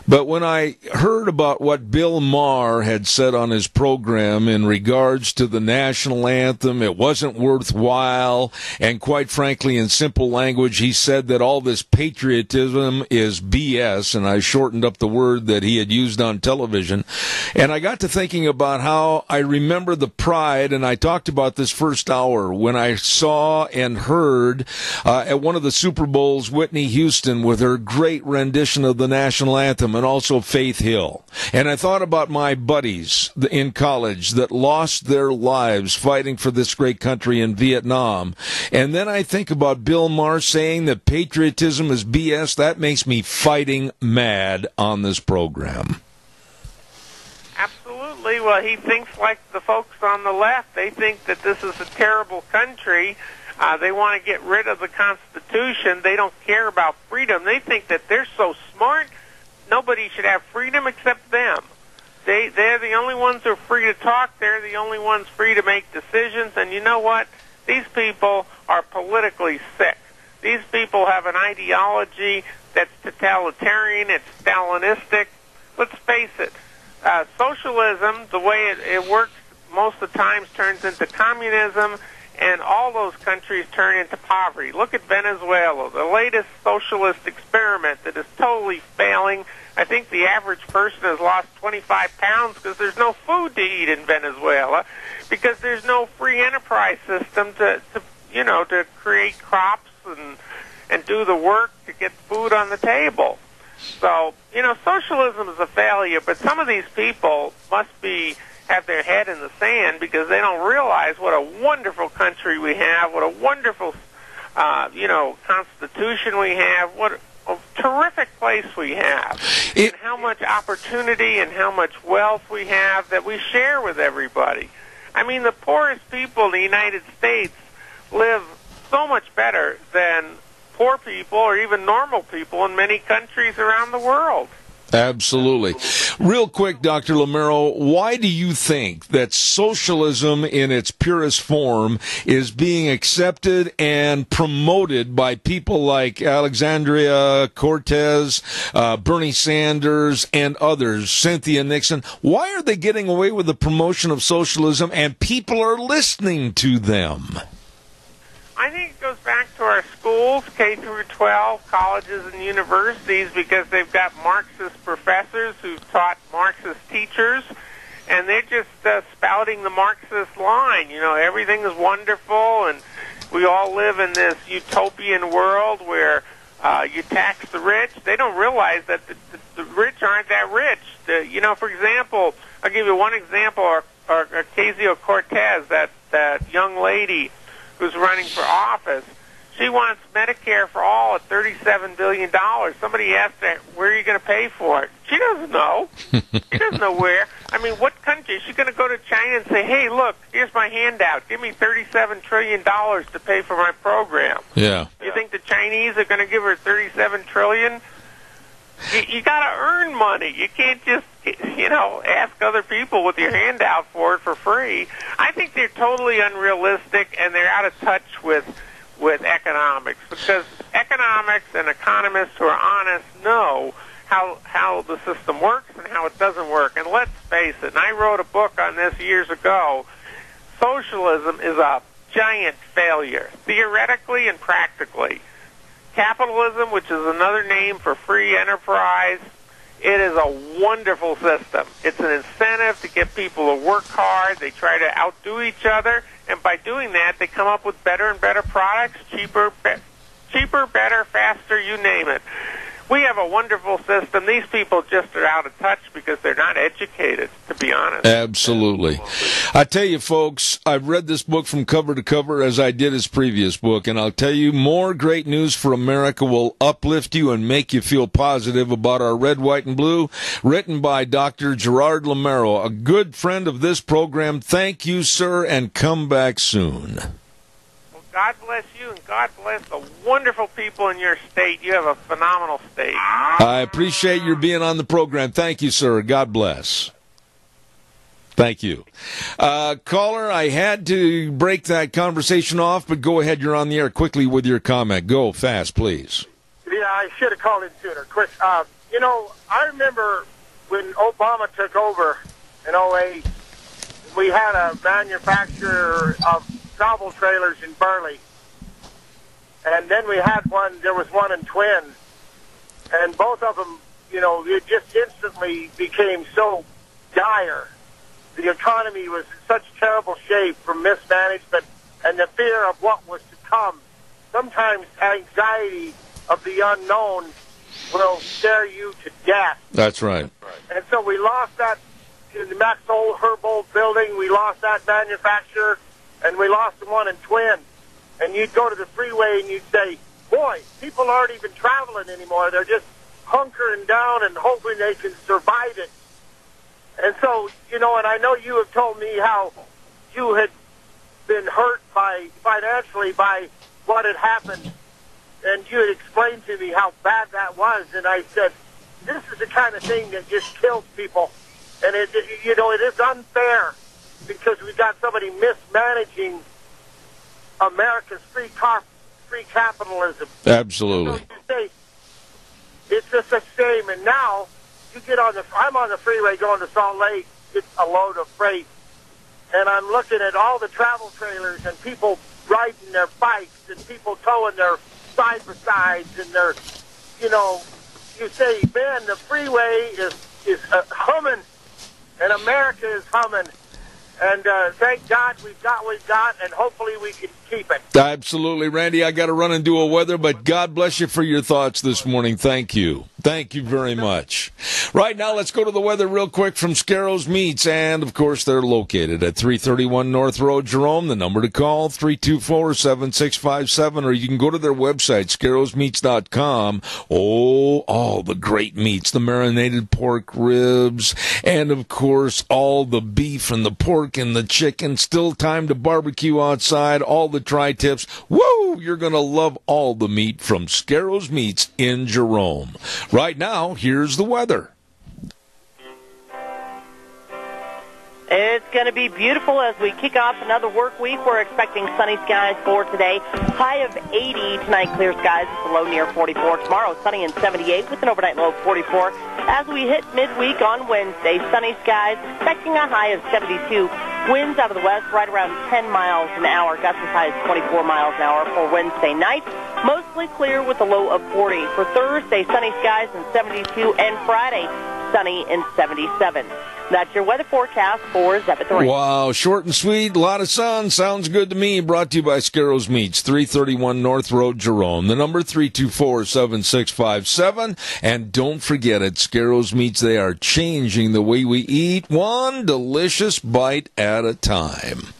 Speaker 2: But when I heard about what Bill Maher had said on his program in regards to the national anthem, it wasn't worthwhile, and quite frankly, in simple language, he said that all this patriotism is BS, and I shortened up the word that he had used on television. And I got to thinking about how I remember the pride, and I talked about this first hour, when I saw and heard at one of the Super Bowls Whitney Houston with her great rendition of the national anthem, and also Faith Hill. And I thought about my buddies in college that lost their lives fighting for this great country in Vietnam. And then I think about Bill Maher saying that patriotism is BS. That makes me fighting mad on this program.
Speaker 16: Absolutely. Well, he thinks like the folks on the left. They think that this is a terrible country. They want to get rid of the Constitution. They don't care about freedom. They think that they're so smart, nobody should have freedom except them. They're the only ones who are free to talk. They're the only ones free to make decisions. And you know what? These people are politically sick. These people have an ideology that's totalitarian. It's Stalinistic. Let's face it. Socialism, the way it works most of the times, turns into communism, and all those countries turn into poverty. Look at Venezuela, the latest socialist experiment that is totally failing. I think the average person has lost 25 pounds because there's no food to eat in Venezuela, because there's no free enterprise system to create crops and do the work to get food on the table. So, socialism is a failure, but some of these people must have their head in the sand because they don't realize what a wonderful country we have, what a wonderful, Constitution we have, what a terrific place we have, and how much opportunity and how much wealth we have that we share with everybody. I mean, the poorest people in the United States live so much better than poor people or even normal people in many countries around the world.
Speaker 2: Absolutely. Real quick, Dr. Lamero, why do you think that socialism in its purest form is being accepted and promoted by people like Alexandria Cortez, Bernie Sanders, and others, Cynthia Nixon? Why are they getting away with the promotion of socialism and people are listening to them?
Speaker 16: I think it goes back to our schools, K through 12, colleges and universities, because they've got Marxist professors who've taught Marxist teachers, and they're just spouting the Marxist line. Everything is wonderful, and we all live in this utopian world where you tax the rich. They don't realize that the rich aren't that rich. For example, I'll give you one example, Ocasio-Cortez, that young lady who's running for office. She wants Medicare for all at $37 billion. Somebody asked her, where are you going to pay for it? She doesn't know. She doesn't know where. I mean, what country? Is she going to go to China and say, hey, look, here's my handout. Give me $37 trillion to pay for my program.
Speaker 2: Yeah.
Speaker 16: You think the Chinese are going to give her $37 trillion? You got to earn money. You can't just, ask other people with your handout for it for free. I think they're totally unrealistic, and they're out of touch with economics, because economics and economists who are honest know how the system works and how it doesn't work. And let's face it, and I wrote a book on this years ago, socialism is a giant failure, theoretically and practically. Capitalism, which is another name for free enterprise, it is a wonderful system. It's an incentive to get people to work hard. They try to outdo each other, and by doing that, they come up with better and better products, cheaper, better, faster, you name it. We have a wonderful system. These people just are out of touch because they're not educated, to be honest.
Speaker 2: Absolutely. I tell you, folks, I've read this book from cover to cover as I did his previous book, and I'll tell you, more great news for America will uplift you and make you feel positive about our red, white, and blue, written by Dr. Gerard Lamero, a good friend of this program. Thank you, sir, and come back soon.
Speaker 16: God bless you, and God bless the wonderful people in your state. You have a phenomenal state.
Speaker 2: I appreciate your being on the program. Thank you, sir. God bless. Thank you. Caller, I had to break that conversation off, but go ahead. You're on the air quickly with your comment. Go fast, please.
Speaker 14: Yeah, I should have called in sooner. Quick, I remember when Obama took over in '08, we had a manufacturer of travel trailers in Burley. And then there was one in Twin. And both of them, it just instantly became so dire. The economy was in such terrible shape from mismanagement and the fear of what was to come. Sometimes anxiety of the unknown will scare you to death.
Speaker 2: That's right.
Speaker 14: And so we lost that in the Max Herbold building. We lost that manufacturer, and we lost the one in Twin. And you'd go to the freeway and you'd say, boy, people aren't even traveling anymore. They're just hunkering down and hoping they can survive it. And so, and I know you have told me how you had been hurt financially by what had happened. And you had explained to me how bad that was. And I said, this is the kind of thing that just kills people. And it is unfair because we've got somebody mismanaging America's free capitalism.
Speaker 2: Absolutely.
Speaker 14: So you say, it's just a shame. And now you get I'm on the freeway going to Salt Lake. It's a load of freight. And I'm looking at all the travel trailers and people riding their bikes and people towing their side-by-sides and they're, you say, man, the freeway is humming and America is humming. And thank God we've got what we've got, and hopefully we can keep it.
Speaker 2: Absolutely, Randy. I got to run and do a weather, but God bless you for your thoughts this morning. Thank you. Thank you very much. Right now, let's go to the weather real quick from Scarro's Meats, and, of course, they're located at 331 North Road, Jerome. The number to call, 324-7657, or you can go to their website, scarrosmeats.com. Oh, all the great meats, the marinated pork ribs, and, of course, all the beef and the pork and the chicken. Still time to barbecue outside, all the tri-tips. Woo! You're going to love all the meat from Scarro's Meats in Jerome. Right now, here's the weather.
Speaker 4: It's going to be beautiful as we kick off another work week. We're expecting sunny skies for today. High of 80 tonight, clear skies. It's a low near 44. Tomorrow, sunny and 78 with an overnight low of 44. As we hit midweek on Wednesday, sunny skies, expecting a high of 72. Winds out of the west right around 10 miles an hour. Gusts as high as 24 miles an hour for Wednesday night. Mostly clear with a low of 40. For Thursday, sunny skies and 72. And Friday, sunny and 77. That's your weather forecast for Zeb 3.
Speaker 2: Wow, short and sweet, a lot of sun. Sounds good to me. Brought to you by Scarro's Meats, 331 North Road, Jerome. The number 324-7657. And don't forget, at Scarro's Meats, they are changing the way we eat, one delicious bite at a time.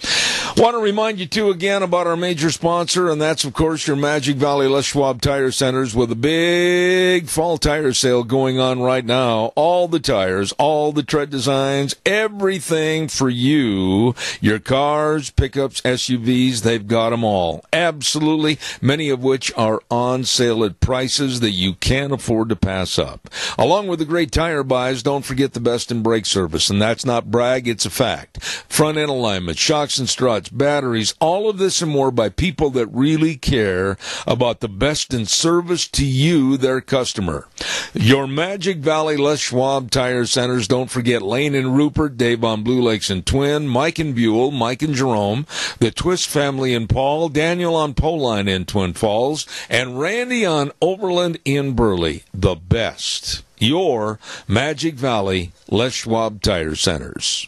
Speaker 2: Want to remind you, too, again, about our major sponsor, and that's, of course, your Magic Valley Les Schwab Tire Centers with a big fall tire sale going on right now. All the tires, all the tread designs, everything for you. Your cars, pickups, SUVs, they've got them all. Absolutely, many of which are on sale at prices that you can't afford to pass up. Along with the great tire buys, don't forget the best in brake service, and that's not brag, it's a fact. Front end alignment, shocks and struts, batteries, all of this and more by people that really care about the best in service to you, their customer. Your Magic Valley Les Schwab Tire Centers, don't forget Lane and Rupert, Dave on Blue Lakes and Twin, Mike and Buell, Mike and Jerome, the Twist family in Paul, Daniel on Poline in Twin Falls, and Randy on Overland in Burley. The best. Your Magic Valley Les Schwab Tire Centers.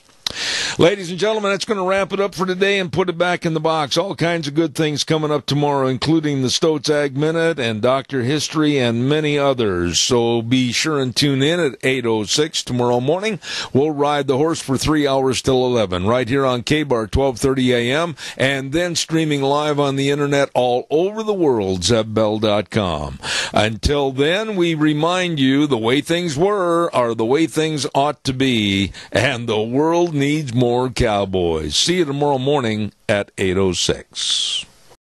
Speaker 2: Ladies and gentlemen, that's going to wrap it up for today and put it back in the box. All kinds of good things coming up tomorrow, including the Stoats Ag Minute and Dr. History and many others. So be sure and tune in at 8:06 tomorrow morning. We'll ride the horse for 3 hours till 11 right here on K-Bar, 12:30 a.m. and then streaming live on the internet all over the world, zebbell.com. Until then, we remind you the way things were are the way things ought to be, and the world needs more cowboys. See you tomorrow morning at 8:06.